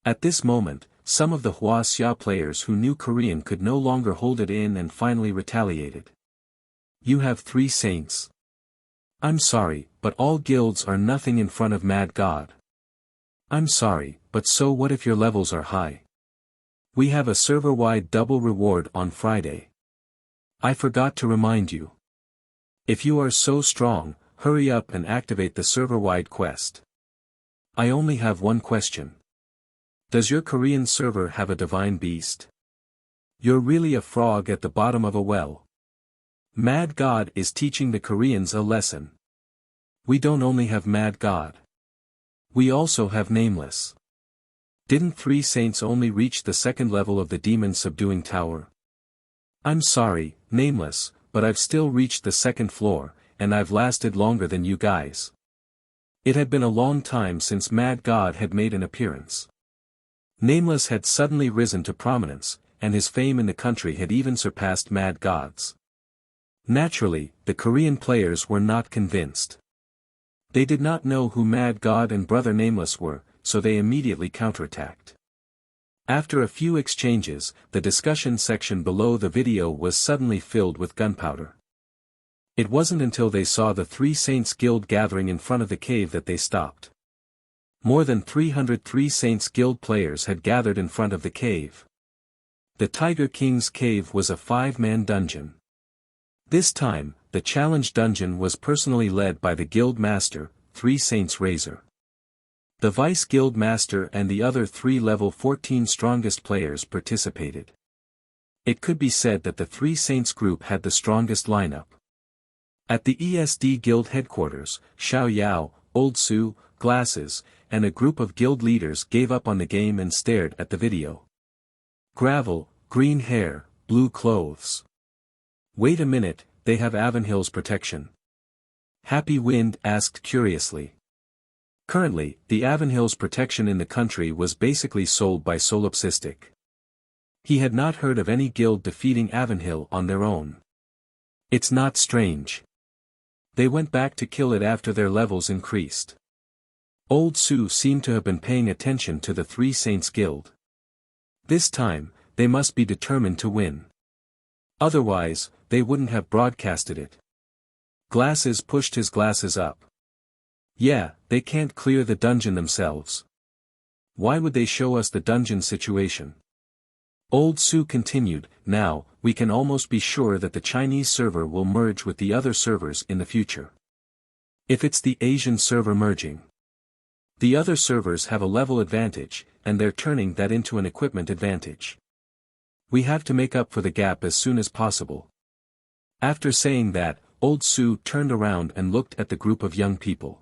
Speaker 1: At this moment, some of the Wuxia players who knew Korean could no longer hold it in and finally retaliated. You have Three Saints. I'm sorry, but all guilds are nothing in front of Mad God. I'm sorry, but so what if your levels are high? We have a server-wide double reward on Friday. I forgot to remind you. If you are so strong, hurry up and activate the server-wide quest. I only have one question. Does your Korean server have a divine beast? You're really a frog at the bottom of a well. Mad God is teaching the Koreans a lesson. We don't only have Mad God. We also have Nameless. Didn't Three Saints only reach the second level of the demon subduing tower? I'm sorry, Nameless, but I've still reached the second floor, and I've lasted longer than you guys. It had been a long time since Mad God had made an appearance. Nameless had suddenly risen to prominence, and his fame in the country had even surpassed Mad God's. Naturally, the Korean players were not convinced. They did not know who Mad God and Brother Nameless were, so they immediately counterattacked. After a few exchanges, the discussion section below the video was suddenly filled with gunpowder. It wasn't until they saw the Three Saints Guild gathering in front of the cave that they stopped. More than 300 Three Saints Guild players had gathered in front of the cave. The Tiger King's cave was a 5-man dungeon. This time, the challenge dungeon was personally led by the Guild Master, Three Saints Razor. The Vice Guild Master and the other 3 level 14 strongest players participated. It could be said that the Three Saints group had the strongest lineup. At the ESD Guild headquarters, Xiao Yao, Old Su, Glasses, and a group of guild leaders gave up on the game and stared at the video. Gravel, green hair, blue clothes. Wait a minute, they have Avanhill's protection. Happy Wind asked curiously. Currently, the Avanhill's protection in the country was basically sold by Solipsistic. He had not heard of any guild defeating Avanhill on their own. It's not strange. They went back to kill it after their levels increased. Old Su seemed to have been paying attention to the Three Saints Guild. This time, they must be determined to win. Otherwise, they wouldn't have broadcasted it. Glasses pushed his glasses up. Yeah, they can't clear the dungeon themselves. Why would they show us the dungeon situation? Old Su continued, now, we can almost be sure that the Chinese server will merge with the other servers in the future. If it's the Asian server merging. The other servers have a level advantage, and they're turning that into an equipment advantage. We have to make up for the gap as soon as possible. After saying that, Old Su turned around and looked at the group of young people.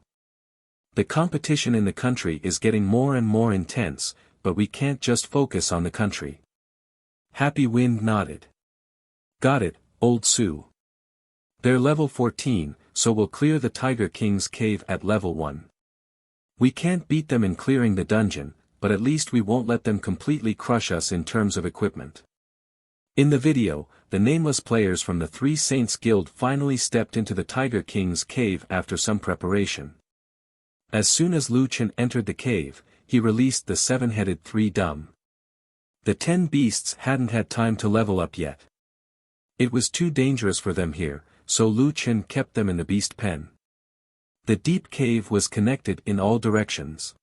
Speaker 1: The competition in the country is getting more and more intense, but we can't just focus on the country. Happy Wind nodded. Got it, Old Su. They're level 14, so we'll clear the Tiger King's cave at level 1. We can't beat them in clearing the dungeon, but at least we won't let them completely crush us in terms of equipment. In the video, the nameless players from the Three Saints Guild finally stepped into the Tiger King's cave after some preparation. As soon as Lu Chen entered the cave, he released the 7-headed 3 dumb. The 10 beasts hadn't had time to level up yet. It was too dangerous for them here, so Lu Chen kept them in the beast pen. The deep cave was connected in all directions.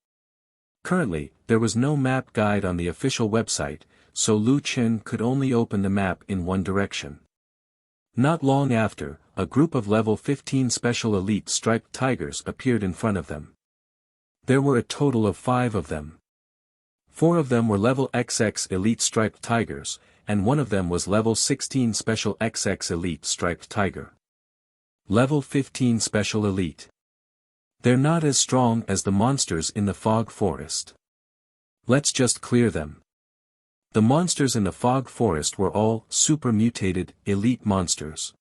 Speaker 1: Currently, there was no map guide on the official website, so Lu Chen could only open the map in one direction. Not long after, a group of level 15 special elite striped tigers appeared in front of them. There were a total of 5 of them. 4 of them were level XX elite striped tigers, and one of them was level 16 special XX elite striped tiger. Level 15 special elite. They're not as strong as the monsters in the fog forest. Let's just clear them. The monsters in the fog forest were all super mutated, elite monsters.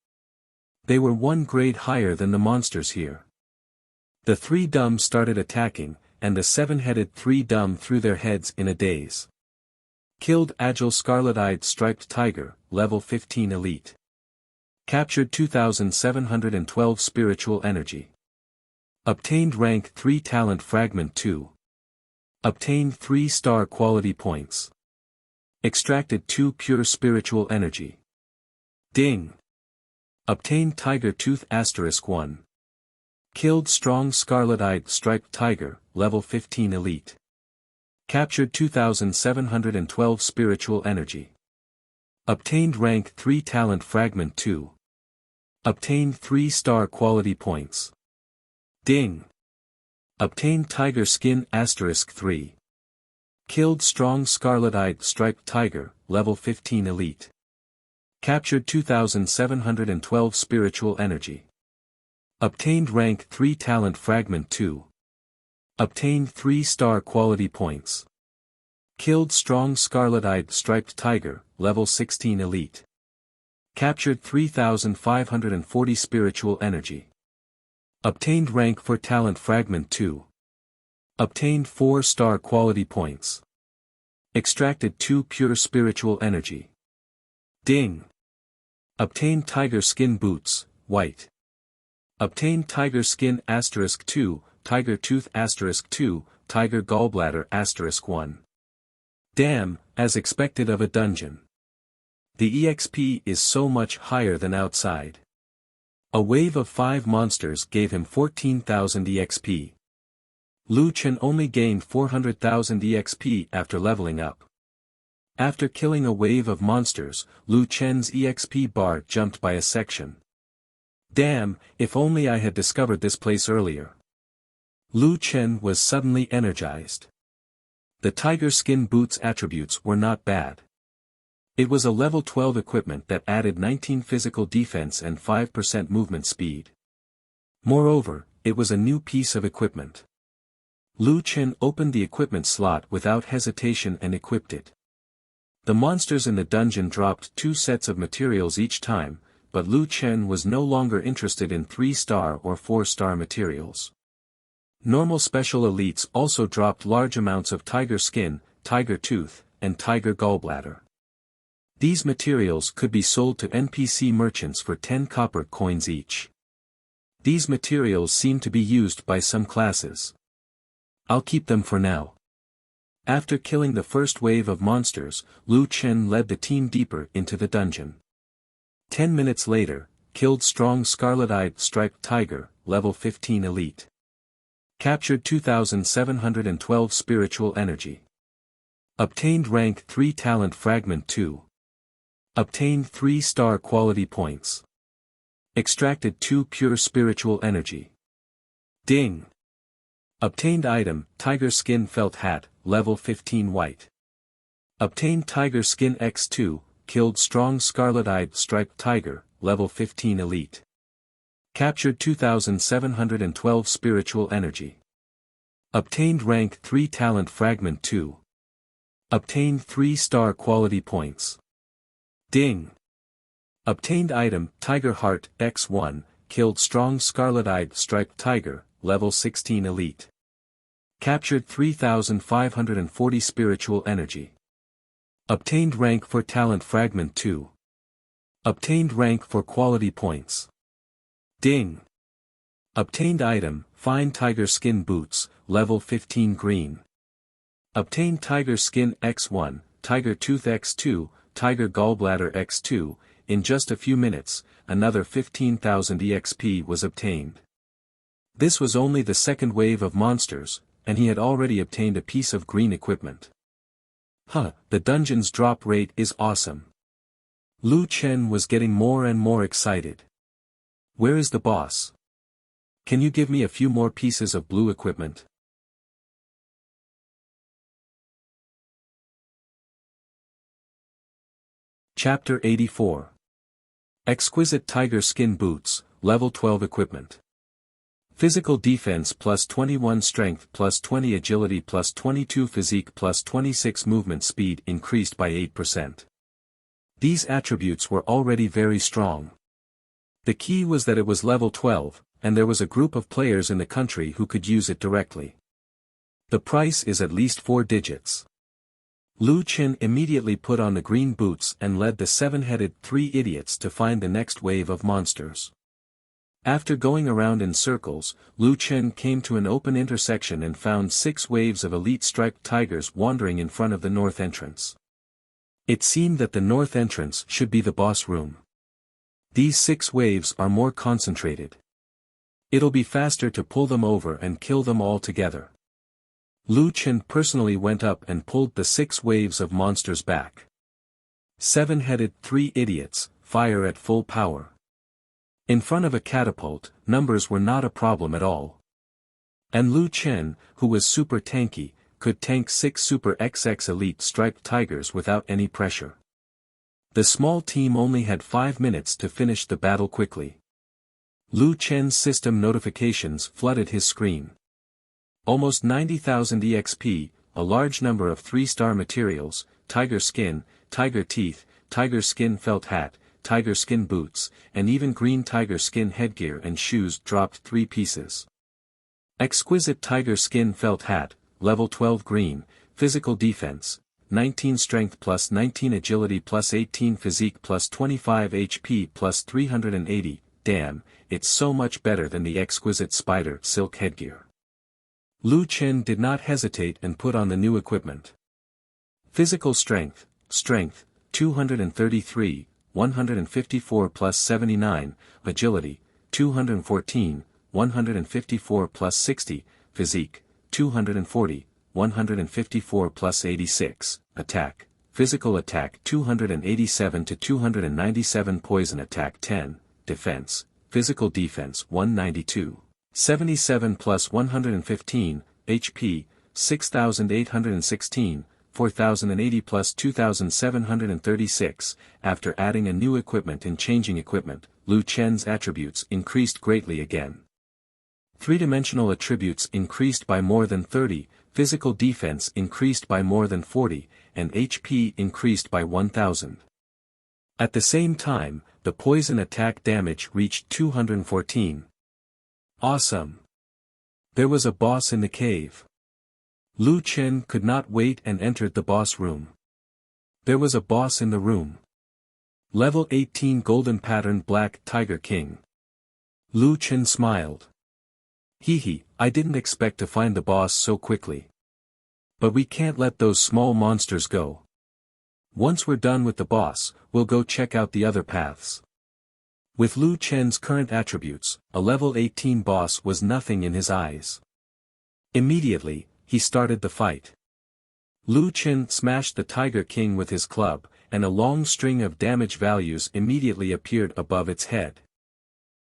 Speaker 1: They were 1 grade higher than the monsters here. The 3 dumb started attacking, and the 7-headed 3 dumb threw their heads in a daze. Killed agile scarlet-eyed striped tiger, level 15 elite. Captured 2712 spiritual energy. Obtained rank 3 talent fragment 2. Obtained 3 star quality points. Extracted 2 pure spiritual energy. Ding. Obtained tiger tooth * 1. Killed strong scarlet-eyed striped tiger, level 15 elite. Captured 2712 spiritual energy. Obtained rank 3 talent fragment 2. Obtained 3 star quality points. Ding. Obtained tiger skin * 3. Killed strong scarlet-eyed striped tiger, level 15 elite. Captured 2712 spiritual energy. Obtained rank 3 talent fragment 2. Obtained 3 star quality points. Killed strong scarlet-eyed striped tiger, level 16 elite. Captured 3540 spiritual energy. Obtained rank for talent fragment 2. Obtained 4 star quality points. Extracted 2 pure spiritual energy. Ding. Obtained tiger skin boots, white. Obtained tiger skin * 2, tiger tooth * 2, tiger gallbladder * 1. Damn, as expected of a dungeon. The EXP is so much higher than outside. A wave of 5 monsters gave him 14,000 EXP. Lu Chen only gained 400,000 EXP after leveling up. After killing a wave of monsters, Lu Chen's EXP bar jumped by a section. Damn, if only I had discovered this place earlier. Lu Chen was suddenly energized. The tiger skin boots attributes were not bad. It was a level 12 equipment that added 19 physical defense and 5% movement speed. Moreover, it was a new piece of equipment. Lu Chen opened the equipment slot without hesitation and equipped it. The monsters in the dungeon dropped 2 sets of materials each time, but Lu Chen was no longer interested in 3-star or 4-star materials. Normal special elites also dropped large amounts of tiger skin, tiger tooth, and tiger gallbladder. These materials could be sold to NPC merchants for 10 copper coins each. These materials seem to be used by some classes. I'll keep them for now. After killing the first wave of monsters, Lu Chen led the team deeper into the dungeon. 10 minutes later, killed strong scarlet-eyed striped tiger, level 15 elite. Captured 2712 spiritual energy. Obtained rank 3 talent fragment 2. Obtained 3 star quality points. Extracted 2 pure spiritual energy. Ding. Obtained item, tiger skin felt hat, level 15 white. Obtained tiger skin X2, killed strong scarlet-eyed striped tiger, level 15 elite. Captured 2712 spiritual energy. Obtained rank 3 talent fragment 2. Obtained 3 star quality points. Ding. Obtained item, tiger heart X1, killed strong scarlet-eyed striped tiger, level 16 elite. Captured 3540 spiritual energy. Obtained rank for talent fragment 2. Obtained rank for quality points. Ding. Obtained item, fine tiger skin boots, level 15 green. Obtained tiger skin X1, tiger tooth X2, tiger gallbladder X2, in just a few minutes, another 15,000 EXP was obtained. This was only the second wave of monsters, and he had already obtained a piece of green equipment. The dungeon's drop rate is awesome. Lu Chen was getting more and more excited. Where is the boss? Can you give me a few more pieces of blue equipment? Chapter 84. Exquisite Tiger Skin Boots, Level 12 Equipment. Physical Defense plus 21 Strength plus 20 Agility plus 22 Physique plus 26 Movement Speed increased by 8%. These attributes were already very strong. The key was that it was level 12, and there was a group of players in the country who could use it directly. The price is at least 4 digits. Lu Qin immediately put on the green boots and led the seven-headed three idiots to find the next wave of monsters. After going around in circles, Lu Qin came to an open intersection and found 6 waves of elite striped tigers wandering in front of the north entrance. It seemed that the north entrance should be the boss room. These 6 waves are more concentrated. It'll be faster to pull them over and kill them all together. Lu Qin personally went up and pulled the 6 waves of monsters back. Seven-headed three idiots, fire at full power. In front of a catapult, numbers were not a problem at all. And Lu Qin, who was super tanky, could tank 6 Super XX Elite Striped Tigers without any pressure. The small team only had 5 minutes to finish the battle quickly. Lu Qin's system notifications flooded his screen. Almost 90,000 EXP, a large number of 3-star materials, tiger skin, tiger teeth, tiger skin felt hat, tiger skin boots, and even green tiger skin headgear and shoes dropped 3 pieces. Exquisite tiger skin felt hat, level 12 green, physical defense, 19 strength plus 19 agility plus 18 physique plus 25 HP plus 380, damn, it's so much better than the exquisite spider silk headgear. Lu Qin did not hesitate and put on the new equipment. Physical strength, 233, 154 plus 79, agility, 214, 154 plus 60, physique, 240, 154 plus 86, attack, physical attack 287 to 297 poison attack 10, defense, physical defense 192. 77 plus 115, HP, 6,816, 4,080 plus 2,736, after adding a new equipment and changing equipment, Lu Qin's attributes increased greatly again. 3-dimensional attributes increased by more than 30, physical defense increased by more than 40, and HP increased by 1,000. At the same time, the poison attack damage reached 214. Awesome! There was a boss in the cave. Lu Qin could not wait and entered the boss room. There was a boss in the room. Level 18 Golden Pattern Black Tiger King. Lu Qin smiled. Hehe, I didn't expect to find the boss so quickly. But we can't let those small monsters go. Once we're done with the boss, we'll go check out the other paths. With Lu Qin's current attributes, a level 18 boss was nothing in his eyes. Immediately, he started the fight. Lu Qin smashed the Tiger King with his club, and a long string of damage values immediately appeared above its head.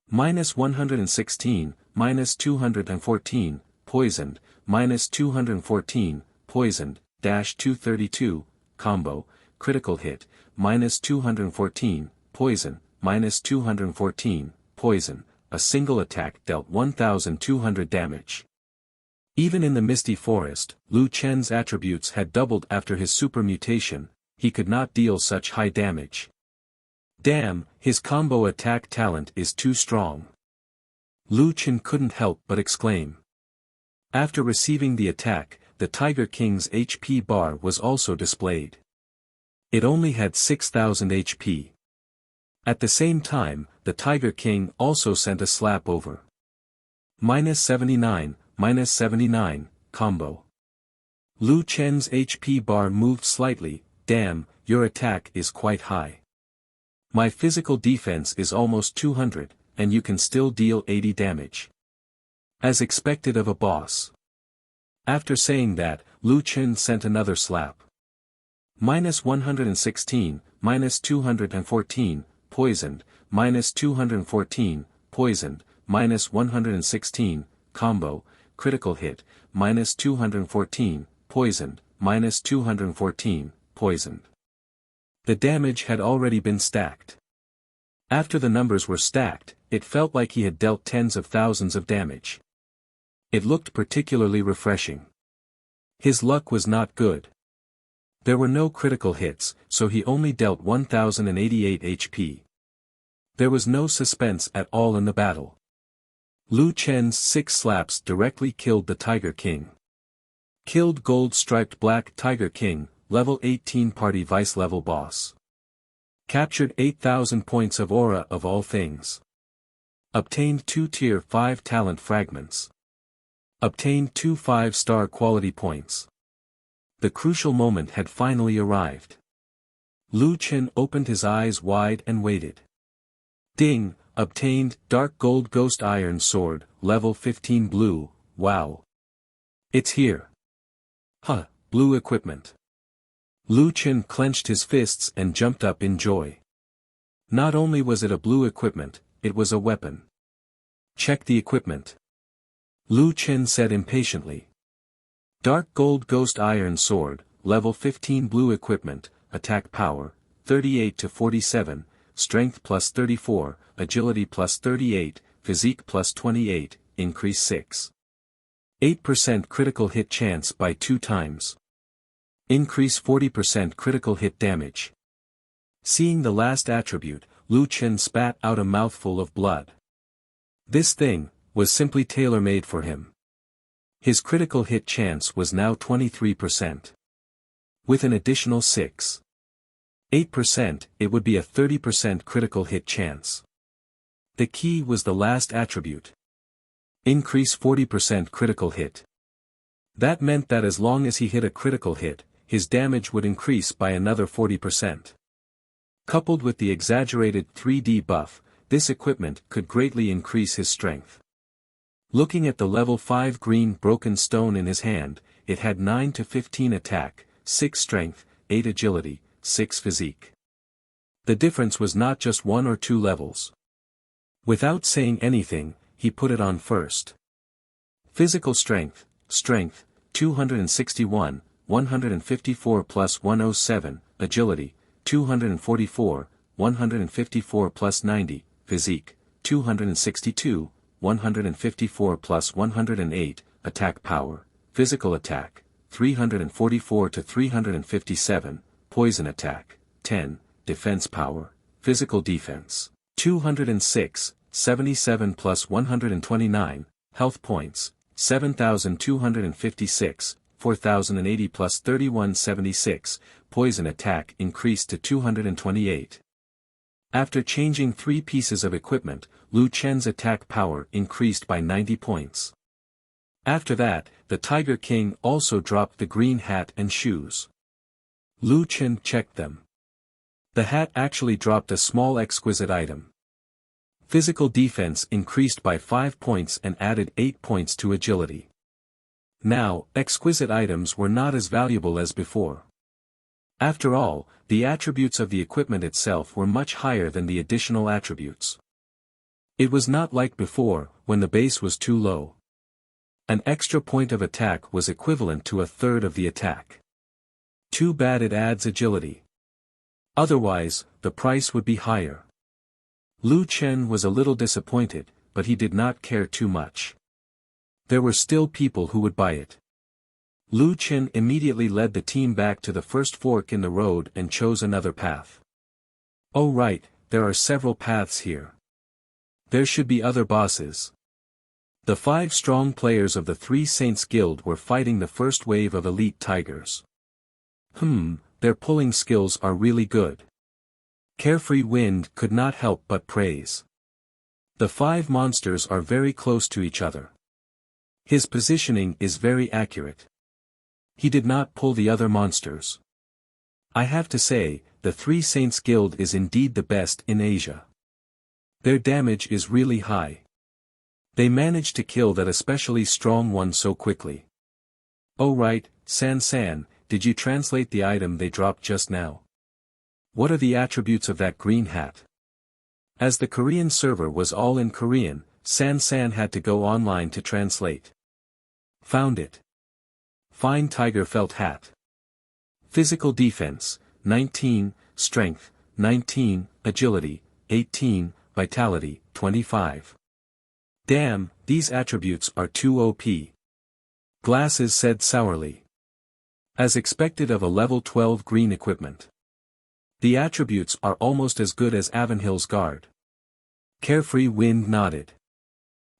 Speaker 1: Minus 116, minus 214, poisoned, minus 214, poisoned, dash 232, combo, critical hit, minus 214, poison, minus 214, poison, a single attack dealt 1,200 damage. Even in the misty forest, Lu Qin's attributes had doubled after his super mutation, he could not deal such high damage. Damn, his combo attack talent is too strong. Lu Qin couldn't help but exclaim. After receiving the attack, the Tiger King's HP bar was also displayed. It only had 6,000 HP. At the same time, the Tiger King also sent a slap over. Minus 79, minus 79, combo. Lu Qin's HP bar moved slightly, damn, your attack is quite high. My physical defense is almost 200, and you can still deal 80 damage. As expected of a boss. After saying that, Lu Qin sent another slap. Minus 116, minus 214, poisoned, minus 214, poisoned, minus 116, combo, critical hit, minus 214, poisoned, minus 214, poisoned. The damage had already been stacked. After the numbers were stacked, it felt like he had dealt tens of thousands of damage. It looked particularly refreshing. His luck was not good. There were no critical hits, so he only dealt 1088 HP. There was no suspense at all in the battle. Lu Chen's 6 slaps directly killed the Tiger King. Killed gold-striped Black Tiger King, level 18 party vice level boss. Captured 8,000 points of aura of all things. Obtained 2 tier 5 talent fragments. Obtained 2 5-star quality points. The crucial moment had finally arrived. Lu Chen opened his eyes wide and waited. Ding, obtained Dark Gold Ghost Iron Sword, level 15 blue, wow. It's here. Huh, blue equipment. Lu Chen clenched his fists and jumped up in joy. Not only was it a blue equipment, it was a weapon. Check the equipment. Lu Chen said impatiently. Dark Gold Ghost Iron Sword, level 15 blue equipment, attack power, 38 to 47, strength plus 34, agility plus 38, physique plus 28, increase 6. 8% critical hit chance by 2 times. Increase 40% critical hit damage. Seeing the last attribute, Lu Chen spat out a mouthful of blood. This thing was simply tailor-made for him. His critical hit chance was now 23%. With an additional 8%, it would be a 30% critical hit chance. The key was the last attribute. Increase 40% critical hit. That meant that as long as he hit a critical hit, his damage would increase by another 40%. Coupled with the exaggerated 3D buff, this equipment could greatly increase his strength. Looking at the level 5 green broken stone in his hand, it had 9 to 15 attack, 6 strength, 8 agility, 6 physique. The difference was not just 1 or 2 levels. Without saying anything, he put it on first. Physical strength, 261, 154 plus 107, agility, 244, 154 plus 90, physique, 262, 154 plus 108, attack power, physical attack, 344 to 357, poison attack, 10, defense power, physical defense, 206, 77 plus 129, health points, 7,256, 4,080 plus 3176, poison attack increased to 228. After changing 3 pieces of equipment, Lu Chen's attack power increased by 90 points. After that, the Tiger King also dropped the green hat and shoes. Lu Chen checked them. The hat actually dropped a small exquisite item. Physical defense increased by 5 points and added 8 points to agility. Now, exquisite items were not as valuable as before. After all, the attributes of the equipment itself were much higher than the additional attributes. It was not like before, when the base was too low. An extra point of attack was equivalent to a third of the attack. Too bad it adds agility. Otherwise, the price would be higher. Lu Chen was a little disappointed, but he did not care too much. There were still people who would buy it. Lu Chen immediately led the team back to the first fork in the road and chose another path. Oh right, there are several paths here. There should be other bosses. The 5 strong players of the 3 Saints Guild were fighting the first wave of elite tigers. Their pulling skills are really good. Carefree Wind could not help but praise. The 5 monsters are very close to each other. His positioning is very accurate. He did not pull the other monsters. I have to say, the 3 Saints Guild is indeed the best in Asia. Their damage is really high. They managed to kill that especially strong one so quickly. Oh right, San, did you translate the item they dropped just now? What are the attributes of that green hat? As the Korean server was all in Korean, San had to go online to translate. Found it. Fine tiger felt hat. Physical defense, 19, strength, 19, agility, 18, vitality, 25. Damn, these attributes are too OP. Glasses said sourly. As expected of a level 12 green equipment. The attributes are almost as good as Avonhill's guard. Carefree Wind nodded.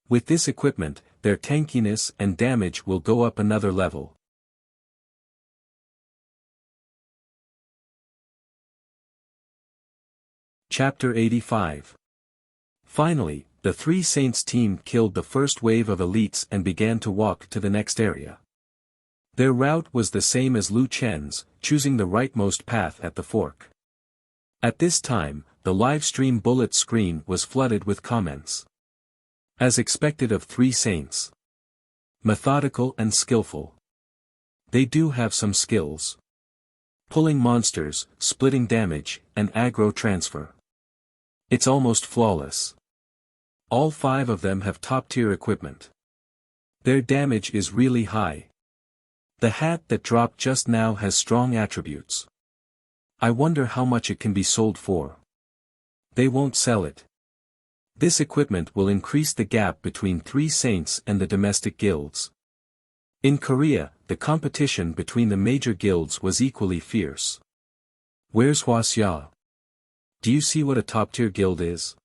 Speaker 1: With this equipment, their tankiness and damage will go up another level. Chapter 85. Finally, the Three Saints team killed the first wave of elites and began to walk to the next area. Their route was the same as Lu Chen's, choosing the rightmost path at the fork. At this time, the livestream bullet screen was flooded with comments. As expected of Three Saints. Methodical and skillful. They do have some skills. Pulling monsters, splitting damage, and aggro transfer. It's almost flawless. All 5 of them have top-tier equipment. Their damage is really high. The hat that dropped just now has strong attributes. I wonder how much it can be sold for. They won't sell it. This equipment will increase the gap between Three Saints and the domestic guilds. In Korea, the competition between the major guilds was equally fierce. Where's Wuxia? Do you see what a top-tier guild is?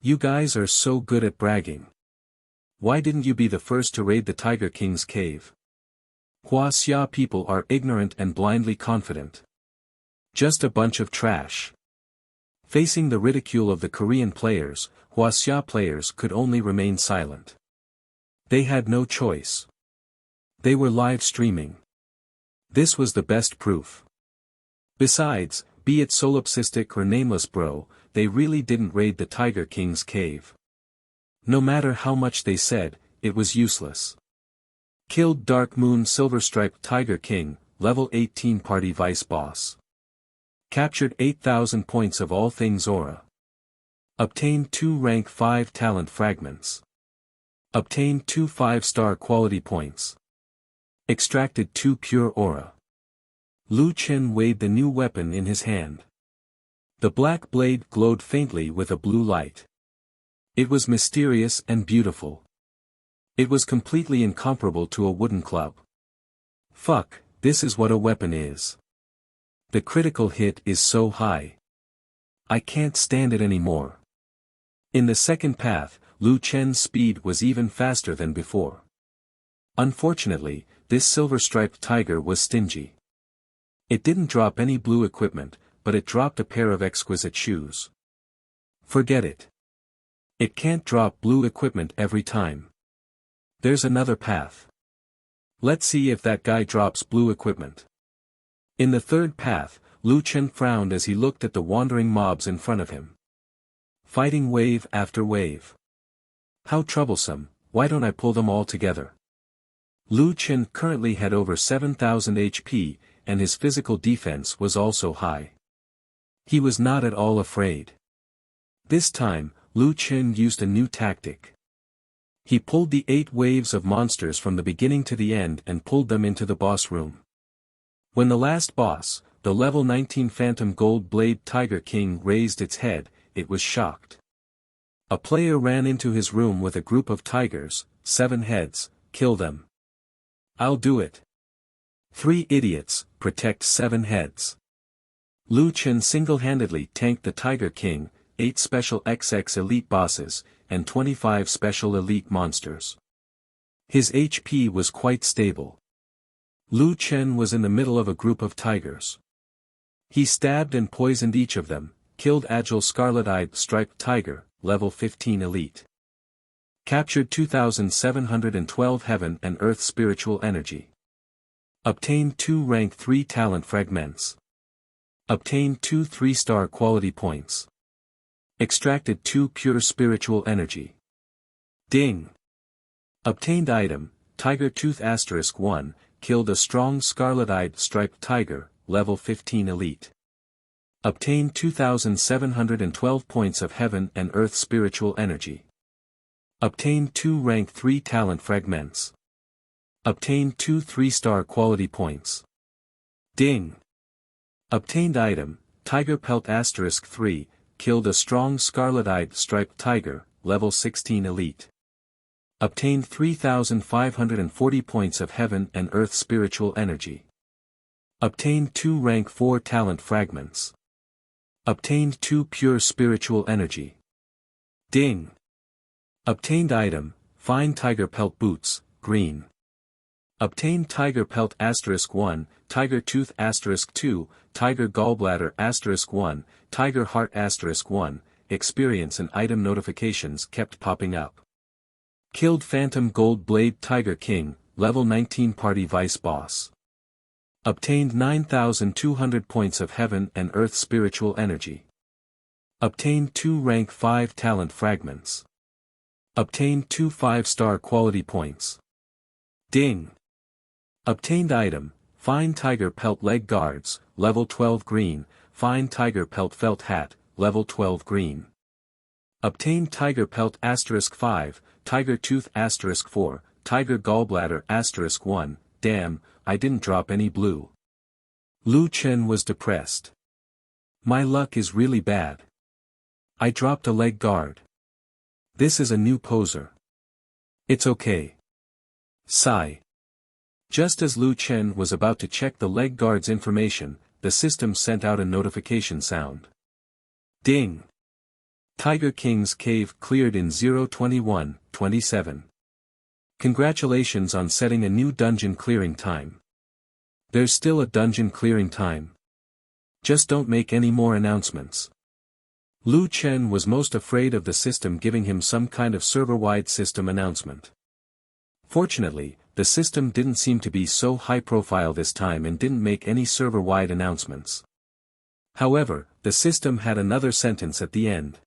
Speaker 1: You guys are so good at bragging. Why didn't you be the first to raid the Tiger King's cave? Wuxia people are ignorant and blindly confident. Just a bunch of trash. Facing the ridicule of the Korean players, Wuxia players could only remain silent. They had no choice. They were live streaming. This was the best proof. Besides, be it solipsistic or nameless bro, they really didn't raid the Tiger King's cave. No matter how much they said, it was useless. Killed Dark Moon Silverstriped Tiger King, level 18 party vice boss. Captured 8,000 points of all things aura. Obtained 2 rank 5 talent fragments. Obtained 2 5-star quality points. Extracted 2 pure aura. Lu Chen weighed the new weapon in his hand. The black blade glowed faintly with a blue light. It was mysterious and beautiful. It was completely incomparable to a wooden club. Fuck, this is what a weapon is. The critical hit is so high. I can't stand it anymore. In the second path, Lu Chen's speed was even faster than before. Unfortunately, this silver-striped tiger was stingy. It didn't drop any blue equipment, but it dropped a pair of exquisite shoes. Forget it. It can't drop blue equipment every time. There's another path. Let's see if that guy drops blue equipment. In the third path, Lu Chen frowned as he looked at the wandering mobs in front of him. Fighting wave after wave. How troublesome, why don't I pull them all together? Lu Chen currently had over 7,000 HP, and his physical defense was also high. He was not at all afraid. This time, Lu Chen used a new tactic. He pulled the 8 waves of monsters from the beginning to the end and pulled them into the boss room. When the last boss, the level 19 Phantom Gold Blade Tiger King raised its head, it was shocked. A player ran into his room with a group of tigers, 7 heads, kill them. I'll do it. 3 idiots, protect 7 heads. Lu Chen single-handedly tanked the Tiger King, 8 special XX elite bosses, and 25 special elite monsters. His HP was quite stable. Lu Chen was in the middle of a group of tigers. He stabbed and poisoned each of them, killed Agile Scarlet-Eyed Striped Tiger, level 15 elite. Captured 2,712 Heaven and Earth spiritual energy. Obtained 2 rank 3 talent fragments. Obtained 2 3-star quality points. Extracted 2 pure spiritual energy. Ding! Obtained item, Tiger Tooth *1, killed a strong scarlet-eyed striped tiger, level 15 elite. Obtain 2,712 points of heaven and earth spiritual energy. Obtain 2 rank 3 talent fragments. Obtain 2 3-star quality points. Ding! Obtained item, Tiger Pelt *3, killed a strong scarlet-eyed striped tiger, level 16 elite. Obtained 3,540 points of heaven and earth spiritual energy. Obtained 2 rank 4 talent fragments. Obtained 2 pure spiritual energy. Ding! Obtained item, Fine Tiger Pelt Boots, green. Obtained Tiger Pelt *1, Tiger Tooth *2, Tiger Gallbladder *1, Tiger Heart *1, experience and item notifications kept popping up. Killed Phantom Gold Blade Tiger King, level 19 party vice boss. Obtained 9,200 points of heaven and earth spiritual energy. Obtained 2 rank 5 talent fragments. Obtained 2 5-star quality points. Ding! Obtained item, Fine Tiger Pelt Leg Guards, level 12 green, Fine Tiger Pelt Felt Hat, level 12 green. Obtained Tiger Pelt *5, Tiger Tooth *4, Tiger Gallbladder *1, damn, I didn't drop any blue. Lu Chen was depressed. My luck is really bad. I dropped a leg guard. This is a new poser. It's okay. Sigh. Just as Lu Chen was about to check the leg guard's information, the system sent out a notification sound. Ding! Tiger King's cave cleared in 0:21:27. Congratulations on setting a new dungeon clearing time. There's still a dungeon clearing time. Just don't make any more announcements. Lu Chen was most afraid of the system giving him some kind of server-wide system announcement. Fortunately, the system didn't seem to be so high-profile this time and didn't make any server-wide announcements. However, the system had another sentence at the end.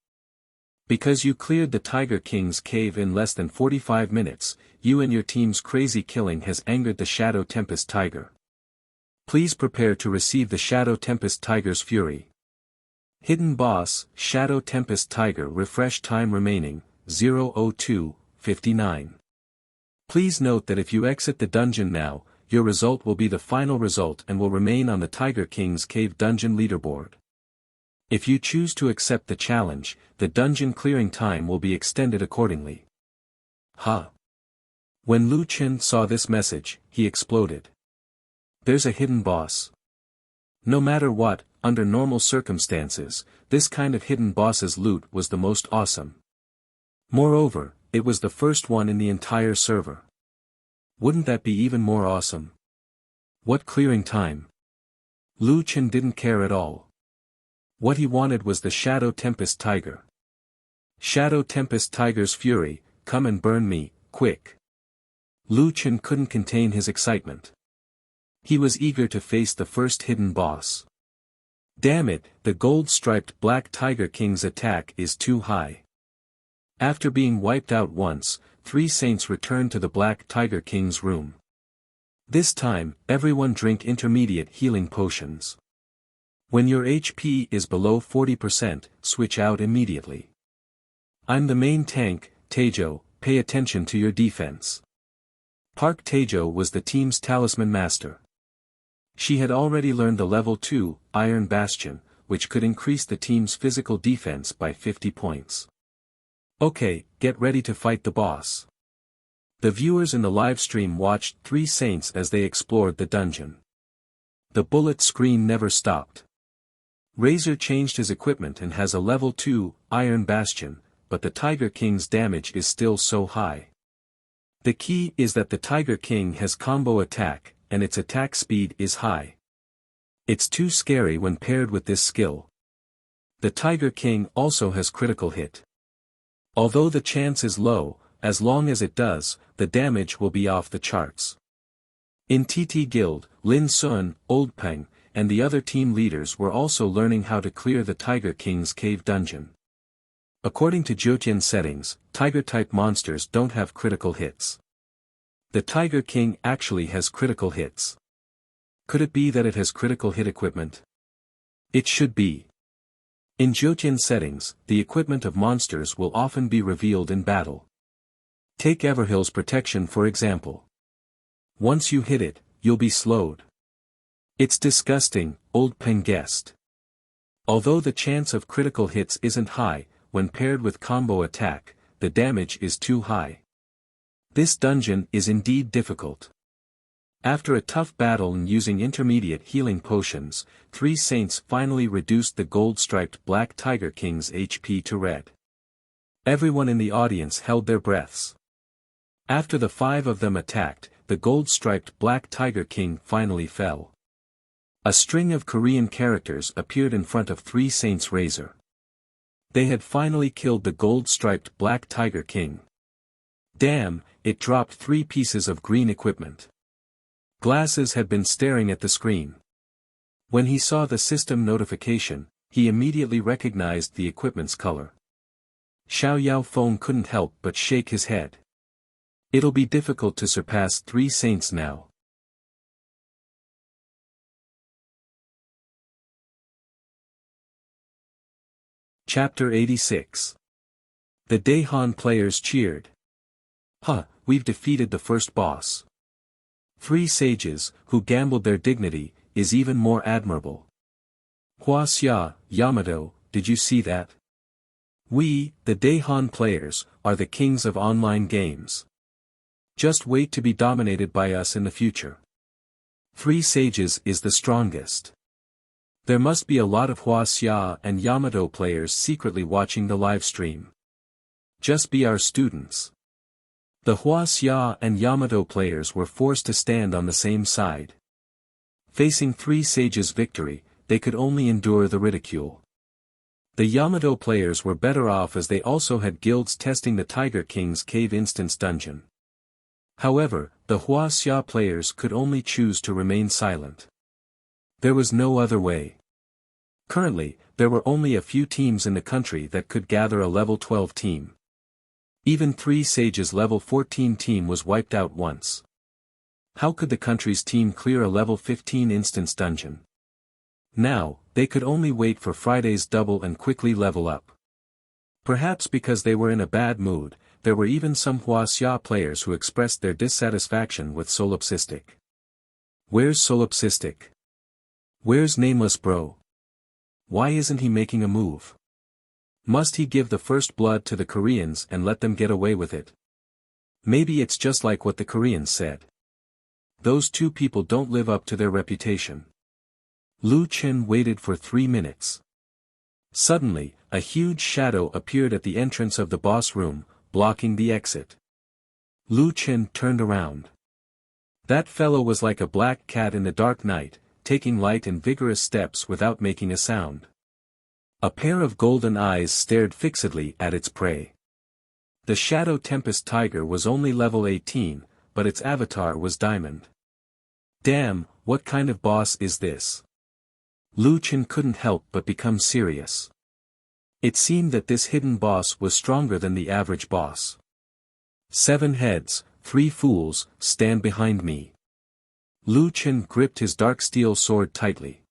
Speaker 1: Because you cleared the Tiger King's cave in less than 45 minutes, you and your team's crazy killing has angered the Shadow Tempest Tiger. Please prepare to receive the Shadow Tempest Tiger's fury. Hidden Boss, Shadow Tempest Tiger. Refresh time remaining, 0:02:59. Please note that if you exit the dungeon now, your result will be the final result and will remain on the Tiger King's cave dungeon leaderboard. If you choose to accept the challenge, the dungeon clearing time will be extended accordingly. Huh. When Lu Chen saw this message, he exploded. There's a hidden boss. No matter what, under normal circumstances, this kind of hidden boss's loot was the most awesome. Moreover, it was the first one in the entire server. Wouldn't that be even more awesome? What clearing time? Lu Chen didn't care at all. What he wanted was the Shadow Tempest Tiger. Shadow Tempest Tiger's fury, come and burn me, quick. Lu Chen couldn't contain his excitement. He was eager to face the first hidden boss. Damn it, the gold-striped Black Tiger King's attack is too high. After being wiped out once, 3 saints returned to the Black Tiger King's room. This time, everyone drink intermediate healing potions. When your HP is below 40%, switch out immediately. I'm the main tank, Taejo, pay attention to your defense. Park Taejo was the team's talisman master. She had already learned the level 2, Iron Bastion, which could increase the team's physical defense by 50 points. Okay, get ready to fight the boss. The viewers in the live stream watched 3 saints as they explored the dungeon. The bullet screen never stopped. Razor changed his equipment and has a level 2, Iron Bastion, but the Tiger King's damage is still so high. The key is that the Tiger King has combo attack, and its attack speed is high. It's too scary when paired with this skill. The Tiger King also has critical hit. Although the chance is low, as long as it does, the damage will be off the charts. In TT Guild, Lin Sun, Old Peng, and the other team leaders were also learning how to clear the Tiger King's cave dungeon. According to Jotian settings, Tiger-type monsters don't have critical hits. The Tiger King actually has critical hits. Could it be that it has critical hit equipment? It should be. In Jotun settings, the equipment of monsters will often be revealed in battle. Take Everhill's protection for example. Once you hit it, you'll be slowed. It's disgusting, Old Pen guessed. Although the chance of critical hits isn't high, when paired with combo attack, the damage is too high. This dungeon is indeed difficult. After a tough battle and using intermediate healing potions, 3 saints finally reduced the gold-striped Black Tiger King's HP to red. Everyone in the audience held their breaths. After the 5 of them attacked, the gold-striped Black Tiger King finally fell. A string of Korean characters appeared in front of 3 saints' razor. They had finally killed the gold-striped Black Tiger King. Damn, it dropped 3 pieces of green equipment. Glasses had been staring at the screen. When he saw the system notification, he immediately recognized the equipment's color. Xiao Yao Feng couldn't help but shake his head. It'll be difficult to surpass 3 saints now. Chapter 86. The Daehan players cheered. Huh, we've defeated the first boss. 3 sages, who gambled their dignity, is even more admirable. Wuxia, Yamato, did you see that? We, the Daehan players, are the kings of online games. Just wait to be dominated by us in the future. 3 sages is the strongest. There must be a lot of Wuxia and Yamato players secretly watching the live stream. Just be our students. The Wuxia and Yamato players were forced to stand on the same side. Facing 3 sages' victory, they could only endure the ridicule. The Yamato players were better off as they also had guilds testing the Tiger King's cave instance dungeon. However, the Wuxia players could only choose to remain silent. There was no other way. Currently, there were only a few teams in the country that could gather a level 12 team. Even 3 sages level 14 team was wiped out once. How could the country's team clear a level 15 instance dungeon? Now, they could only wait for Friday's double and quickly level up. Perhaps because they were in a bad mood, there were even some Wuxia players who expressed their dissatisfaction with Solipsistic. Where's Solipsistic? Where's Nameless Bro? Why isn't he making a move? Must he give the first blood to the Koreans and let them get away with it? Maybe it's just like what the Koreans said. Those 2 people don't live up to their reputation. Lu Chen waited for 3 minutes. Suddenly, a huge shadow appeared at the entrance of the boss room, blocking the exit. Lu Chen turned around. That fellow was like a black cat in the dark night, taking light and vigorous steps without making a sound. A pair of golden eyes stared fixedly at its prey. The Shadow Tempest Tiger was only level 18, but its avatar was diamond. Damn, what kind of boss is this? Lu Chen couldn't help but become serious. It seemed that this hidden boss was stronger than the average boss. 7 heads, 3 fools, stand behind me. Lu Chen gripped his dark steel sword tightly.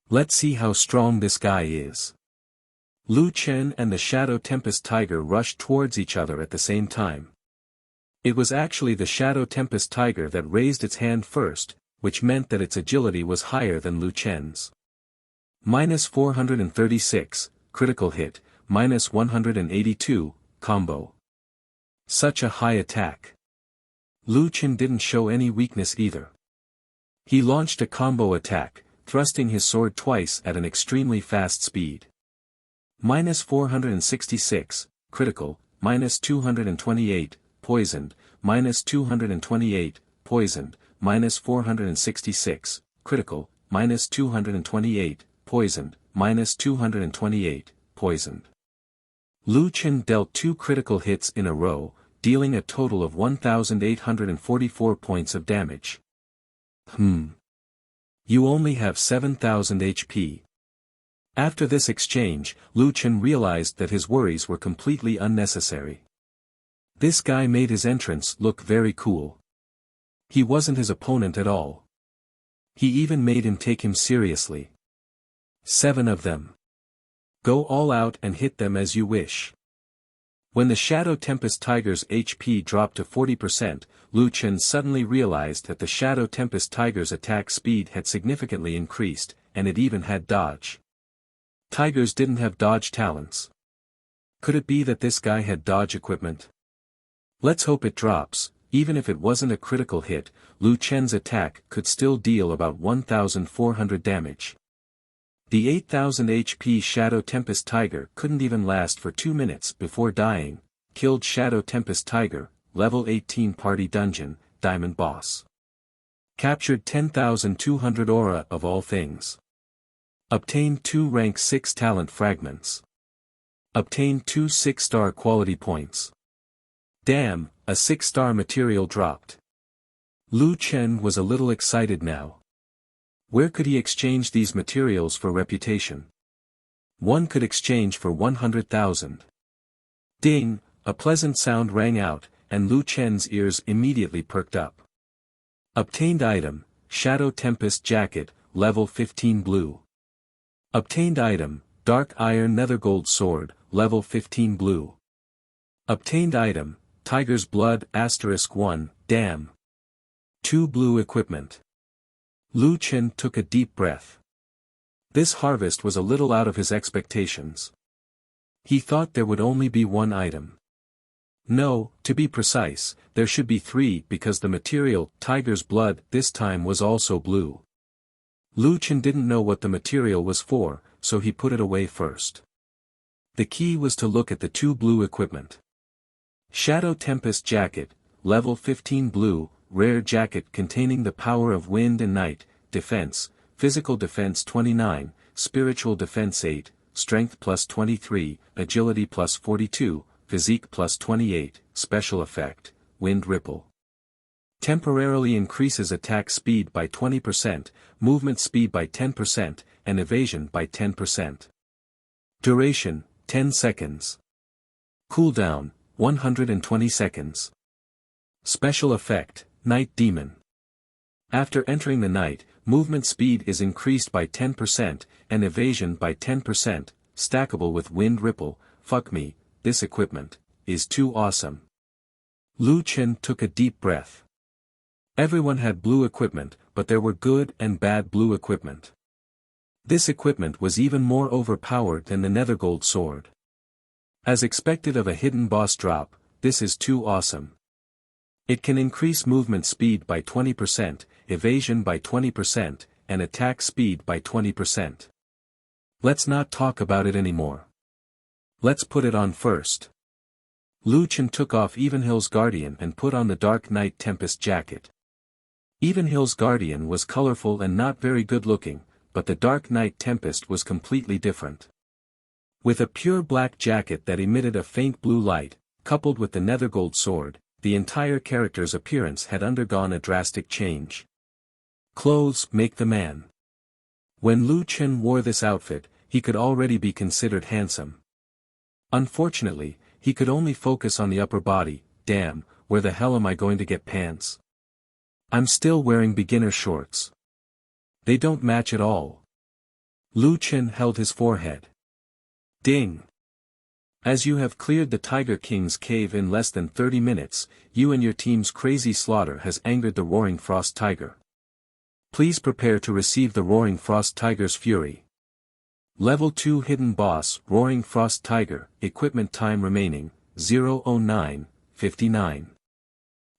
Speaker 1: Let's see how strong this guy is. Lu Chen and the Shadow Tempest Tiger rushed towards each other at the same time. It was actually the Shadow Tempest Tiger that raised its hand first, which meant that its agility was higher than Lu Chen's. -436, critical hit, -182, combo. Such a high attack. Lu Chen didn't show any weakness either. He launched a combo attack, thrusting his sword twice at an extremely fast speed. -466, critical, -228, poisoned, -228, poisoned, -466, critical, -228, poisoned, -228, poisoned. Lu Chen dealt 2 critical hits in a row, dealing a total of 1,844 points of damage. You only have 7,000 HP. After this exchange, Lu Chen realized that his worries were completely unnecessary. This guy made his entrance look very cool. He wasn't his opponent at all. He even made him take him seriously. 7 of them. Go all out and hit them as you wish. When the Shadow Tempest Tiger's HP dropped to 40%, Lu Chen suddenly realized that the Shadow Tempest Tiger's attack speed had significantly increased, and it even had dodge. Tigers didn't have dodge talents. Could it be that this guy had dodge equipment? Let's hope it drops. Even if it wasn't a critical hit, Lu Chen's attack could still deal about 1,400 damage. The 8,000 HP Shadow Tempest Tiger couldn't even last for 2 minutes before dying. Killed Shadow Tempest Tiger, level 18 party dungeon, diamond boss. Captured 10,200 aura of all things. Obtained 2 rank 6 talent fragments. Obtained 2 6-star quality points. Damn, a 6-star material dropped. Lu Chen was a little excited now. Where could he exchange these materials for reputation? One could exchange for 100,000. Ding, a pleasant sound rang out, and Lu Chen's ears immediately perked up. Obtained item, Shadow Tempest Jacket, level 15 blue. Obtained item, Dark Iron Nethergold Sword, level 15 blue. Obtained item, Tiger's Blood *1, damn. 2 blue equipment. Lu Chen took a deep breath. This harvest was a little out of his expectations. He thought there would only be 1 item. No, to be precise, there should be 3 because the material, Tiger's Blood, this time was also blue. Lu Chen didn't know what the material was for, so he put it away first. The key was to look at the 2 blue equipment. Shadow Tempest Jacket, level 15 blue, rare jacket containing the power of wind and night, defense, physical defense 29, spiritual defense 8, strength plus 23, agility plus 42, physique plus 28, special effect, wind ripple. Temporarily increases attack speed by 20%, movement speed by 10%, and evasion by 10%. Duration, 10 seconds. Cooldown, 120 seconds. Special effect, Night Demon. After entering the night, movement speed is increased by 10%, and evasion by 10%, stackable with wind ripple. Fuck me, this equipment is too awesome. Lu Chen took a deep breath. Everyone had blue equipment, but there were good and bad blue equipment. This equipment was even more overpowered than the Nethergold Sword. As expected of a hidden boss drop, this is too awesome. It can increase movement speed by 20%, evasion by 20%, and attack speed by 20%. Let's not talk about it anymore. Let's put it on first. Lu Chen took off Evenhill's Guardian and put on the Dark Knight Tempest Jacket. Evenhill's Guardian was colorful and not very good looking, but the Dark Knight Tempest was completely different. With a pure black jacket that emitted a faint blue light, coupled with the Nethergold Sword, the entire character's appearance had undergone a drastic change. Clothes make the man. When Lu Chen wore this outfit, he could already be considered handsome. Unfortunately, he could only focus on the upper body. Damn, where the hell am I going to get pants? I'm still wearing beginner shorts. They don't match at all. Lu Chen held his forehead. Ding. As you have cleared the Tiger King's cave in less than 30 minutes, you and your team's crazy slaughter has angered the Roaring Frost Tiger. Please prepare to receive the Roaring Frost Tiger's fury. Level 2 Hidden Boss Roaring Frost Tiger, equipment time remaining, 0:09:59.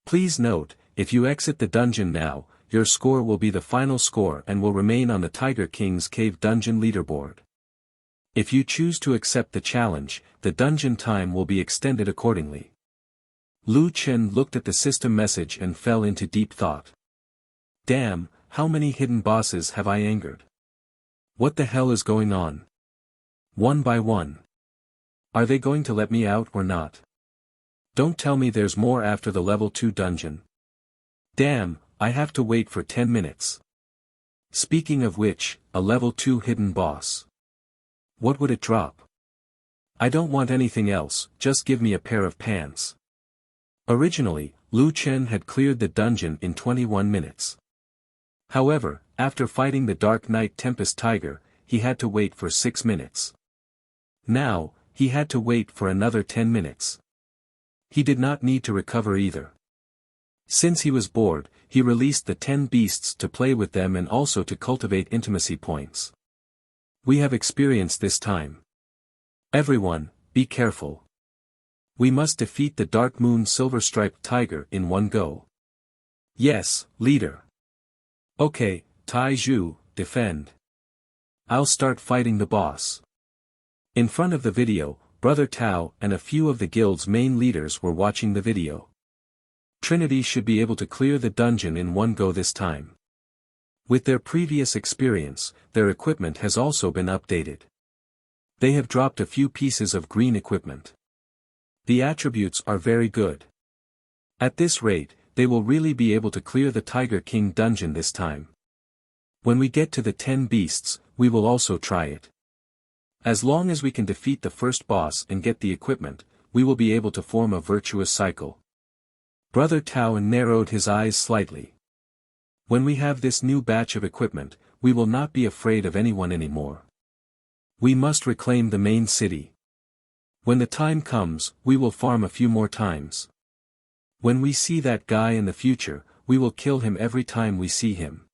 Speaker 1: Please note, if you exit the dungeon now, your score will be the final score and will remain on the Tiger King's cave dungeon leaderboard. If you choose to accept the challenge, the dungeon time will be extended accordingly. Lu Chen looked at the system message and fell into deep thought. Damn, how many hidden bosses have I angered? What the hell is going on? One by one. Are they going to let me out or not? Don't tell me there's more after the level 2 dungeon. Damn, I have to wait for 10 minutes. Speaking of which, a level 2 hidden boss. What would it drop? I don't want anything else, just give me a pair of pants. Originally, Lu Chen had cleared the dungeon in 21 minutes. However, after fighting the Dark Knight Tempest Tiger, he had to wait for 6 minutes. Now, he had to wait for another 10 minutes. He did not need to recover either. Since he was bored, he released the 10 beasts to play with them and also to cultivate intimacy points. We have experienced this time. Everyone, be careful. We must defeat the Dark Moon Silver-Striped Tiger in one go. Yes, leader. Okay, Tai Zhu, defend. I'll start fighting the boss. In front of the video, Brother Tao and a few of the guild's main leaders were watching the video. Trinity should be able to clear the dungeon in one go this time. With their previous experience, their equipment has also been updated. They have dropped a few pieces of green equipment. The attributes are very good. At this rate, they will really be able to clear the Tiger King dungeon this time. When we get to the 10 beasts, we will also try it. As long as we can defeat the first boss and get the equipment, we will be able to form a virtuous cycle. Brother Tao narrowed his eyes slightly. When we have this new batch of equipment, we will not be afraid of anyone anymore. We must reclaim the main city. When the time comes, we will farm a few more times. When we see that guy in the future, we will kill him every time we see him.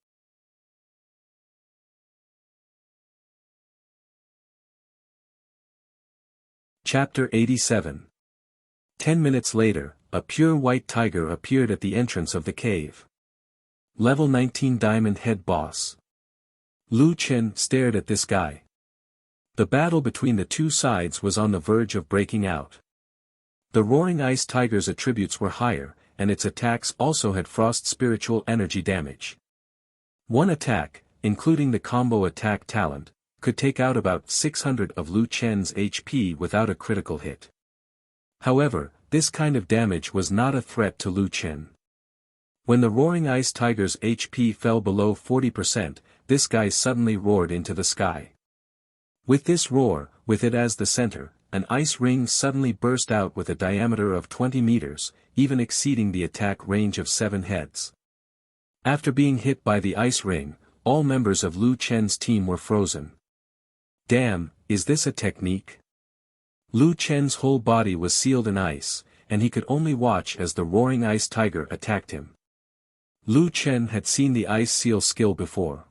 Speaker 1: Chapter 87. 10 minutes later, a pure white tiger appeared at the entrance of the cave. Level 19 Diamond Head Boss. Lu Chen stared at this guy. The battle between the two sides was on the verge of breaking out. The Roaring Ice Tiger's attributes were higher, and its attacks also had frost spiritual energy damage. One attack, including the combo attack talent, could take out about 600 of Lu Chen's HP without a critical hit. However, this kind of damage was not a threat to Lu Chen. When the Roaring Ice Tiger's HP fell below 40%, this guy suddenly roared into the sky. With this roar, with it as the center, an ice ring suddenly burst out with a diameter of 20 meters, even exceeding the attack range of 7 heads. After being hit by the ice ring, all members of Lu Chen's team were frozen. Damn, is this a technique? Lu Chen's whole body was sealed in ice, and he could only watch as the Roaring Ice Tiger attacked him. Lu Chen had seen the Ice Seal skill before.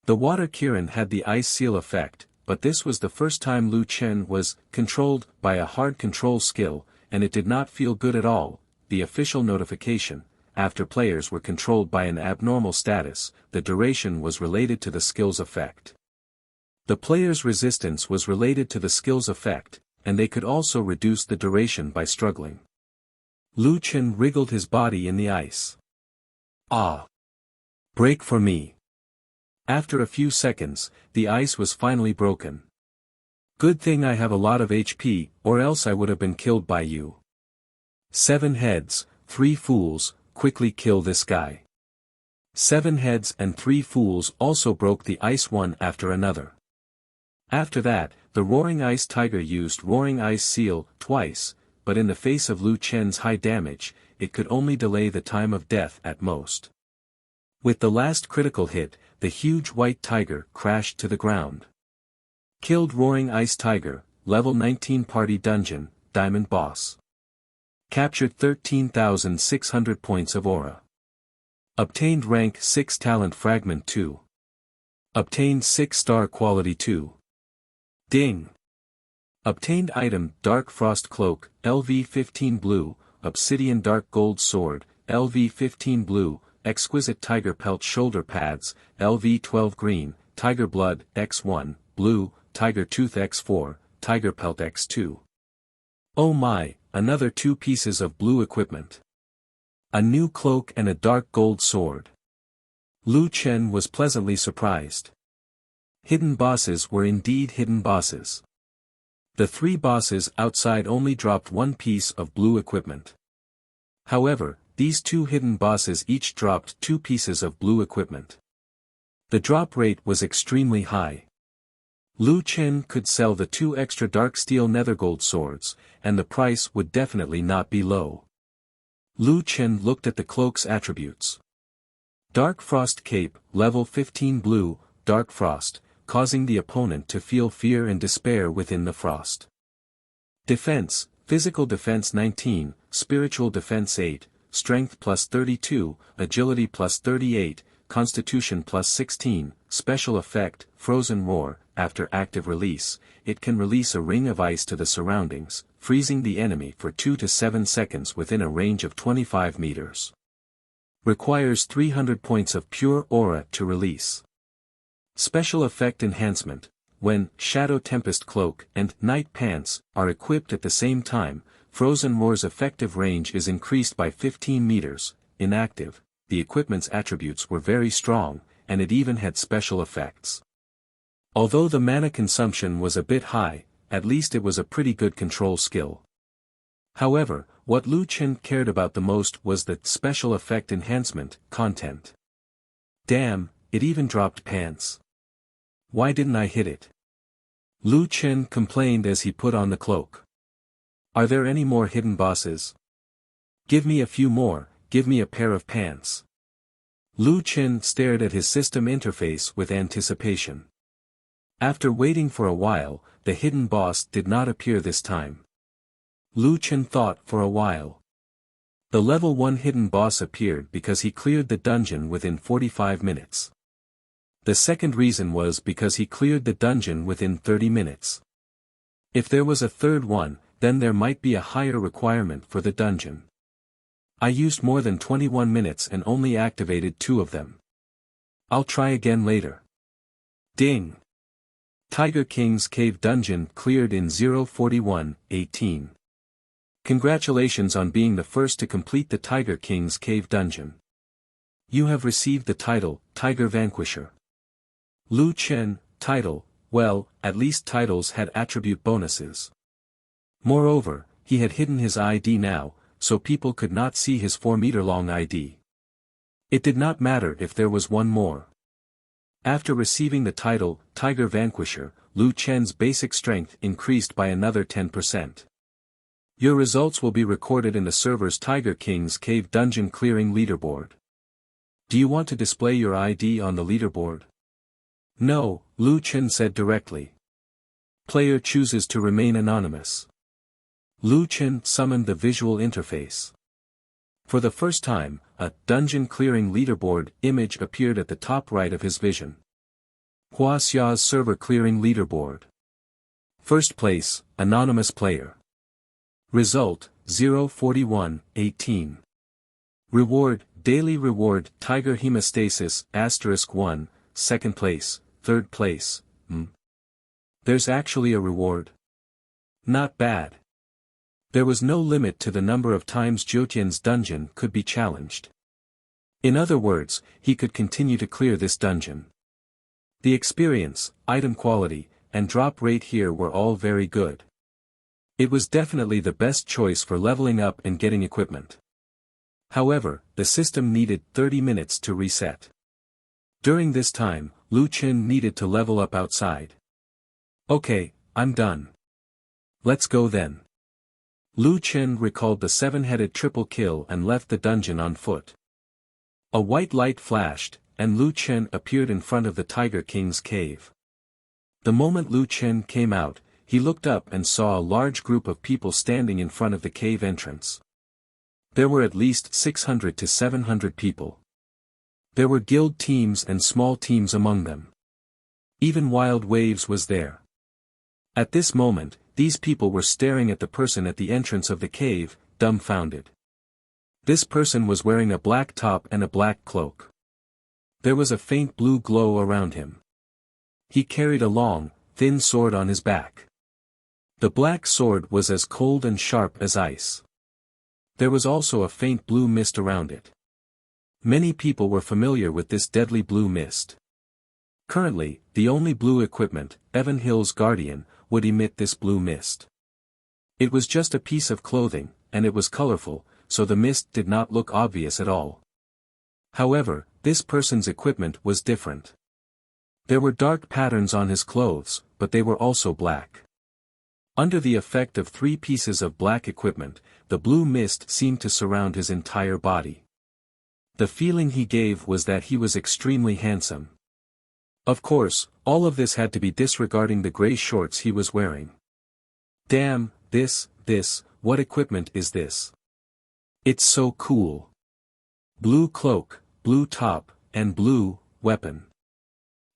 Speaker 1: The Water Kirin had the Ice Seal effect, but this was the first time Lu Chen was controlled by a hard control skill, and it did not feel good at all. The official notification, after players were controlled by an abnormal status, the duration was related to the skill's effect. The player's resistance was related to the skill's effect, and they could also reduce the duration by struggling. Lu Chen wriggled his body in the ice. Ah! Break for me! After a few seconds, the ice was finally broken. Good thing I have a lot of HP, or else I would have been killed by you. 7 heads, 3 fools, quickly kill this guy. 7 heads and 3 fools also broke the ice one after another. After that, the Roaring Ice Tiger used Roaring Ice Seal twice, but in the face of Lu Chen's high damage, it could only delay the time of death at most. With the last critical hit, the huge white tiger crashed to the ground. Killed Roaring Ice Tiger, Level 19 Party Dungeon, Diamond Boss. Captured 13,600 points of aura. Obtained Rank 6 Talent Fragment 2. Obtained 6-star Quality 2. Ding! Obtained item Dark Frost Cloak, LV15 Blue, Obsidian Dark Gold Sword, LV15 Blue, Exquisite Tiger Pelt Shoulder Pads, LV12 Green, Tiger Blood, X1, Blue, Tiger Tooth X4, Tiger Pelt X2. Oh my, another 2 pieces of blue equipment. A new cloak and a dark gold sword. Lu Chen was pleasantly surprised. Hidden bosses were indeed hidden bosses. The 3 bosses outside only dropped 1 piece of blue equipment. However, these 2 hidden bosses each dropped 2 pieces of blue equipment. The drop rate was extremely high. Lu Chen could sell the 2 extra dark steel nethergold swords, and the price would definitely not be low. Lu Chen looked at the cloak's attributes. Dark Frost Cape, Level 15 Blue, Dark Frost, causing the opponent to feel fear and despair within the frost. Defense, physical defense 19, spiritual defense 8, strength plus 32, agility plus 38, constitution plus 16, special effect, frozen roar. After active release, it can release a ring of ice to the surroundings, freezing the enemy for 2 to 7 seconds within a range of 25 meters. Requires 300 points of pure aura to release. Special effect enhancement. When Shadow Tempest Cloak and Night Pants are equipped at the same time, Frozen Roar's effective range is increased by 15 meters. Inactive, the equipment's attributes were very strong, and it even had special effects. Although the mana consumption was a bit high, at least it was a pretty good control skill. However, what Lu Chen cared about the most was the special effect enhancement content. Damn, it even dropped pants. Why didn't I hit it? Lu Chen complained as he put on the cloak. Are there any more hidden bosses? Give me a few more, give me a pair of pants. Lu Chen stared at his system interface with anticipation. After waiting for a while, the hidden boss did not appear this time. Lu Chen thought for a while. The level 1 hidden boss appeared because he cleared the dungeon within 45 minutes. The second reason was because he cleared the dungeon within 30 minutes. If there was a third one, then there might be a higher requirement for the dungeon. I used more than 21 minutes and only activated 2 of them. I'll try again later. Ding! Tiger King's Cave Dungeon cleared in 0:41:18. Congratulations on being the first to complete the Tiger King's Cave Dungeon. You have received the title, Tiger Vanquisher. Lu Chen, title, well, at least titles had attribute bonuses. Moreover, he had hidden his ID now, so people could not see his 4-meter-long ID. It did not matter if there was one more. After receiving the title, Tiger Vanquisher, Lu Chen's basic strength increased by another 10%. Your results will be recorded in the server's Tiger King's Cave Dungeon Clearing Leaderboard. Do you want to display your ID on the leaderboard? No, Lu Chen said directly. Player chooses to remain anonymous. Lu Chen summoned the visual interface. For the first time, a dungeon clearing leaderboard image appeared at the top right of his vision. Wuxia's server clearing leaderboard. First place, anonymous player. Result, 0:41:18. Reward, daily reward, Tiger Hemostasis, *1, second place, third place, There's actually a reward. Not bad. There was no limit to the number of times Jiutian's dungeon could be challenged. In other words, he could continue to clear this dungeon. The experience, item quality, and drop rate here were all very good. It was definitely the best choice for leveling up and getting equipment. However, the system needed 30 minutes to reset. During this time, Lu Chen needed to level up outside. Okay, I'm done. Let's go then. Lu Chen recalled the 7-headed triple kill and left the dungeon on foot. A white light flashed, and Lu Chen appeared in front of the Tiger King's cave. The moment Lu Chen came out, he looked up and saw a large group of people standing in front of the cave entrance. There were at least 600 to 700 people. There were guild teams and small teams among them. Even Wild Waves was there. At this moment, these people were staring at the person at the entrance of the cave, dumbfounded. This person was wearing a black top and a black cloak. There was a faint blue glow around him. He carried a long, thin sword on his back. The black sword was as cold and sharp as ice. There was also a faint blue mist around it. Many people were familiar with this deadly blue mist. Currently, the only blue equipment, Evan Hill's Guardian, would emit this blue mist. It was just a piece of clothing, and it was colorful, so the mist did not look obvious at all. However, this person's equipment was different. There were dark patterns on his clothes, but they were also black. Under the effect of 3 pieces of black equipment, the blue mist seemed to surround his entire body. The feeling he gave was that he was extremely handsome. Of course, all of this had to be disregarding the gray shorts he was wearing. Damn, this, what equipment is this? It's so cool. Blue cloak, blue top, and blue weapon.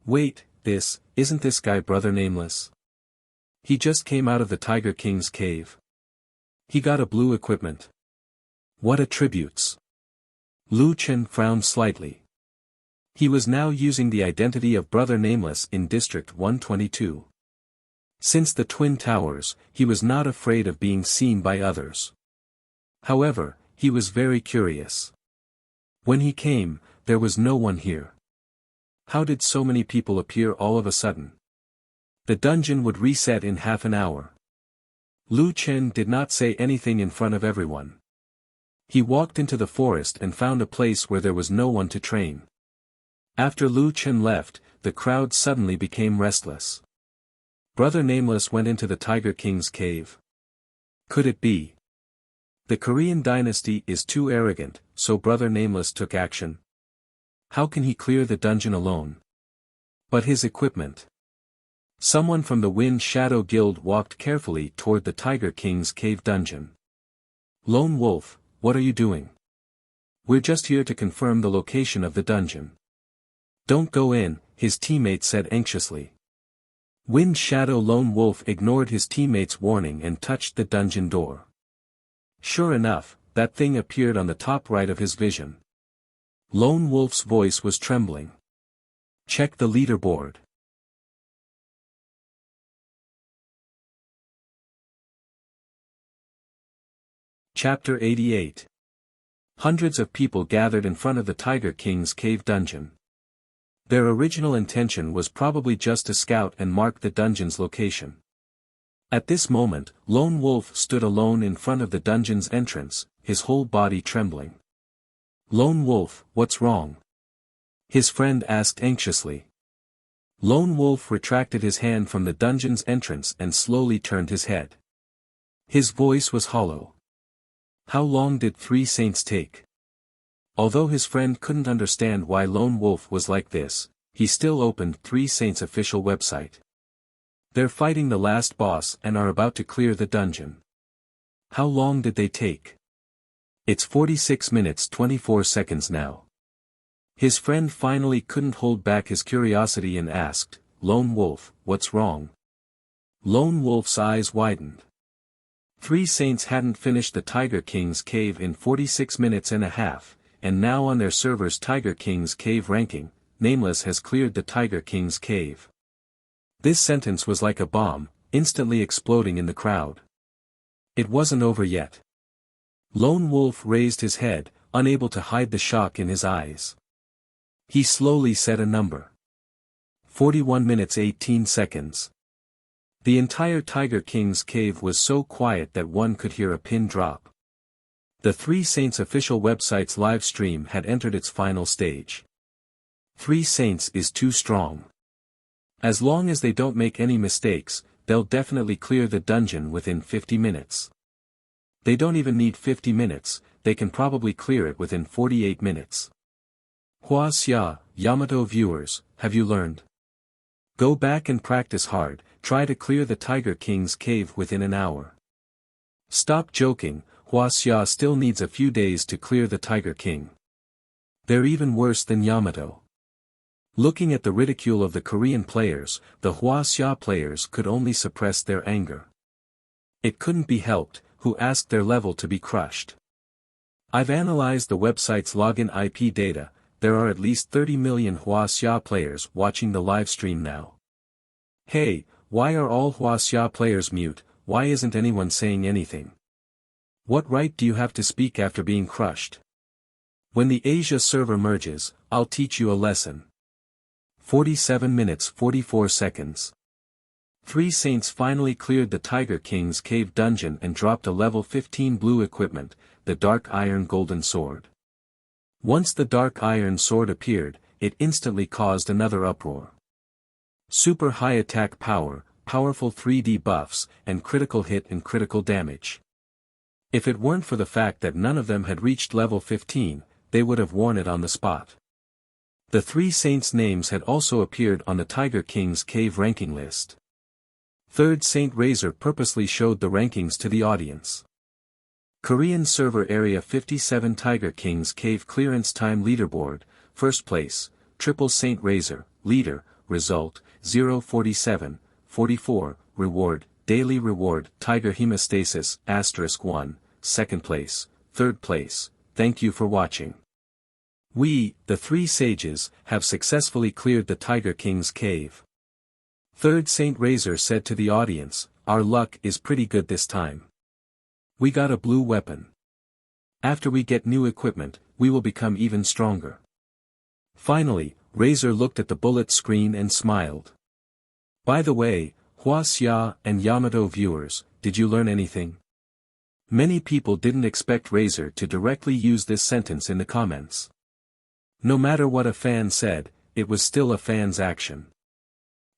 Speaker 1: Wait, isn't this guy Brother Nameless? He just came out of the Tiger King's cave. He got a blue equipment. What attributes? Lu Chen frowned slightly. He was now using the identity of Brother Nameless in District 122. Since the Twin Towers, he was not afraid of being seen by others. However, he was very curious. When he came, there was no one here. How did so many people appear all of a sudden? The dungeon would reset in half an hour. Lu Chen did not say anything in front of everyone. He walked into the forest and found a place where there was no one to train. After Lu Chen left, the crowd suddenly became restless. Brother Nameless went into the Tiger King's cave. Could it be? The Korean dynasty is too arrogant, so Brother Nameless took action. How can he clear the dungeon alone? But his equipment. Someone from the Wind Shadow Guild walked carefully toward the Tiger King's cave dungeon. Lone Wolf, what are you doing? We're just here to confirm the location of the dungeon. Don't go in, his teammate said anxiously. Wind Shadow Lone Wolf ignored his teammate's warning and touched the dungeon door. Sure enough, that thing appeared on the top right of his vision. Lone Wolf's voice was trembling. Check the leaderboard. Chapter 88. Hundreds of people gathered in front of the Tiger King's cave dungeon. Their original intention was probably just to scout and mark the dungeon's location. At this moment, Lone Wolf stood alone in front of the dungeon's entrance, his whole body trembling. Lone Wolf, what's wrong? His friend asked anxiously. Lone Wolf retracted his hand from the dungeon's entrance and slowly turned his head. His voice was hollow. How long did 3 Saints take? Although his friend couldn't understand why Lone Wolf was like this, he still opened 3 Saints' official website. They're fighting the last boss and are about to clear the dungeon. How long did they take? It's 46 minutes 24 seconds now. His friend finally couldn't hold back his curiosity and asked, Lone Wolf, what's wrong? Lone Wolf's eyes widened. 3 Saints hadn't finished the Tiger King's cave in 46 minutes and a half, and now on their server's Tiger King's cave ranking, Nameless has cleared the Tiger King's cave. This sentence was like a bomb, instantly exploding in the crowd. It wasn't over yet. Lone Wolf raised his head, unable to hide the shock in his eyes. He slowly said a number. 41 minutes 18 seconds. The entire Tiger King's cave was so quiet that one could hear a pin drop. The 3 Saints official website's live stream had entered its final stage. 3 Saints is too strong. As long as they don't make any mistakes, they'll definitely clear the dungeon within 50 minutes. They don't even need 50 minutes, they can probably clear it within 48 minutes. Wuxia, Yamato viewers, have you learned? Go back and practice hard, try to clear the Tiger King's cave within an hour. Stop joking, Wuxia still needs a few days to clear the Tiger King. They're even worse than Yamato. Looking at the ridicule of the Korean players, the Wuxia players could only suppress their anger. It couldn't be helped, who asked their level to be crushed. I've analyzed the website's login IP data, there are at least 30 million Wuxia players watching the live stream now. Hey, why are all Wuxia players mute, why isn't anyone saying anything? What right do you have to speak after being crushed? When the Asia server merges, I'll teach you a lesson. 47 minutes 44 seconds. 3 Saints finally cleared the Tiger King's cave dungeon and dropped a level 15 blue equipment, the Dark Iron Golden Sword. Once the Dark Iron Sword appeared, it instantly caused another uproar. Super high attack power, powerful 3D buffs, and critical hit and critical damage. If it weren't for the fact that none of them had reached level 15, they would have worn it on the spot. The three saints' names had also appeared on the Tiger King's cave ranking list. Third Saint Razor purposely showed the rankings to the audience. Korean server Area 57 Tiger King's cave clearance time leaderboard, first place, Triple Saint Razor, leader, result, 047-44, reward, daily reward, Tiger Hemostasis, *1, second place, third place, thank you for watching. We, the three sages, have successfully cleared the Tiger King's cave. Third Saint Razor said to the audience, our luck is pretty good this time. We got a blue weapon. After we get new equipment, we will become even stronger. Finally, Razor looked at the bullet screen and smiled. By the way, Wuxia and Yamato viewers, did you learn anything? Many people didn't expect Razor to directly use this sentence in the comments. No matter what a fan said, it was still a fan's action.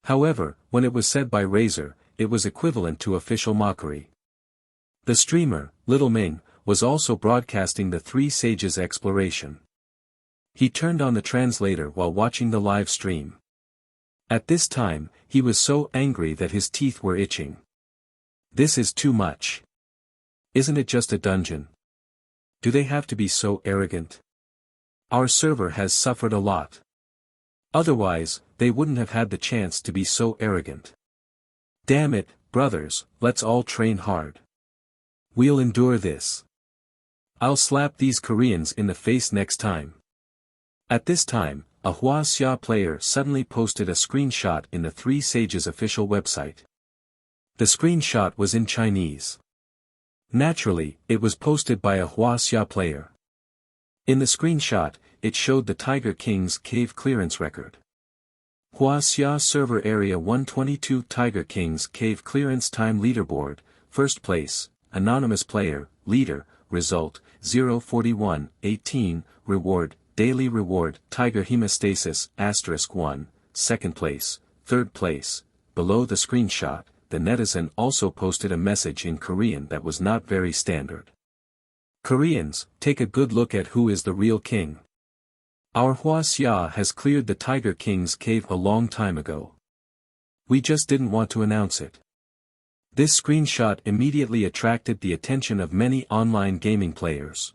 Speaker 1: However, when it was said by Razor, it was equivalent to official mockery. The streamer, Little Ming, was also broadcasting the three sages' exploration. He turned on the translator while watching the live stream. At this time, he was so angry that his teeth were itching. This is too much. Isn't it just a dungeon? Do they have to be so arrogant? Our server has suffered a lot. Otherwise, they wouldn't have had the chance to be so arrogant. Damn it, brothers, let's all train hard. We'll endure this. I'll slap these Koreans in the face next time. At this time, a Wuxia player suddenly posted a screenshot in the Three Sages official website. The screenshot was in Chinese. Naturally, it was posted by a Wuxia player. In the screenshot, it showed the Tiger King's cave clearance record. Wuxia server Area 122 Tiger King's cave clearance time leaderboard, first place, anonymous player, leader, result, 041-18, reward, daily reward, Tiger Hemostasis, *1, second place, third place. Below the screenshot, the netizen also posted a message in Korean that was not very standard. Koreans, take a good look at who is the real king. Our Wuxia has cleared the Tiger King's cave a long time ago. We just didn't want to announce it. This screenshot immediately attracted the attention of many online gaming players.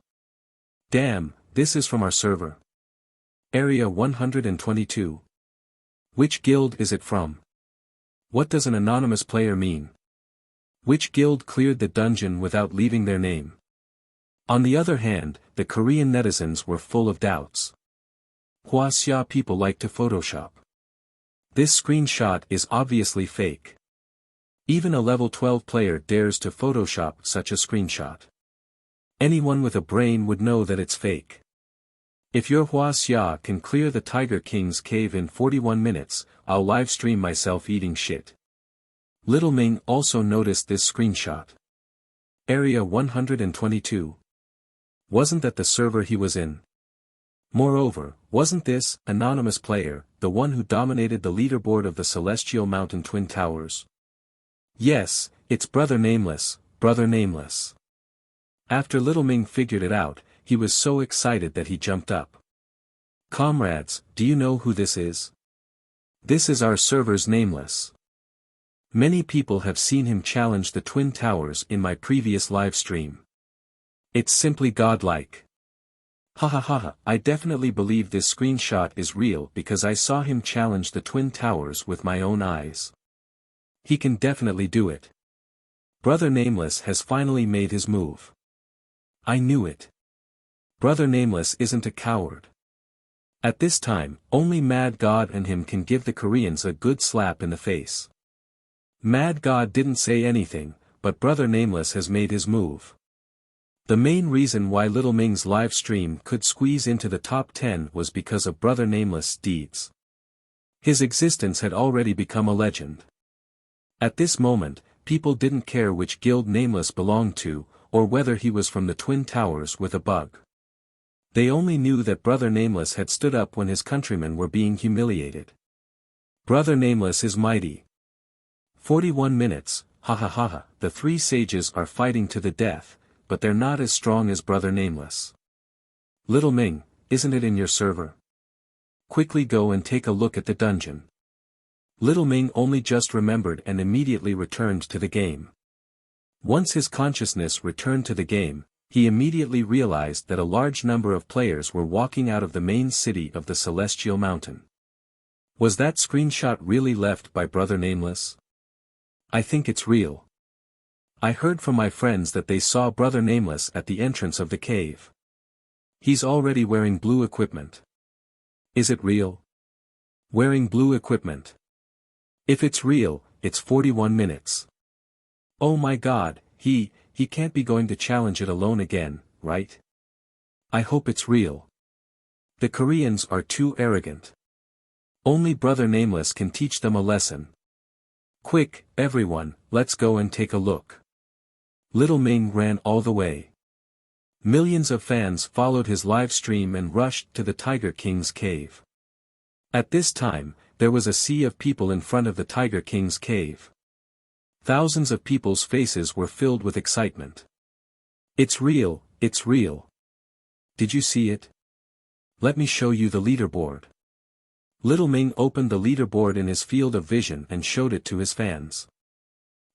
Speaker 1: Damn, this is from our server. Area 122. Which guild is it from? What does an anonymous player mean? Which guild cleared the dungeon without leaving their name? On the other hand, the Korean netizens were full of doubts. Wuxia people like to Photoshop. This screenshot is obviously fake. Even a level 12 player dares to Photoshop such a screenshot. Anyone with a brain would know that it's fake. If your Wuxia can clear the Tiger King's cave in 41 minutes, I'll livestream myself eating shit. Little Ming also noticed this screenshot. Area 122. Wasn't that the server he was in? Moreover, wasn't this anonymous player the one who dominated the leaderboard of the Celestial Mountain Twin Towers? Yes, it's Brother Nameless, Brother Nameless. After Little Ming figured it out, he was so excited that he jumped up. Comrades, do you know who this is? This is our server's Nameless. Many people have seen him challenge the Twin Towers in my previous live stream. It's simply godlike. Hahaha, I definitely believe this screenshot is real because I saw him challenge the Twin Towers with my own eyes. He can definitely do it. Brother Nameless has finally made his move. I knew it. Brother Nameless isn't a coward. At this time, only Mad God and him can give the Koreans a good slap in the face. Mad God didn't say anything, but Brother Nameless has made his move. The main reason why Little Ming's live stream could squeeze into the top 10 was because of Brother Nameless' deeds. His existence had already become a legend. At this moment, people didn't care which guild Nameless belonged to, or whether he was from the Twin Towers with a bug. They only knew that Brother Nameless had stood up when his countrymen were being humiliated. Brother Nameless is mighty. 41 minutes, ha, the three sages are fighting to the death, but they're not as strong as Brother Nameless. Little Ming, isn't it in your server? Quickly go and take a look at the dungeon. Little Ming only just remembered and immediately returned to the game. Once his consciousness returned to the game, he immediately realized that a large number of players were walking out of the main city of the Celestial Mountain. Was that screenshot really left by Brother Nameless? I think it's real. I heard from my friends that they saw Brother Nameless at the entrance of the cave. He's already wearing blue equipment. Is it real? Wearing blue equipment. If it's real, it's 41 minutes. Oh my God, he can't be going to challenge it alone again, right? I hope it's real. The Koreans are too arrogant. Only Brother Nameless can teach them a lesson. Quick, everyone, let's go and take a look. Little Ming ran all the way. Millions of fans followed his live stream and rushed to the Tiger King's cave. At this time, there was a sea of people in front of the Tiger King's cave. Thousands of people's faces were filled with excitement. It's real, it's real. Did you see it? Let me show you the leaderboard. Little Ming opened the leaderboard in his field of vision and showed it to his fans.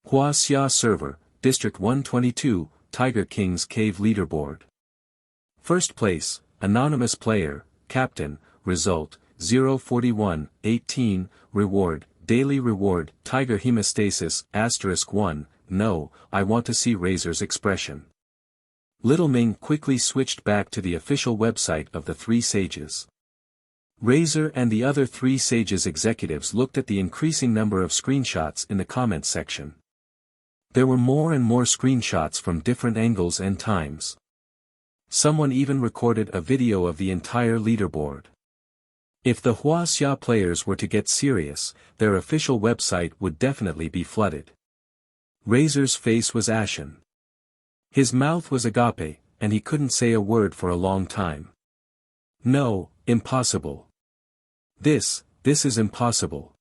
Speaker 1: Wuxia server, District 122, Tiger King's Cave leaderboard. First place, anonymous player, Captain, result, 041-18, reward, daily reward, Tiger Hemostasis, *1, no, I want to see Razor's expression. Little Ming quickly switched back to the official website of the Three Sages. Razor and the other Three Sages executives looked at the increasing number of screenshots in the comments section. There were more and more screenshots from different angles and times. Someone even recorded a video of the entire leaderboard. If the Wuxia players were to get serious, their official website would definitely be flooded. Razor's face was ashen. His mouth was agape, and he couldn't say a word for a long time. No, impossible. This is impossible.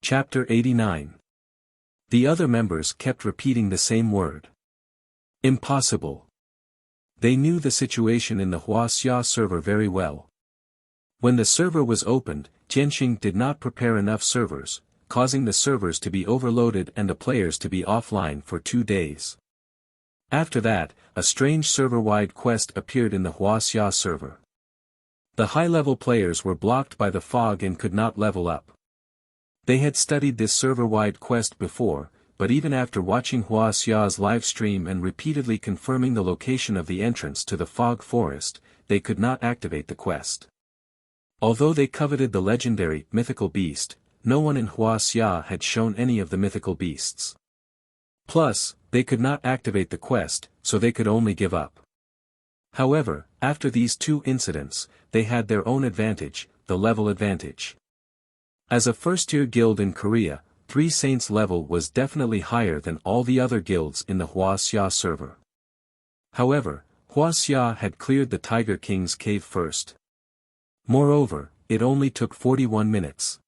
Speaker 1: Chapter 89. The other members kept repeating the same word. Impossible. They knew the situation in the Wuxia server very well. When the server was opened, Jianxing did not prepare enough servers, causing the servers to be overloaded and the players to be offline for 2 days. After that, a strange server-wide quest appeared in the Wuxia server. The high-level players were blocked by the fog and could not level up. They had studied this server-wide quest before, but even after watching Wuxia's live stream and repeatedly confirming the location of the entrance to the fog forest, they could not activate the quest. Although they coveted the legendary, mythical beast, no one in Wuxia had shown any of the mythical beasts. Plus, they could not activate the quest, so they could only give up. However, after these 2 incidents, they had their own advantage, the level advantage. As a first-tier guild in Korea, Three Saints level was definitely higher than all the other guilds in the Wuxia server. However, Wuxia had cleared the Tiger King's cave first. Moreover, it only took 41 minutes.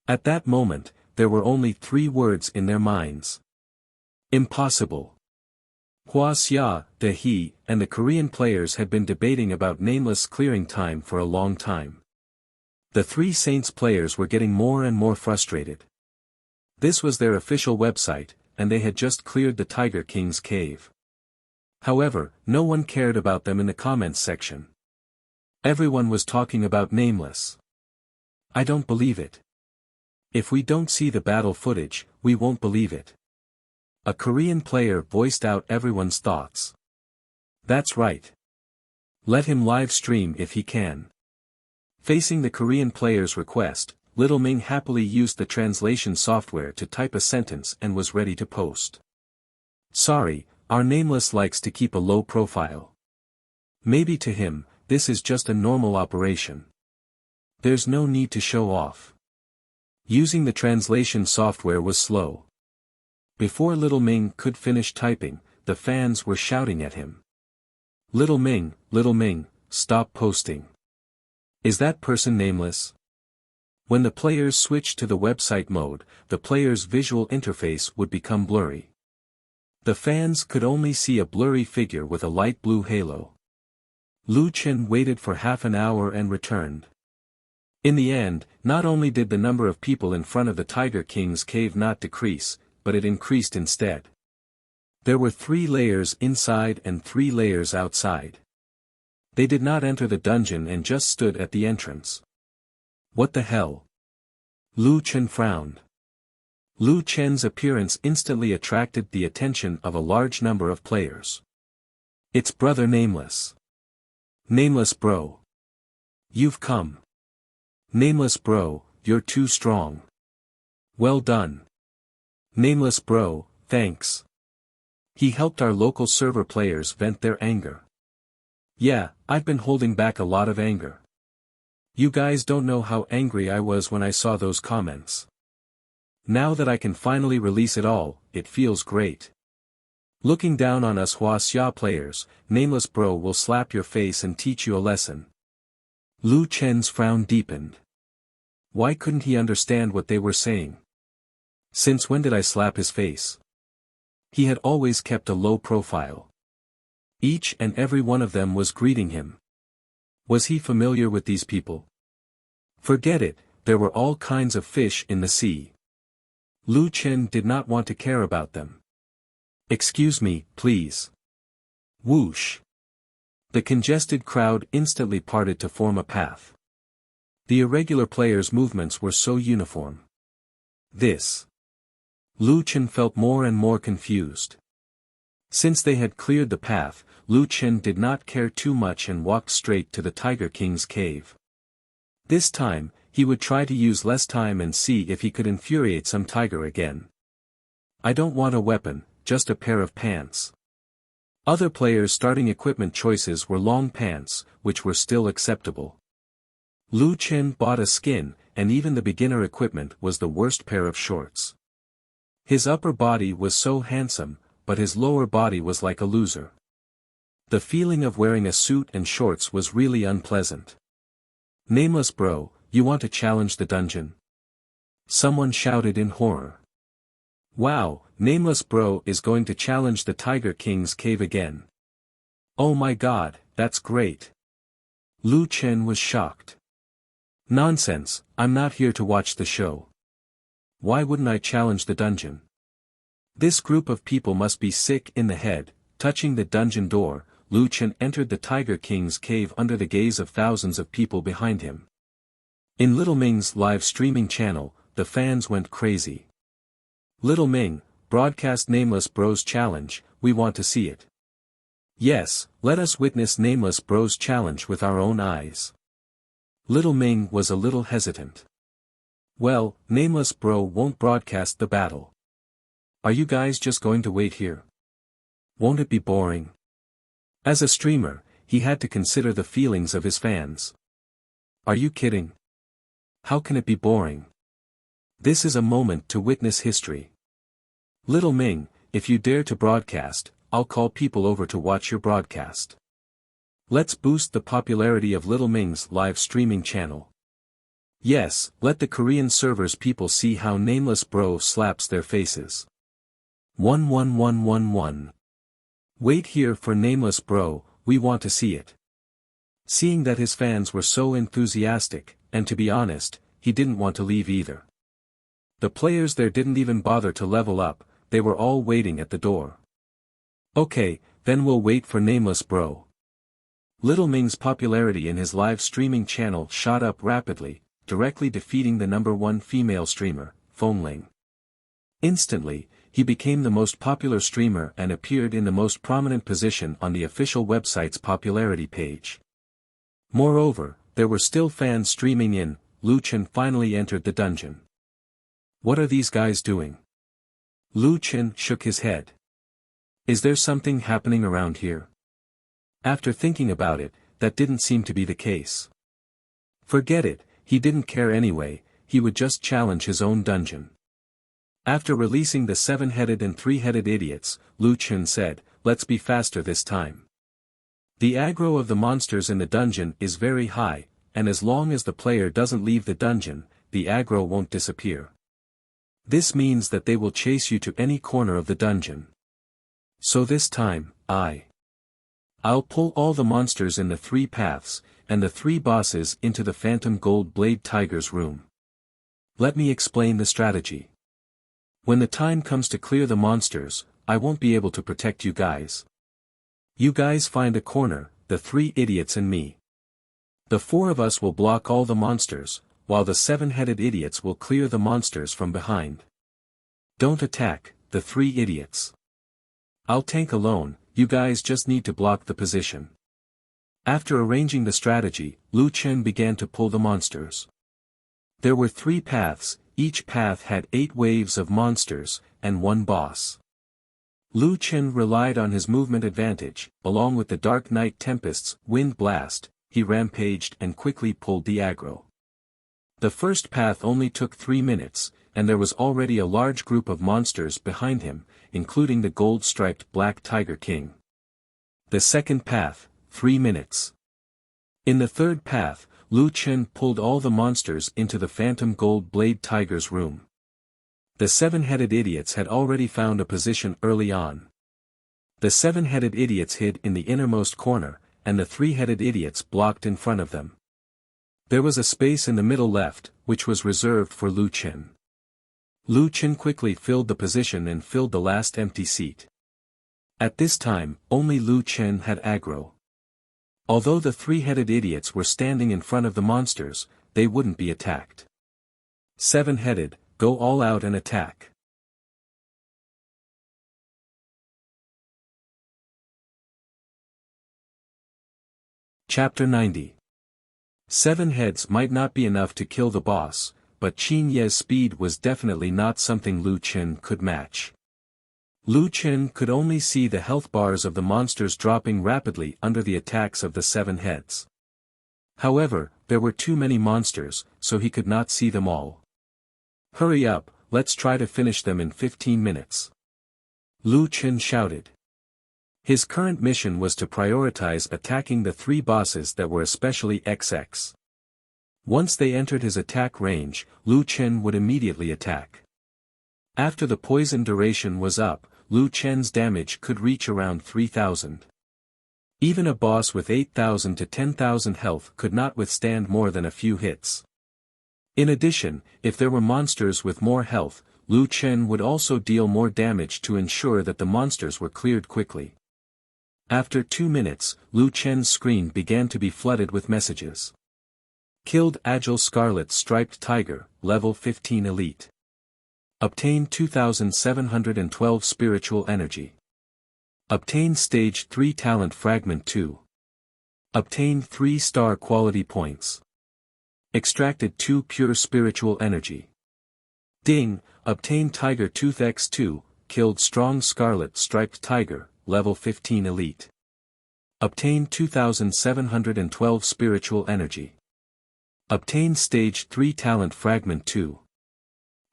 Speaker 1: At that moment, there were only 3 words in their minds. Impossible. Wuxia, he, and the Korean players had been debating about Nameless clearing time for a long time. The Three Saints players were getting more and more frustrated. This was their official website, and they had just cleared the Tiger King's cave. However, no one cared about them in the comments section. Everyone was talking about Nameless. I don't believe it. If we don't see the battle footage, we won't believe it. A Korean player voiced out everyone's thoughts. That's right. Let him live stream if he can. Facing the Korean player's request, Little Ming happily used the translation software to type a sentence and was ready to post. Sorry, our Nameless likes to keep a low profile. Maybe to him, this is just a normal operation. There's no need to show off. Using the translation software was slow. Before Little Ming could finish typing, the fans were shouting at him. Little Ming, stop posting. Is that person Nameless? When the players switched to the website mode, the player's visual interface would become blurry. The fans could only see a blurry figure with a light blue halo. Lu Chen waited for half an hour and returned. In the end, not only did the number of people in front of the Tiger King's cave not decrease, but it increased instead. There were 3 layers inside and 3 layers outside. They did not enter the dungeon and just stood at the entrance. What the hell? Lu Chen frowned. Lu Chen's appearance instantly attracted the attention of a large number of players. It's brother Nameless. Nameless bro. You've come. Nameless bro, you're too strong. Well done. Nameless bro, thanks. He helped our local server players vent their anger. Yeah, I've been holding back a lot of anger. You guys don't know how angry I was when I saw those comments. Now that I can finally release it all, it feels great. Looking down on us Wuxia players, Nameless bro will slap your face and teach you a lesson. Lu Chen's frown deepened. Why couldn't he understand what they were saying? Since when did I slap his face? He had always kept a low profile. Each and every one of them was greeting him. Was he familiar with these people? Forget it, there were all kinds of fish in the sea. Lu Chen did not want to care about them. Excuse me, please. Whoosh. The congested crowd instantly parted to form a path. The irregular players' movements were so uniform. This. Lu Chen felt more and more confused. Since they had cleared the path, Lu Chen did not care too much and walked straight to the Tiger King's cave. This time, he would try to use less time and see if he could infuriate some tiger again. I don't want a weapon, just a pair of pants. Other players' starting equipment choices were long pants, which were still acceptable. Lu Chen bought a skin, and even the beginner equipment was the worst pair of shorts. His upper body was so handsome, but his lower body was like a loser. The feeling of wearing a suit and shorts was really unpleasant. Nameless bro, you want to challenge the dungeon? Someone shouted in horror. Wow, Nameless bro is going to challenge the Tiger King's cave again. Oh my god, that's great. Lu Chen was shocked. Nonsense, I'm not here to watch the show. Why wouldn't I challenge the dungeon? This group of people must be sick in the head. Touching the dungeon door, Lu Chen entered the Tiger King's cave under the gaze of thousands of people behind him. In Little Ming's live streaming channel, the fans went crazy. Little Ming, broadcast Nameless bro's challenge, we want to see it. Yes, let us witness Nameless bro's challenge with our own eyes. Little Ming was a little hesitant. Well, Nameless bro won't broadcast the battle. Are you guys just going to wait here? Won't it be boring? As a streamer, he had to consider the feelings of his fans. Are you kidding? How can it be boring? This is a moment to witness history. Little Ming, if you dare to broadcast, I'll call people over to watch your broadcast. Let's boost the popularity of Little Ming's live streaming channel. Yes, let the Korean servers people see how Nameless bro slaps their faces. 11111. Wait here for Nameless bro, we want to see it. Seeing that his fans were so enthusiastic, and to be honest, he didn't want to leave either. The players there didn't even bother to level up, they were all waiting at the door. Okay, then we'll wait for Nameless bro. Little Ming's popularity in his live streaming channel shot up rapidly, directly defeating the #1 female streamer, Fongling. Instantly, he became the most popular streamer and appeared in the most prominent position on the official website's popularity page. Moreover, there were still fans streaming in. Lu Chen finally entered the dungeon. What are these guys doing? Lu Chen shook his head. Is there something happening around here? After thinking about it, that didn't seem to be the case. Forget it, he didn't care anyway, he would just challenge his own dungeon. After releasing the 7-headed and 3-headed idiots, Lu Chen said, let's be faster this time. The aggro of the monsters in the dungeon is very high, and as long as the player doesn't leave the dungeon, the aggro won't disappear. This means that they will chase you to any corner of the dungeon. So this time, I'll pull all the monsters in the 3 paths, and the 3 bosses into the Phantom Gold Blade Tiger's room. Let me explain the strategy. When the time comes to clear the monsters, I won't be able to protect you guys. You guys find a corner, the 3 idiots and me. The 4 of us will block all the monsters, while the 7-headed idiots will clear the monsters from behind. Don't attack, the 3 idiots. I'll tank alone, you guys just need to block the position. After arranging the strategy, Lu Chen began to pull the monsters. There were 3 paths, each path had 8 waves of monsters, and 1 boss. Lu Chen relied on his movement advantage, along with the Dark Night Tempest's Wind Blast, he rampaged and quickly pulled the aggro. The first path only took 3 minutes, and there was already a large group of monsters behind him, including the gold-striped Black Tiger King. The second path, 3 minutes. In the third path, Lu Chen pulled all the monsters into the Phantom Gold Blade Tiger's room. The 7-headed idiots had already found a position early on. The 7-headed idiots hid in the innermost corner, and the 3-headed idiots blocked in front of them. There was a space in the middle left, which was reserved for Lu Chen. Lu Chen quickly filled the position and filled the last empty seat. At this time, only Lu Chen had aggro. Although the 3-headed idiots were standing in front of the monsters, they wouldn't be attacked. 7-headed, go all out and attack. Chapter 90. 7 heads might not be enough to kill the boss, but Qin Ye's speed was definitely not something Lu Chen could match. Lu Chen could only see the health bars of the monsters dropping rapidly under the attacks of the 7 heads. However, there were too many monsters, so he could not see them all. Hurry up, let's try to finish them in 15 minutes. Lu Chen shouted. His current mission was to prioritize attacking the 3 bosses that were especially XX. Once they entered his attack range, Lu Chen would immediately attack. After the poison duration was up, Lu Chen's damage could reach around 3,000. Even a boss with 8,000 to 10,000 health could not withstand more than a few hits. In addition, if there were monsters with more health, Lu Chen would also deal more damage to ensure that the monsters were cleared quickly. After 2 minutes, Lu Chen's screen began to be flooded with messages. Killed Agile Scarlet Striped Tiger, Level 15 Elite. Obtain 2712 Spiritual Energy. Obtain Stage 3 Talent Fragment 2. Obtain 3-star Quality Points. Extracted 2 Pure Spiritual Energy. Ding, obtain Tiger Tooth X2, killed Strong Scarlet Striped Tiger, Level 15 Elite. Obtain 2712 Spiritual Energy. Obtain Stage 3 Talent Fragment 2.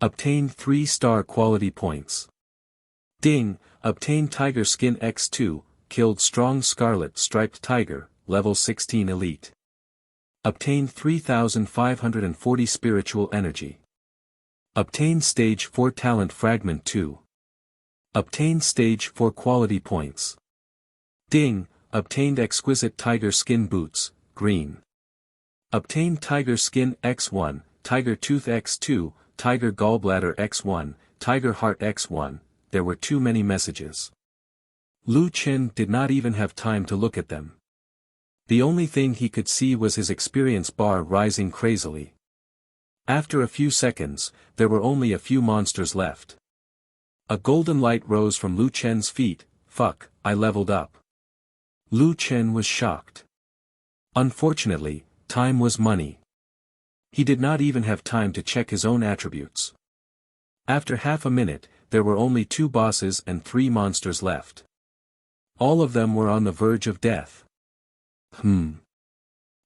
Speaker 1: Obtain 3-star Quality Points. Ding, obtain Tiger Skin X2, killed Strong Scarlet Striped Tiger, Level 16 Elite. Obtain 3540 Spiritual Energy. Obtain Stage 4 Talent Fragment 2. Obtain Stage 4 Quality Points. Ding, obtained Exquisite Tiger Skin Boots, Green. Obtain Tiger Skin X1, Tiger Tooth X2, Tiger Gallbladder X1, Tiger Heart X1, there were too many messages. Lu Chen did not even have time to look at them. The only thing he could see was his experience bar rising crazily. After a few seconds, there were only a few monsters left. A golden light rose from Lu Chen's feet. Fuck, I leveled up. Lu Chen was shocked. Unfortunately, time was money. He did not even have time to check his own attributes. After half a minute, there were only 2 bosses and 3 monsters left. All of them were on the verge of death.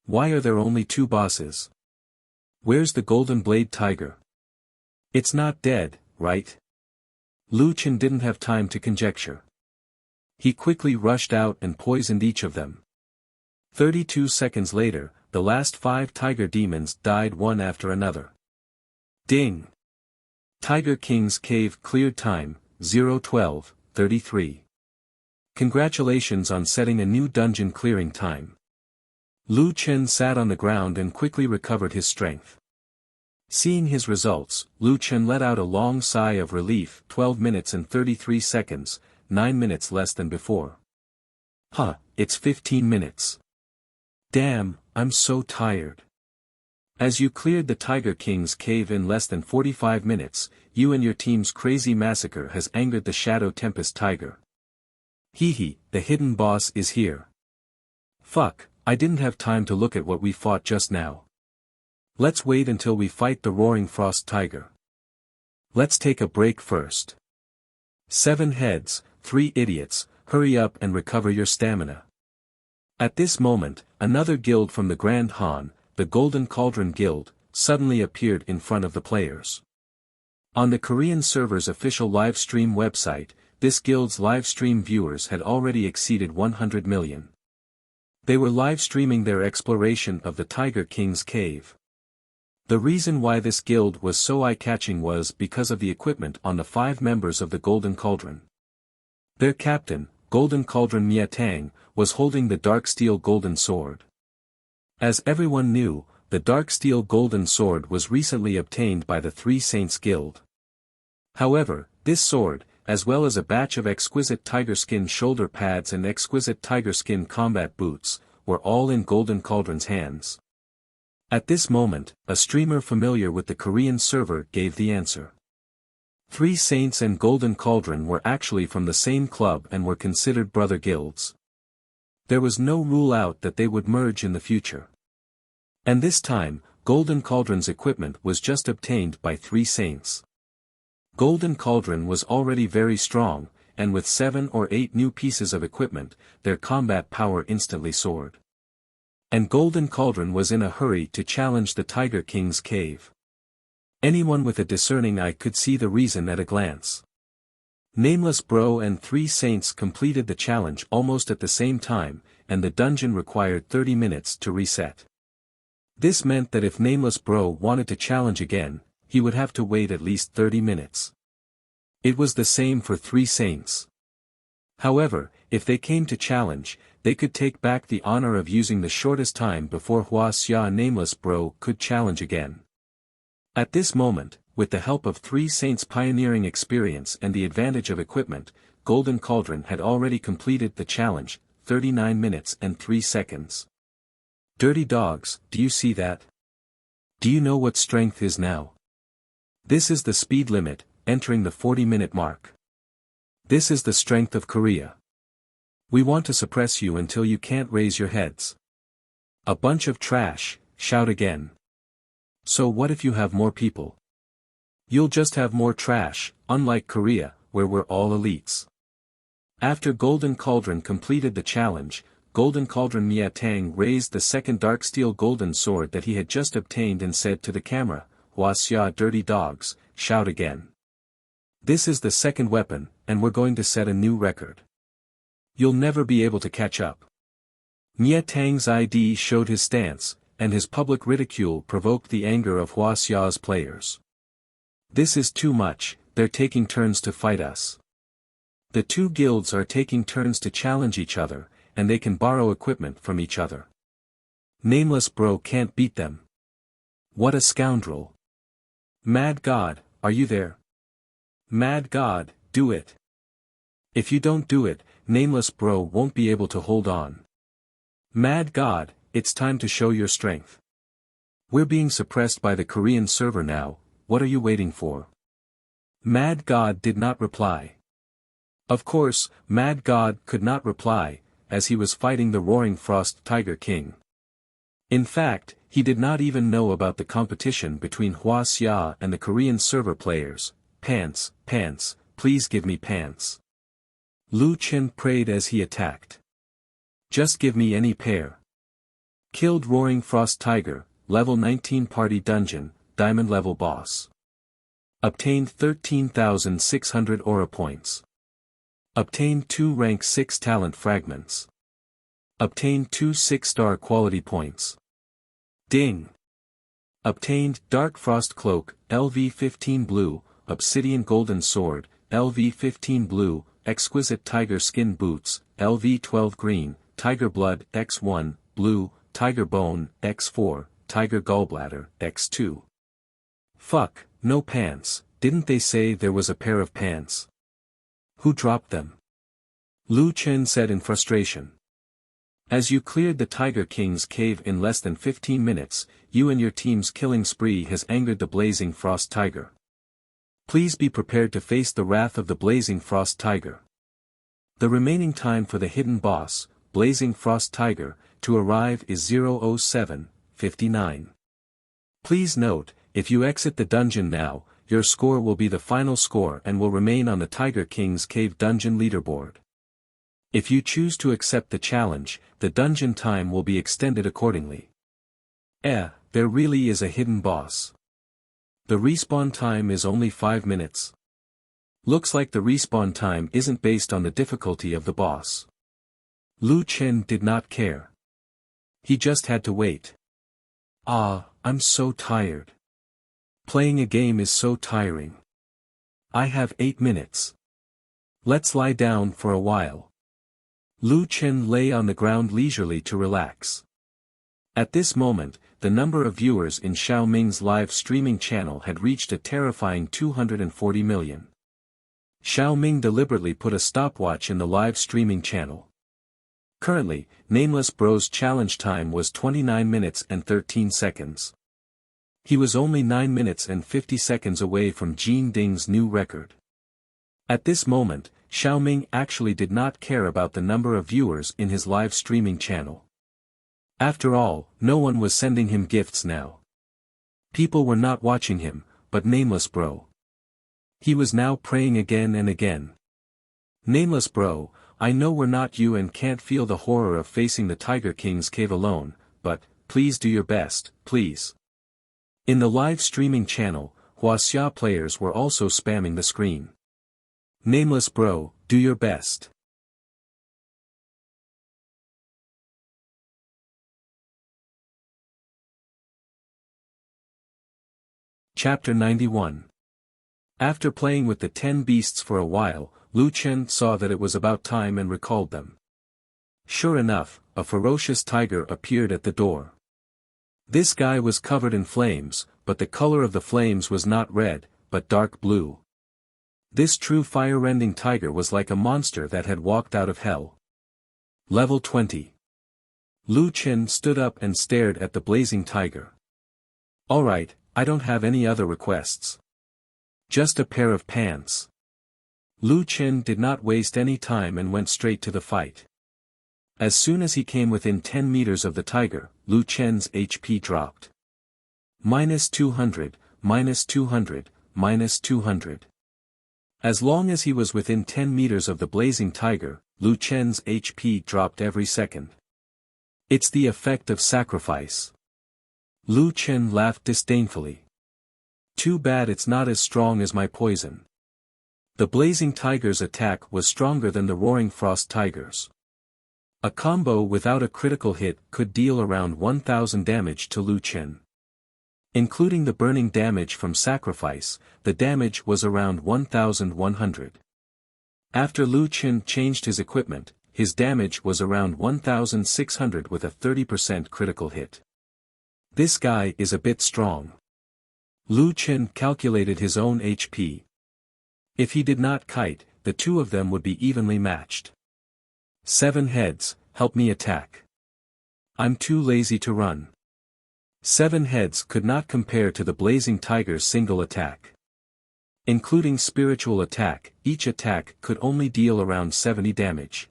Speaker 1: Why are there only 2 bosses? Where's the Golden Blade Tiger? It's not dead, right? Lu Chen didn't have time to conjecture. He quickly rushed out and poisoned each of them. 32 seconds later, the last 5 tiger demons died one after another. Ding! Tiger King's Cave cleared time, 012:33. Congratulations on setting a new dungeon clearing time. Lu Chen sat on the ground and quickly recovered his strength. Seeing his results, Lu Chen let out a long sigh of relief. 12 minutes and 33 seconds, 9 minutes less than before. Huh, it's 15 minutes. Damn, I'm so tired. As you cleared the Tiger King's cave in less than 45 minutes, you and your team's crazy massacre has angered the Shadow Tempest Tiger. Hee, the hidden boss is here. Fuck, I didn't have time to look at what we fought just now. Let's wait until we fight the Roaring Frost Tiger. Let's take a break first. 7 heads, 3 idiots, hurry up and recover your stamina. At this moment, another guild from the Grand Han, the Golden Cauldron Guild, suddenly appeared in front of the players. On the Korean server's official live stream website, this guild's live stream viewers had already exceeded 100 million. They were live streaming their exploration of the Tiger King's cave. The reason why this guild was so eye-catching was because of the equipment on the 5 members of the Golden Cauldron. Their captain, Golden Cauldron Miatang, was holding the Dark Steel Golden Sword. As everyone knew, the Dark Steel Golden Sword was recently obtained by the Three Saints Guild. However, this sword, as well as a batch of exquisite tiger skin shoulder pads and exquisite tiger skin combat boots, were all in Golden Cauldron's hands. At this moment, a streamer familiar with the Korean server gave the answer. Three Saints and Golden Cauldron were actually from the same club and were considered brother guilds. There was no rule out that they would merge in the future. And this time, Golden Cauldron's equipment was just obtained by Three Saints. Golden Cauldron was already very strong, and with 7 or 8 new pieces of equipment, their combat power instantly soared. And Golden Cauldron was in a hurry to challenge the Tiger King's cave. Anyone with a discerning eye could see the reason at a glance. Nameless Bro and Three Saints completed the challenge almost at the same time, and the dungeon required 30 minutes to reset. This meant that if Nameless Bro wanted to challenge again, he would have to wait at least 30 minutes. It was the same for Three Saints. However, if they came to challenge, they could take back the honor of using the shortest time before Wuxia Nameless Bro could challenge again. At this moment, with the help of Three Saints' pioneering experience and the advantage of equipment, Golden Cauldron had already completed the challenge, 39 minutes and 3 seconds. Dirty dogs, do you see that? Do you know what strength is now? This is the speed limit, entering the 40-minute mark. This is the strength of Korea. We want to suppress you until you can't raise your heads. A bunch of trash, shout again. So what if you have more people? You'll just have more trash, unlike Korea, where we're all elites. After Golden Cauldron completed the challenge, Golden Cauldron Miatang raised the second Dark Steel Golden Sword that he had just obtained and said to the camera, Wuxia dirty dogs, shout again. This is the second weapon, and we're going to set a new record. You'll never be able to catch up. Miatang's ID showed his stance, and his public ridicule provoked the anger of Wuxia's players. This is too much, they're taking turns to fight us. The two guilds are taking turns to challenge each other, and they can borrow equipment from each other. Nameless Bro can't beat them. What a scoundrel. Mad God, are you there? Mad God, do it. If you don't do it, Nameless Bro won't be able to hold on. Mad God, it's time to show your strength. We're being suppressed by the Korean server now, what are you waiting for? Mad God did not reply. Of course, Mad God could not reply, as he was fighting the Roaring Frost Tiger King. In fact, he did not even know about the competition between Wuxia and the Korean server players. Pants, please give me pants. Lu Chen prayed as he attacked. Just give me any pair. Killed Roaring Frost Tiger, level 19 party dungeon, diamond level boss. Obtained 13,600 aura points. Obtained 2 rank 6 talent fragments. Obtained 2 6-star quality points. Ding! Obtained Dark Frost Cloak, LV-15 Blue, Obsidian Golden Sword, LV-15 Blue, Exquisite Tiger Skin Boots, LV12 green, tiger blood X1, blue, tiger bone X4, tiger gallbladder X2. Fuck, no pants, didn't they say there was a pair of pants? Who dropped them? Lu Chen said in frustration. As you cleared the Tiger King's cave in less than 15 minutes, you and your team's killing spree has angered the Blazing Frost Tiger. Please be prepared to face the wrath of the Blazing Frost Tiger. The remaining time for the hidden boss, Blazing Frost Tiger, to arrive is 007:59. Please note, if you exit the dungeon now, your score will be the final score and will remain on the Tiger King's cave dungeon leaderboard. If you choose to accept the challenge, the dungeon time will be extended accordingly. There really is a hidden boss. The respawn time is only 5 minutes. Looks like the respawn time isn't based on the difficulty of the boss. Lu Chen did not care. He just had to wait. I'm so tired. Playing a game is so tiring. I have 8 minutes. Let's lie down for a while. Lu Chen lay on the ground leisurely to relax. At this moment, the number of viewers in Xiao Ming's live streaming channel had reached a terrifying 240 million. Xiao Ming deliberately put a stopwatch in the live streaming channel. Currently, Nameless Bro's challenge time was 29 minutes and 13 seconds. He was only 9 minutes and 50 seconds away from Jean Ding's new record. At this moment, Xiao Ming actually did not care about the number of viewers in his live streaming channel. After all, no one was sending him gifts now. People were not watching him, but Nameless Bro. He was now praying again and again. Nameless Bro, I know we're not you and can't feel the horror of facing the Tiger King's cave alone, but, please do your best, please. In the live streaming channel, Wuxia players were also spamming the screen. Nameless Bro, do your best. Chapter 91. After playing with the 10 beasts for a while, Lu Chen saw that it was about time and recalled them. Sure enough, a ferocious tiger appeared at the door. This guy was covered in flames, but the color of the flames was not red, but dark blue. This true fire-rending tiger was like a monster that had walked out of hell. Level 20. Lu Chen stood up and stared at the blazing tiger. Alright, I don't have any other requests. Just a pair of pants. Lu Chen did not waste any time and went straight to the fight. As soon as he came within 10 meters of the tiger, Lu Chen's HP dropped. -200, -200, -200. As long as he was within 10 meters of the blazing tiger, Lu Chen's HP dropped every second. It's the effect of sacrifice. Lu Chen laughed disdainfully. Too bad it's not as strong as my poison. The blazing tiger's attack was stronger than the roaring frost tiger's. A combo without a critical hit could deal around 1000 damage to Lu Chen. Including the burning damage from sacrifice, the damage was around 1100. After Lu Chen changed his equipment, his damage was around 1600 with a 30% critical hit. This guy is a bit strong. Lu Chen calculated his own HP. If he did not kite, the two of them would be evenly matched. 7 heads, help me attack. I'm too lazy to run. 7 heads could not compare to the blazing tiger's single attack. Including spiritual attack, each attack could only deal around 70 damage.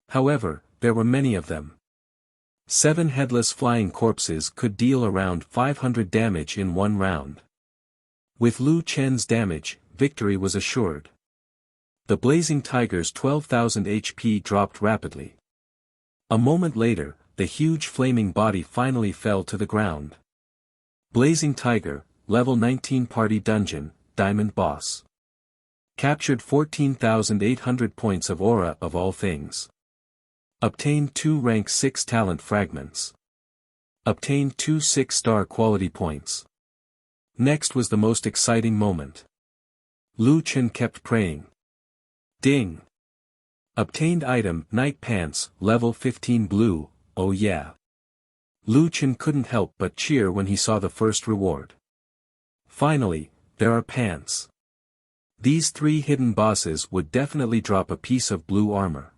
Speaker 1: However, there were many of them. 7 headless flying corpses could deal around 500 damage in one round. With Lu Chen's damage, victory was assured. The blazing tiger's 12,000 HP dropped rapidly. A moment later, the huge flaming body finally fell to the ground. Blazing Tiger, Level 19 Party Dungeon, Diamond Boss. Captured 14,800 points of aura of all things. Obtained 2 rank 6 talent fragments. Obtained 2 6-star quality points. Next was the most exciting moment. Lu Chen kept praying. Ding! Obtained item, night pants, level 15 blue, oh yeah. Lu Chen couldn't help but cheer when he saw the first reward. Finally, there are pants. These 3 hidden bosses would definitely drop a piece of blue armor.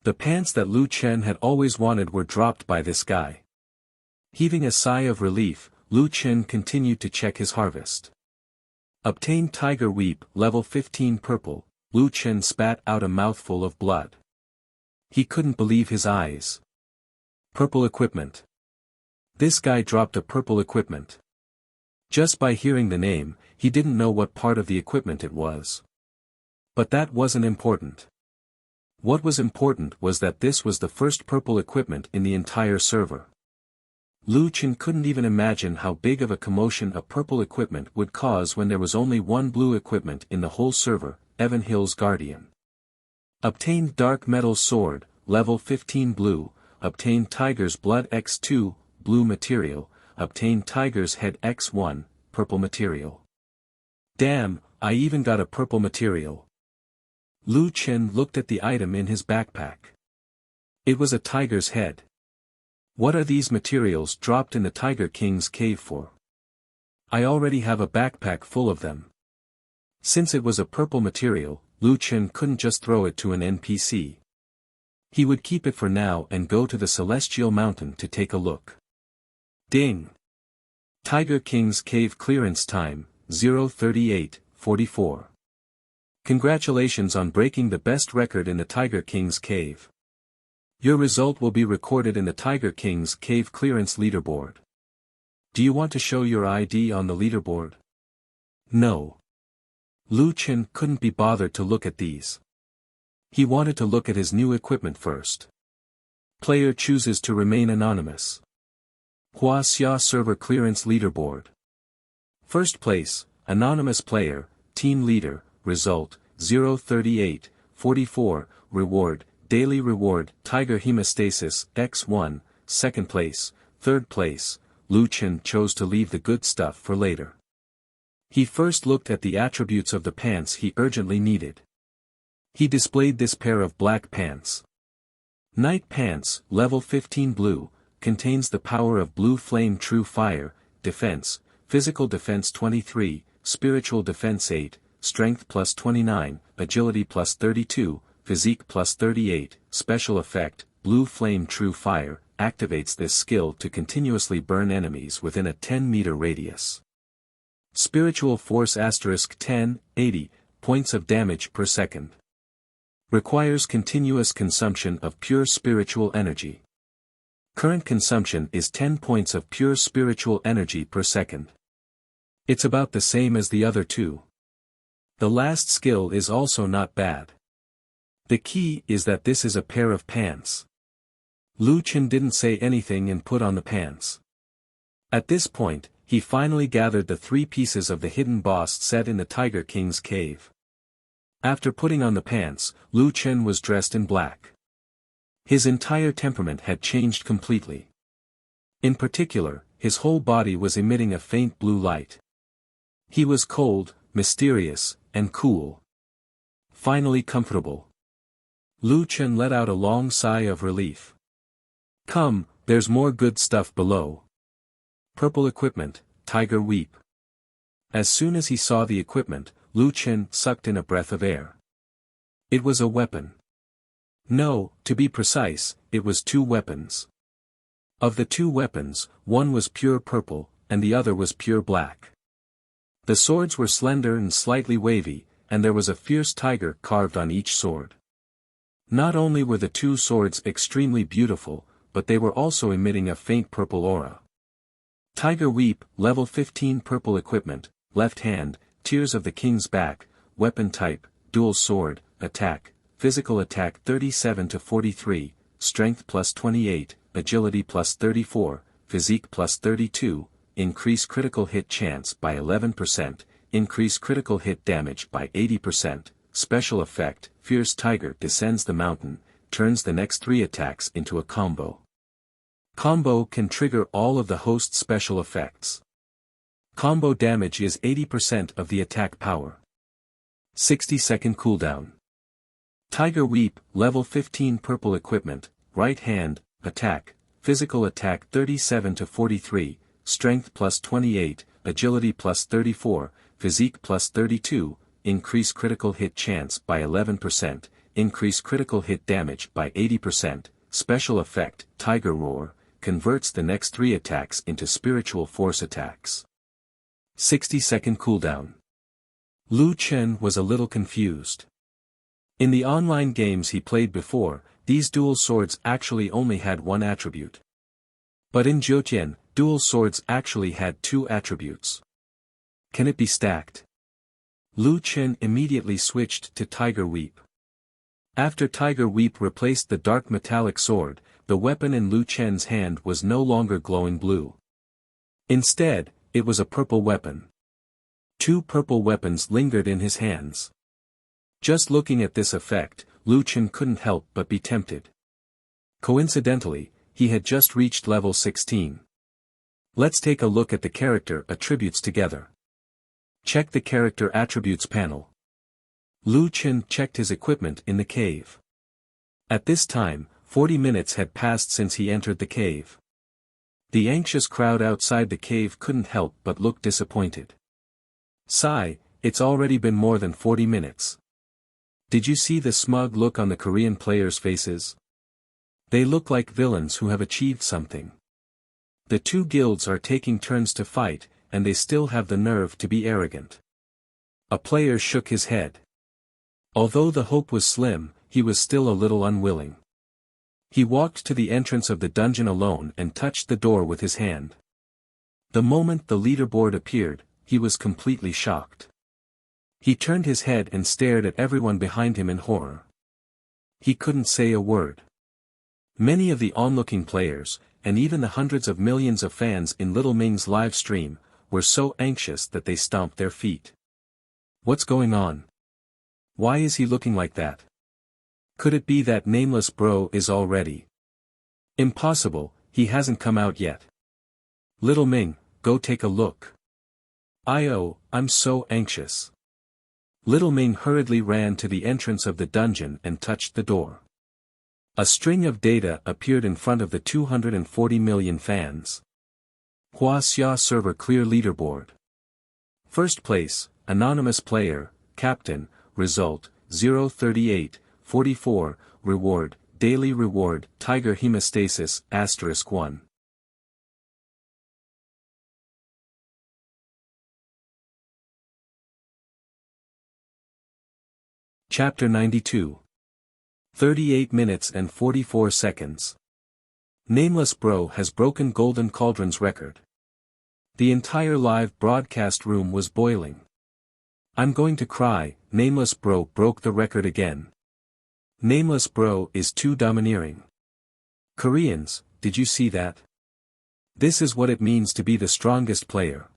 Speaker 1: The pants that Lu Chen had always wanted were dropped by this guy. Heaving a sigh of relief, Lu Chen continued to check his harvest. Obtained Tiger Weep, level 15 purple. Lu Chen spat out a mouthful of blood. He couldn't believe his eyes. Purple equipment. This guy dropped a purple equipment. Just by hearing the name, he didn't know what part of the equipment it was. But that wasn't important. What was important was that this was the first purple equipment in the entire server. Lu Chen couldn't even imagine how big of a commotion a purple equipment would cause when there was only one blue equipment in the whole server, Evan Hill's Guardian. Obtained Dark Metal Sword, level 15 blue. Obtained Tiger's Blood X2, blue material. Obtained Tiger's Head X1, purple material. Damn, I even got a purple material. Lu Chen looked at the item in his backpack. It was a tiger's head. What are these materials dropped in the Tiger King's cave for? I already have a backpack full of them. Since it was a purple material, Lu Chen couldn't just throw it to an NPC. He would keep it for now and go to the Celestial Mountain to take a look. Ding! Tiger King's cave clearance time, 0:38:44. Congratulations on breaking the best record in the Tiger King's cave. Your result will be recorded in the Tiger King's cave clearance leaderboard. Do you want to show your ID on the leaderboard? No. Lu Chen couldn't be bothered to look at these. He wanted to look at his new equipment first. Player chooses to remain anonymous. Wuxia server clearance leaderboard. First place, anonymous player, team leader, result, 0:38:44, reward, daily reward, Tiger Hemostasis, X1, second place, third place. Lu Chen chose to leave the good stuff for later. He first looked at the attributes of the pants he urgently needed. He displayed this pair of black pants. Night pants, level 15 blue, contains the power of blue flame true fire, defense, physical defense 23, spiritual defense 8, strength plus 29, agility plus 32, physique plus 38, special effect, blue flame true fire, activates this skill to continuously burn enemies within a 10-meter radius. Spiritual force * 10, 80, points of damage per second. Requires continuous consumption of pure spiritual energy. Current consumption is 10 points of pure spiritual energy per second. It's about the same as the other two. The last skill is also not bad. The key is that this is a pair of pants. Lu Chen didn't say anything and put on the pants. At this point, he finally gathered the 3 pieces of the hidden boss set in the Tiger King's cave. After putting on the pants, Lu Chen was dressed in black. His entire temperament had changed completely. In particular, his whole body was emitting a faint blue light. He was cold, mysterious, and cool. Finally comfortable. Lu Chen let out a long sigh of relief. Come, there's more good stuff below. Purple equipment, Tiger Weep. As soon as he saw the equipment, Lu Chen sucked in a breath of air. It was a weapon. No, to be precise, it was 2 weapons. Of the 2 weapons, one was pure purple, and the other was pure black. The swords were slender and slightly wavy, and there was a fierce tiger carved on each sword. Not only were the 2 swords extremely beautiful, but they were also emitting a faint purple aura. Tiger Weep, level 15 purple equipment, left hand, Tears of the King's Back, weapon type, dual sword, attack, physical attack 37 to 43, strength plus 28, agility plus 34, physique plus 32, increase critical hit chance by 11%, increase critical hit damage by 80%, special effect, Fierce Tiger descends the mountain, turns the next 3 attacks into a combo. Combo can trigger all of the host's special effects. Combo damage is 80% of the attack power. 60-second cooldown. Tiger Weep, Level 15 Purple Equipment, Right Hand, Attack, Physical Attack 37 to 43, Strength plus 28, Agility plus 34, Physique plus 32, Increase critical hit chance by 11%, Increase critical hit damage by 80%, Special Effect, Tiger Roar, converts the next 3 attacks into Spiritual Force attacks. 60-second cooldown. Lu Chen was a little confused. In the online games he played before, these dual swords actually only had one attribute. But in Jiutian, dual swords actually had 2 attributes. Can it be stacked? Lu Chen immediately switched to Tiger Weep. After Tiger Weep replaced the dark metallic sword, the weapon in Lu Chen's hand was no longer glowing blue. Instead, it was a purple weapon. 2 purple weapons lingered in his hands. Just looking at this effect, Lu Chen couldn't help but be tempted. Coincidentally, he had just reached level 16. Let's take a look at the character attributes together. Check the character attributes panel. Lu Chen checked his equipment in the cave. At this time, 40 minutes had passed since he entered the cave. The anxious crowd outside the cave couldn't help but look disappointed. Sigh, it's already been more than 40 minutes. Did you see the smug look on the Korean players' faces? They look like villains who have achieved something. The 2 guilds are taking turns to fight, and they still have the nerve to be arrogant. A player shook his head. Although the hope was slim, he was still a little unwilling. He walked to the entrance of the dungeon alone and touched the door with his hand. The moment the leaderboard appeared, he was completely shocked. He turned his head and stared at everyone behind him in horror. He couldn't say a word. Many of the onlooking players, and even the hundreds of millions of fans in Little Ming's live stream, were so anxious that they stomped their feet. What's going on? Why is he looking like that? Could it be that nameless bro is already? Impossible, he hasn't come out yet. Little Ming, go take a look. I'm so anxious. Little Ming hurriedly ran to the entrance of the dungeon and touched the door. A string of data appeared in front of the 240 million fans. Wuxia server clear leaderboard. First place, anonymous player, captain, result, 038, 44, reward, daily reward, tiger hemostasis, *1. Chapter 92. 38 minutes and 44 seconds. Nameless Bro has broken Golden Cauldron's record. The entire live broadcast room was boiling. I'm going to cry, Nameless Bro broke the record again. Nameless Bro is too domineering. Koreans, did you see that? This is what it means to be the strongest player.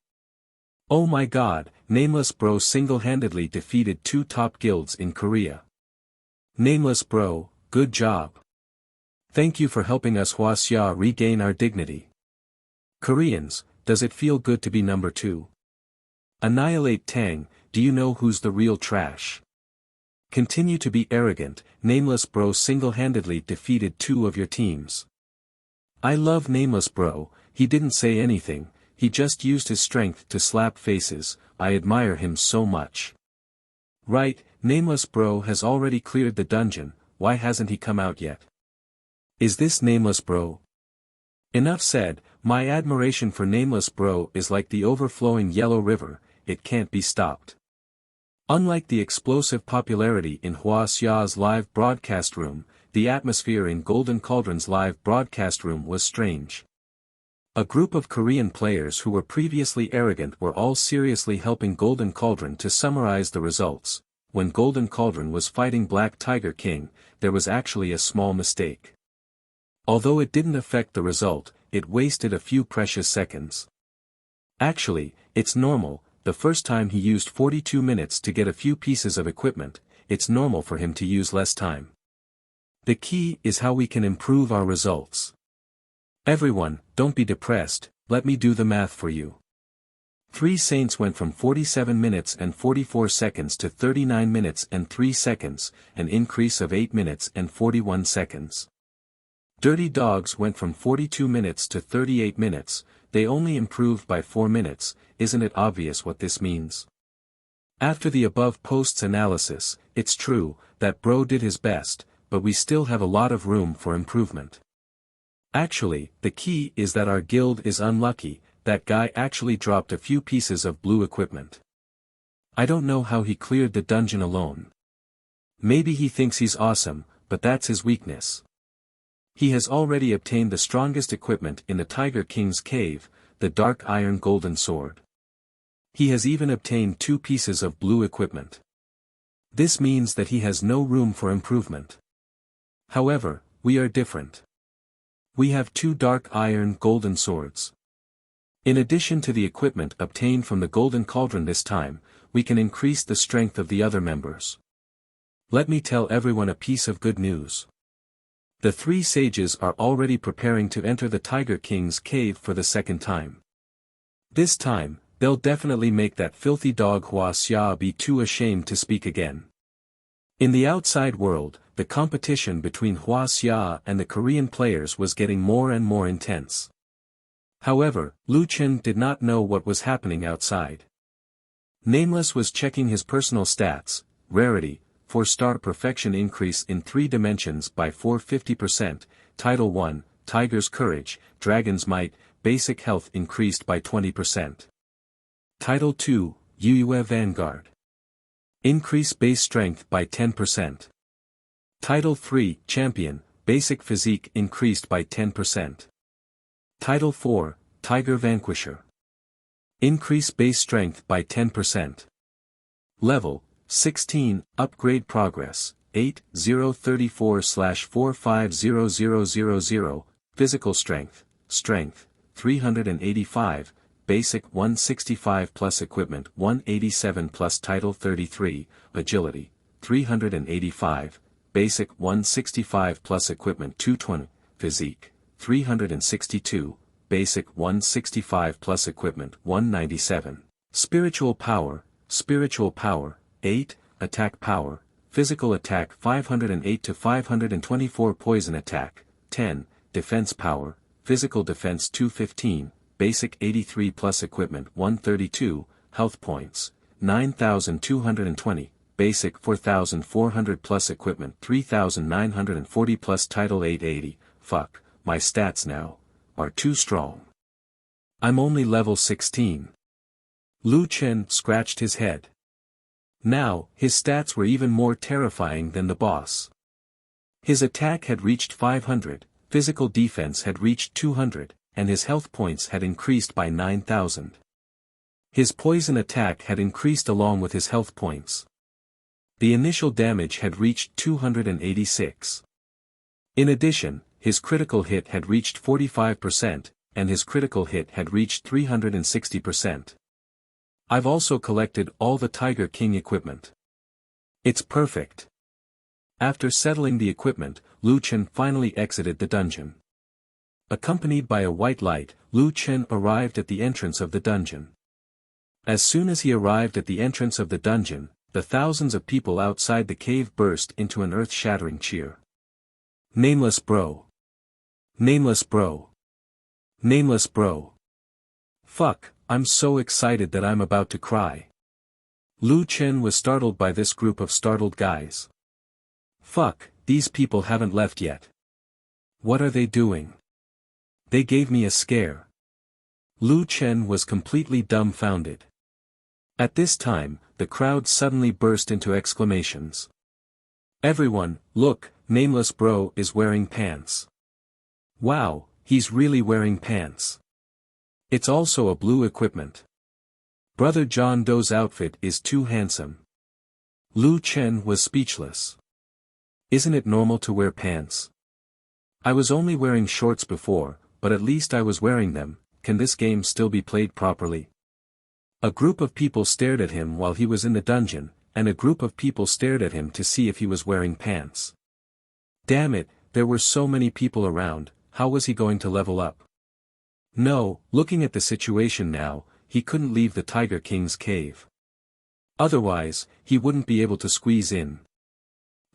Speaker 1: Oh my god, Nameless Bro single-handedly defeated 2 top guilds in Korea. Nameless Bro, good job. Thank you for helping us Wuxia regain our dignity. Koreans, does it feel good to be number 2? Annihilate Tang, do you know who's the real trash? Continue to be arrogant, Nameless Bro single-handedly defeated 2 of your teams. I love Nameless Bro, he didn't say anything, he just used his strength to slap faces, I admire him so much. Right, Nameless Bro has already cleared the dungeon, why hasn't he come out yet? Is this Nameless Bro? Enough said, my admiration for Nameless Bro is like the overflowing yellow river, it can't be stopped. Unlike the explosive popularity in Wuxia's live broadcast room, the atmosphere in Golden Cauldron's live broadcast room was strange. A group of Korean players who were previously arrogant were all seriously helping Golden Cauldron to summarize the results. When Golden Cauldron was fighting Black Tiger King, there was actually a small mistake. Although it didn't affect the result, it wasted a few precious seconds. Actually, it's normal, the first time he used 42 minutes to get a few pieces of equipment, it's normal for him to use less time. The key is how we can improve our results. Everyone, don't be depressed, let me do the math for you. 3 Saints went from 47 minutes and 44 seconds to 39 minutes and 3 seconds, an increase of 8 minutes and 41 seconds. Dirty Dogs went from 42 minutes to 38 minutes, they only improved by 4 minutes, isn't it obvious what this means? After the above post's analysis, it's true, that bro did his best, but we still have a lot of room for improvement. Actually, the key is that our guild is unlucky, that guy actually dropped a few pieces of blue equipment. I don't know how he cleared the dungeon alone. Maybe he thinks he's awesome, but that's his weakness. He has already obtained the strongest equipment in the Tiger King's cave, the dark iron golden sword. He has even obtained 2 pieces of blue equipment. This means that he has no room for improvement. However, we are different. We have 2 dark iron golden swords. In addition to the equipment obtained from the golden cauldron this time, we can increase the strength of the other members. Let me tell everyone a piece of good news. The 3 sages are already preparing to enter the Tiger King's cave for the second time. This time, they'll definitely make that filthy dog Wuxia be too ashamed to speak again. In the outside world, the competition between Wuxia and the Korean players was getting more and more intense. However, Lu Chen did not know what was happening outside. Nameless was checking his personal stats, rarity, 4-star perfection increase in 3 dimensions by 450%, Title 1, Tiger's Courage, Dragon's Might, basic health increased by 20%. Title 2, Yue Vanguard. Increase base strength by 10%. Title 3, Champion, basic physique increased by 10%. Title 4, Tiger Vanquisher. Increase base strength by 10%. Level, 16, Upgrade Progress, 8034/450000, Physical Strength, Strength, 385, Basic 165 plus Equipment 187 plus Title 33, Agility, 385, Basic 165 plus Equipment 220, Physique, 362, Basic 165 plus Equipment 197, Spiritual Power, 8, Attack Power, Physical Attack 508 to 524 Poison Attack, 10, Defense Power, Physical Defense 215, Basic 83 plus Equipment 132, Health Points, 9,220, Basic 4,400 plus Equipment 3,940 plus Title 880, fuck, my stats now, are too strong. I'm only level 16. Lu Chen scratched his head. Now, his stats were even more terrifying than the boss. His attack had reached 500, physical defense had reached 200, and his health points had increased by 9,000. His poison attack had increased along with his health points. The initial damage had reached 286. In addition, his critical hit had reached 45%, and his critical hit had reached 360%. I've also collected all the Tiger King equipment. It's perfect. After settling the equipment, Lu Chen finally exited the dungeon. Accompanied by a white light, Lu Chen arrived at the entrance of the dungeon. As soon as he arrived at the entrance of the dungeon, the thousands of people outside the cave burst into an earth-shattering cheer. Nameless bro. Nameless bro. Nameless bro. Fuck, I'm so excited that I'm about to cry. Lu Chen was startled by this group of startled guys. Fuck, these people haven't left yet. What are they doing? They gave me a scare. Lu Chen was completely dumbfounded. At this time, the crowd suddenly burst into exclamations. Everyone, look, Nameless bro is wearing pants. Wow, he's really wearing pants. It's also a blue equipment. Brother John Doe's outfit is too handsome. Lu Chen was speechless. Isn't it normal to wear pants? I was only wearing shorts before, but at least I was wearing them. Can this game still be played properly? A group of people stared at him while he was in the dungeon, and a group of people stared at him to see if he was wearing pants. Damn it, there were so many people around, how was he going to level up? No, looking at the situation now, he couldn't leave the Tiger King's cave. Otherwise, he wouldn't be able to squeeze in.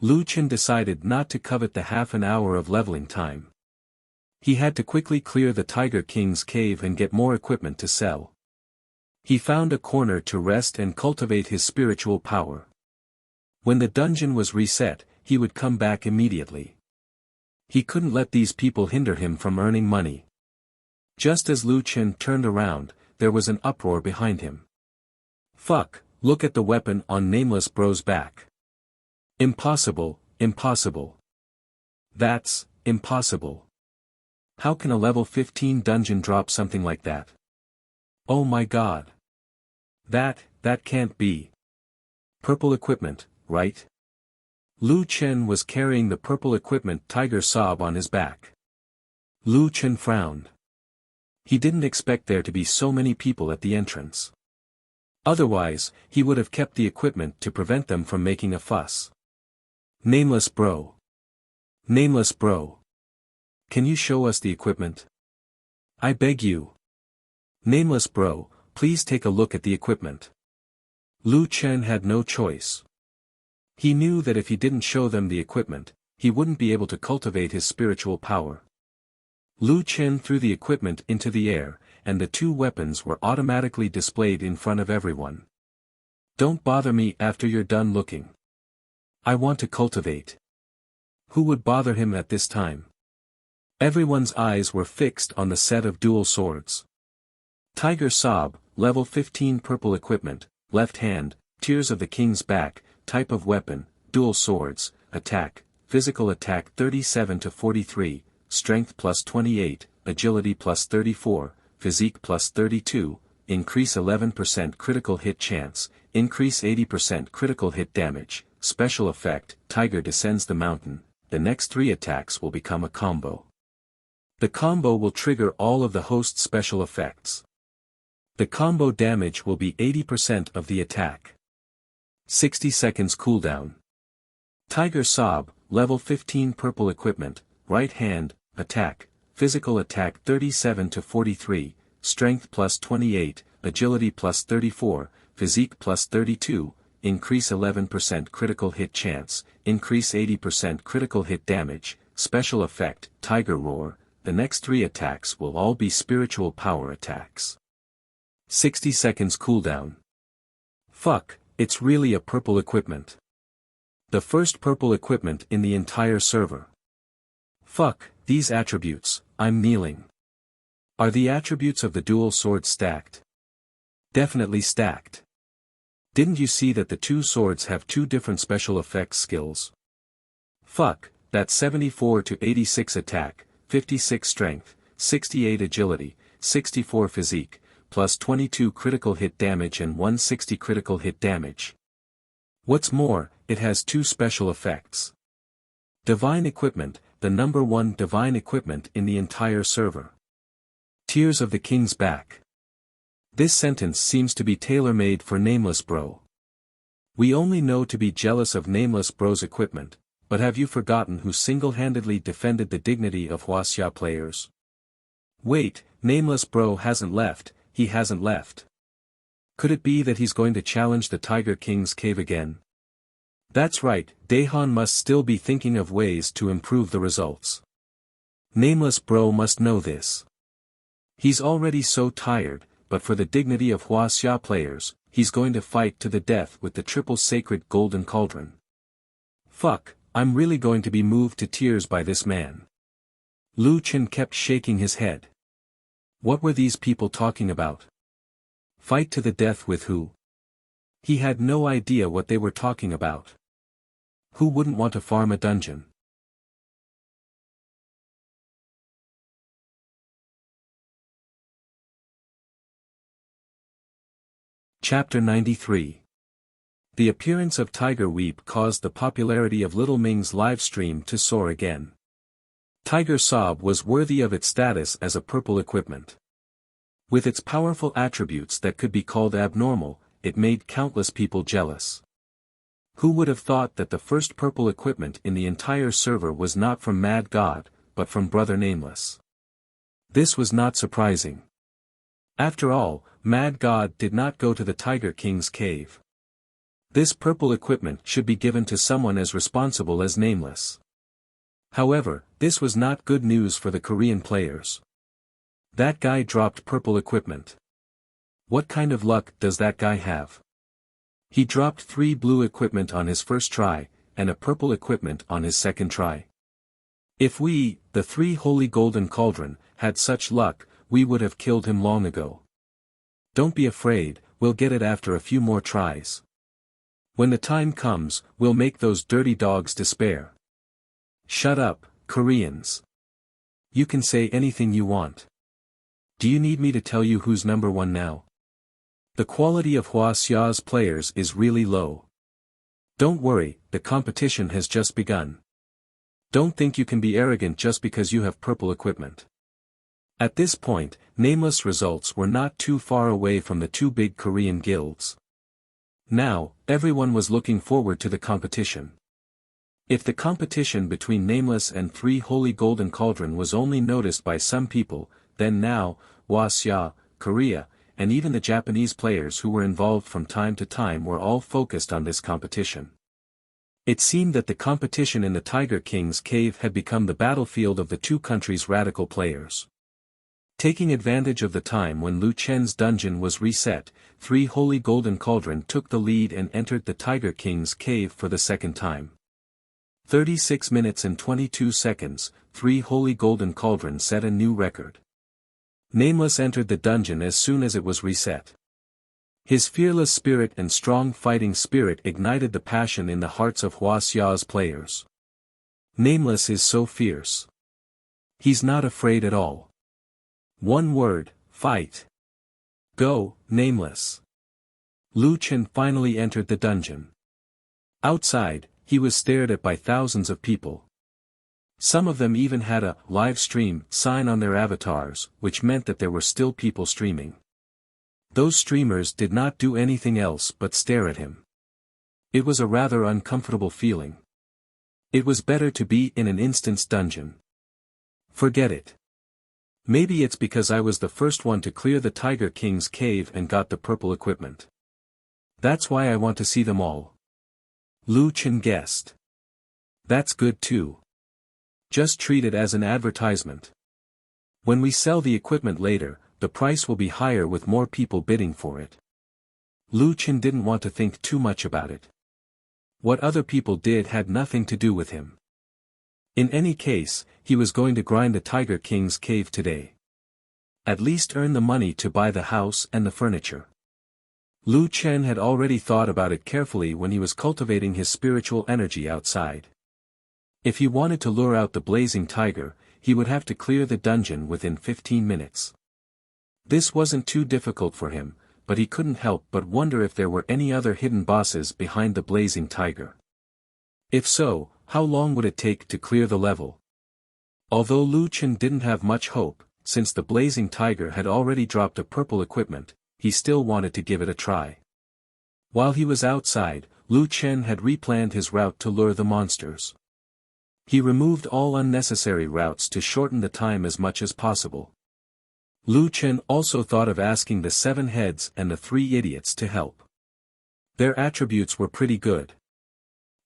Speaker 1: Lu Chen decided not to covet the half an hour of leveling time. He had to quickly clear the Tiger King's cave and get more equipment to sell. He found a corner to rest and cultivate his spiritual power. When the dungeon was reset, he would come back immediately. He couldn't let these people hinder him from earning money. Just as Lu Chen turned around, there was an uproar behind him. Fuck, look at the weapon on Nameless Bro's back. Impossible, impossible. That's impossible. How can a level 15 dungeon drop something like that? Oh my god. That can't be. Purple equipment, right? Lu Chen was carrying the purple equipment Tiger Sob on his back. Lu Chen frowned. He didn't expect there to be so many people at the entrance. Otherwise, he would have kept the equipment to prevent them from making a fuss. Nameless Bro. Nameless Bro. Can you show us the equipment? I beg you. Nameless Bro, please take a look at the equipment. Lu Chen had no choice. He knew that if he didn't show them the equipment, he wouldn't be able to cultivate his spiritual power. Lu Chen threw the equipment into the air, and the two weapons were automatically displayed in front of everyone. Don't bother me after you're done looking. I want to cultivate. Who would bother him at this time? Everyone's eyes were fixed on the set of dual swords. Tiger Sob, level 15 purple equipment, left hand, Tears of the King's Back, type of weapon, dual swords, attack, physical attack 37 to 43, strength plus 28, agility plus 34, physique plus 32, increase 11% critical hit chance, increase 80% critical hit damage, special effect, Tiger descends the mountain, the next 3 attacks will become a combo. The combo will trigger all of the host's special effects. The combo damage will be 80% of the attack. 60 seconds cooldown. Tiger Sob, level 15 purple equipment, right hand, attack, physical attack 37 to 43, strength plus 28, agility plus 34, physique plus 32, increase 11% critical hit chance, increase 80% critical hit damage, special effect, Tiger Roar, the next 3 attacks will all be spiritual power attacks. 60 seconds cooldown. Fuck, it's really a purple equipment. The first purple equipment in the entire server. Fuck, these attributes, I'm kneeling. Are the attributes of the dual sword stacked? Definitely stacked. Didn't you see that the 2 swords have 2 different special effects skills? Fuck, that's 74 to 86 attack, 56 strength, 68 agility, 64 physique, plus 22 critical hit damage and 160 critical hit damage. What's more, it has 2 special effects. Divine equipment, the number 1 divine equipment in the entire server. Tears of the King's Back. This sentence seems to be tailor-made for Nameless Bro. We only know to be jealous of Nameless Bro's equipment, but have you forgotten who single-handedly defended the dignity of Wuxia players? Wait, Nameless Bro hasn't left, he hasn't left. Could it be that he's going to challenge the Tiger King's cave again? That's right, Daehan must still be thinking of ways to improve the results. Nameless Bro must know this. He's already so tired, but for the dignity of Wuxia players, he's going to fight to the death with the triple sacred golden cauldron. Fuck, I'm really going to be moved to tears by this man. Lu Chen kept shaking his head. What were these people talking about? Fight to the death with who? He had no idea what they were talking about. Who wouldn't want to farm a dungeon? Chapter 93. The appearance of Tiger Weep caused the popularity of Little Ming's live stream to soar again. Tiger Sob was worthy of its status as a purple equipment. With its powerful attributes that could be called abnormal, it made countless people jealous. Who would have thought that the first purple equipment in the entire server was not from Mad God, but from Brother Nameless? This was not surprising. After all, Mad God did not go to the Tiger King's cave. This purple equipment should be given to someone as responsible as Nameless. However, this was not good news for the Korean players. That guy dropped purple equipment. What kind of luck does that guy have? He dropped 3 blue equipment on his first try, and a purple equipment on his second try. If we, the 3 Holy Golden Cauldron, had such luck, we would have killed him long ago. Don't be afraid, we'll get it after a few more tries. When the time comes, we'll make those dirty dogs despair. Shut up, Koreans. You can say anything you want. Do you need me to tell you who's number 1 now? The quality of Wuxia's players is really low. Don't worry, the competition has just begun. Don't think you can be arrogant just because you have purple equipment. At this point, Nameless results were not too far away from the 2 big Korean guilds. Now, everyone was looking forward to the competition. If the competition between Nameless and 3 Holy Golden Cauldron was only noticed by some people, then now, Wuxia, Korea, and even the Japanese players who were involved from time to time were all focused on this competition. It seemed that the competition in the Tiger King's cave had become the battlefield of the 2 countries' radical players. Taking advantage of the time when Lu Chen's dungeon was reset, 3 Holy Golden Cauldron took the lead and entered the Tiger King's cave for the second time. 36 minutes and 22 seconds, 3 Holy Golden Cauldron set a new record. Nameless entered the dungeon as soon as it was reset. His fearless spirit and strong fighting spirit ignited the passion in the hearts of Wuxia's players. Nameless is so fierce. He's not afraid at all. One word, fight. Go, Nameless. Lu Chen finally entered the dungeon. Outside, he was stared at by thousands of people. Some of them even had a live stream sign on their avatars, which meant that there were still people streaming. Those streamers did not do anything else but stare at him. It was a rather uncomfortable feeling. It was better to be in an instant's dungeon. Forget it. Maybe it's because I was the first one to clear the Tiger King's cave and got the purple equipment. That's why I want to see them all. Lu Chen guessed. That's good too. Just treat it as an advertisement. When we sell the equipment later, the price will be higher with more people bidding for it. Lu Chen didn't want to think too much about it. What other people did had nothing to do with him. In any case, he was going to grind the Tiger King's cave today. At least earn the money to buy the house and the furniture. Lu Chen had already thought about it carefully when he was cultivating his spiritual energy outside. If he wanted to lure out the blazing tiger, he would have to clear the dungeon within 15 minutes. This wasn't too difficult for him, but he couldn't help but wonder if there were any other hidden bosses behind the blazing tiger. If so, how long would it take to clear the level? Although Lu Chen didn't have much hope, since the blazing tiger had already dropped a purple equipment, he still wanted to give it a try. While he was outside, Lu Chen had replanned his route to lure the monsters. He removed all unnecessary routes to shorten the time as much as possible. Lu Chen also thought of asking the 7 heads and the 3 idiots to help. Their attributes were pretty good.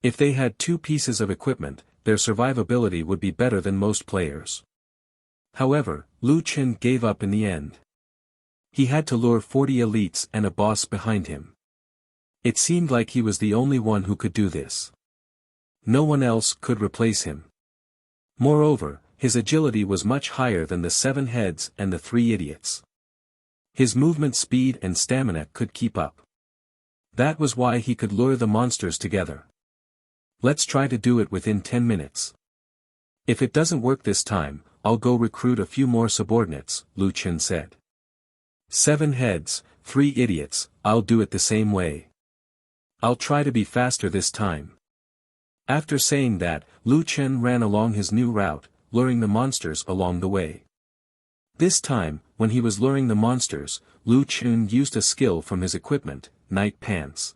Speaker 1: If they had 2 pieces of equipment, their survivability would be better than most players. However, Lu Chen gave up in the end. He had to lure 40 elites and a boss behind him. It seemed like he was the only one who could do this. No one else could replace him. Moreover, his agility was much higher than the 7 heads and the 3 idiots. His movement speed and stamina could keep up. That was why he could lure the monsters together. Let's try to do it within 10 minutes. If it doesn't work this time, I'll go recruit a few more subordinates, Lu Chen said. 7 heads, 3 idiots, I'll do it the same way. I'll try to be faster this time. After saying that, Lu Chen ran along his new route, luring the monsters along the way. This time, when he was luring the monsters, Lu Chen used a skill from his equipment, Night Pants.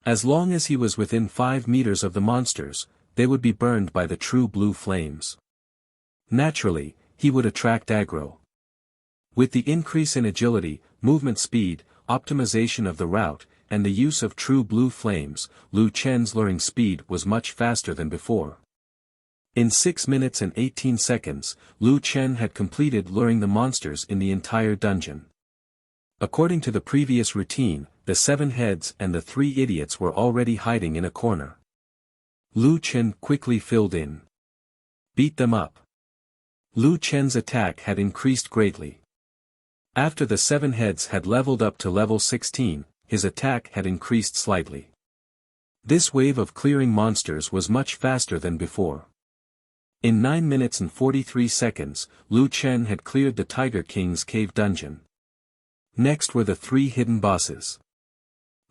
Speaker 1: As long as he was within 5 meters of the monsters, they would be burned by the true blue flames. Naturally, he would attract aggro. With the increase in agility, movement speed, optimization of the route, and the use of true blue flames, Lu Chen's luring speed was much faster than before. In 6 minutes and 18 seconds, Lu Chen had completed luring the monsters in the entire dungeon. According to the previous routine, the 7 heads and the 3 idiots were already hiding in a corner. Lu Chen quickly filled in. Beat them up. Lu Chen's attack had increased greatly. After the 7 heads had leveled up to level 16, his attack had increased slightly. This wave of clearing monsters was much faster than before. In 9 minutes and 43 seconds, Lu Chen had cleared the Tiger King's cave dungeon. Next were the 3 hidden bosses.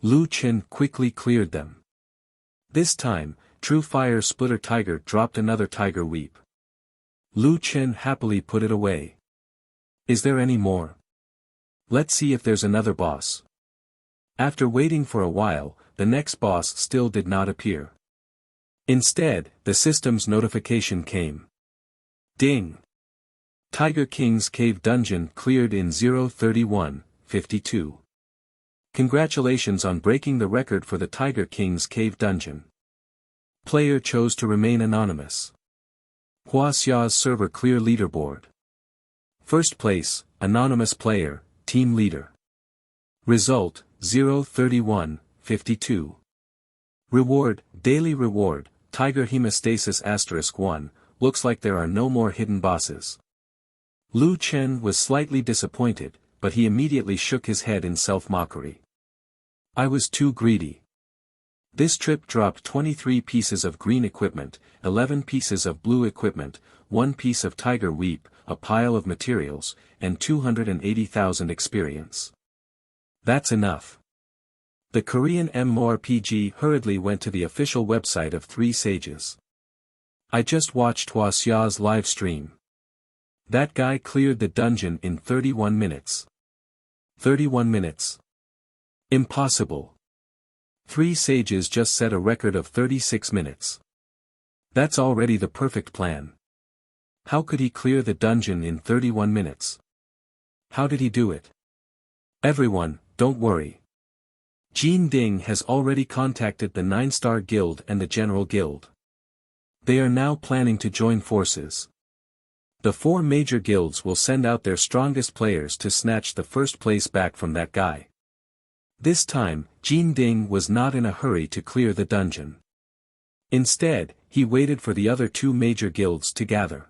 Speaker 1: Lu Chen quickly cleared them. This time, True Fire Splitter Tiger dropped another Tiger Weep. Lu Chen happily put it away. Is there any more? Let's see if there's another boss. After waiting for a while, the next boss still did not appear. Instead, the system's notification came. Ding! Tiger King's cave dungeon cleared in 0:31:52. Congratulations on breaking the record for the Tiger King's cave dungeon. Player chose to remain anonymous. Wuxia's server clear leaderboard. First place, anonymous player, team leader. Result, 0:31:52. Reward, daily reward, Tiger Hemostasis *1, looks like there are no more hidden bosses. Lu Chen was slightly disappointed, but he immediately shook his head in self-mockery. I was too greedy. This trip dropped 23 pieces of green equipment, 11 pieces of blue equipment, 1 piece of Tiger Weep, a pile of materials, and 280,000 experience. That's enough. The Korean MMORPG hurriedly went to the official website of 3 Sages. I just watched Wuxia's live stream. That guy cleared the dungeon in 31 minutes. 31 minutes. Impossible. 3 Sages just set a record of 36 minutes. That's already the perfect plan. How could he clear the dungeon in 31 minutes? How did he do it? Everyone, don't worry. Jin Ding has already contacted the 9-Star Guild and the General Guild. They are now planning to join forces. The 4 major guilds will send out their strongest players to snatch the first place back from that guy. This time, Jin Ding was not in a hurry to clear the dungeon. Instead, he waited for the other 2 major guilds to gather.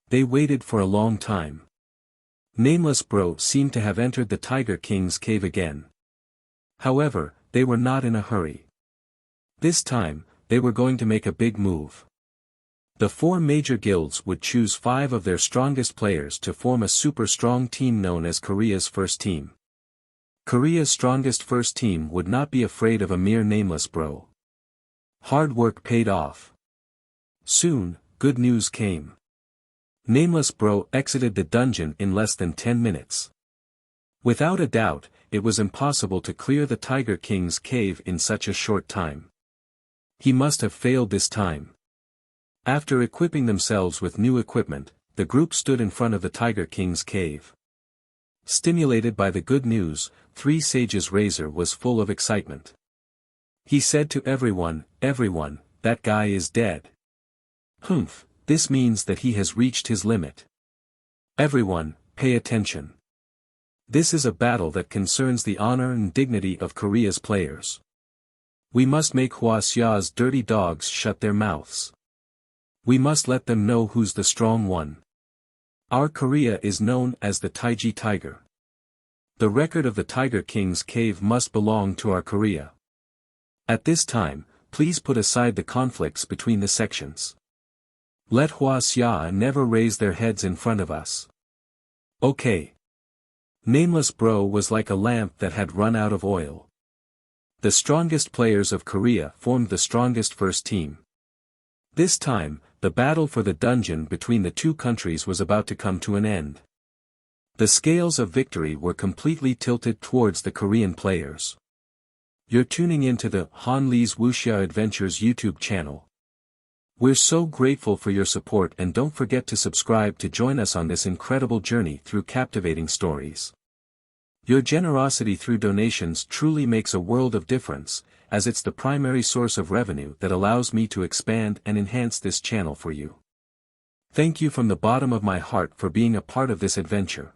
Speaker 1: They waited for a long time. Nameless Bro seemed to have entered the Tiger King's cave again. However, they were not in a hurry. This time, they were going to make a big move. The 4 major guilds would choose 5 of their strongest players to form a super strong team known as Korea's First Team. Korea's strongest first team would not be afraid of a mere Nameless Bro. Hard work paid off. Soon, good news came. Nameless Bro exited the dungeon in less than 10 minutes. Without a doubt, it was impossible to clear the Tiger King's cave in such a short time. He must have failed this time. After equipping themselves with new equipment, the group stood in front of the Tiger King's cave. Stimulated by the good news, 3 Sages Razor was full of excitement. He said to everyone, "Everyone, that guy is dead. Humph, this means that he has reached his limit. Everyone, pay attention. This is a battle that concerns the honor and dignity of Korea's players. We must make Wuxia's dirty dogs shut their mouths. We must let them know who's the strong one. Our Korea is known as the Taiji Tiger. The record of the Tiger King's cave must belong to our Korea. At this time, please put aside the conflicts between the sections. Let Wuxia never raise their heads in front of us. Okay." Nameless Bro was like a lamp that had run out of oil. The strongest players of Korea formed the strongest first team. This time, the battle for the dungeon between the 2 countries was about to come to an end. The scales of victory were completely tilted towards the Korean players. You're tuning into the Han Lee's Wuxia Adventures YouTube channel. We're so grateful for your support, and don't forget to subscribe to join us on this incredible journey through captivating stories. Your generosity through donations truly makes a world of difference, as it's the primary source of revenue that allows me to expand and enhance this channel for you. Thank you from the bottom of my heart for being a part of this adventure.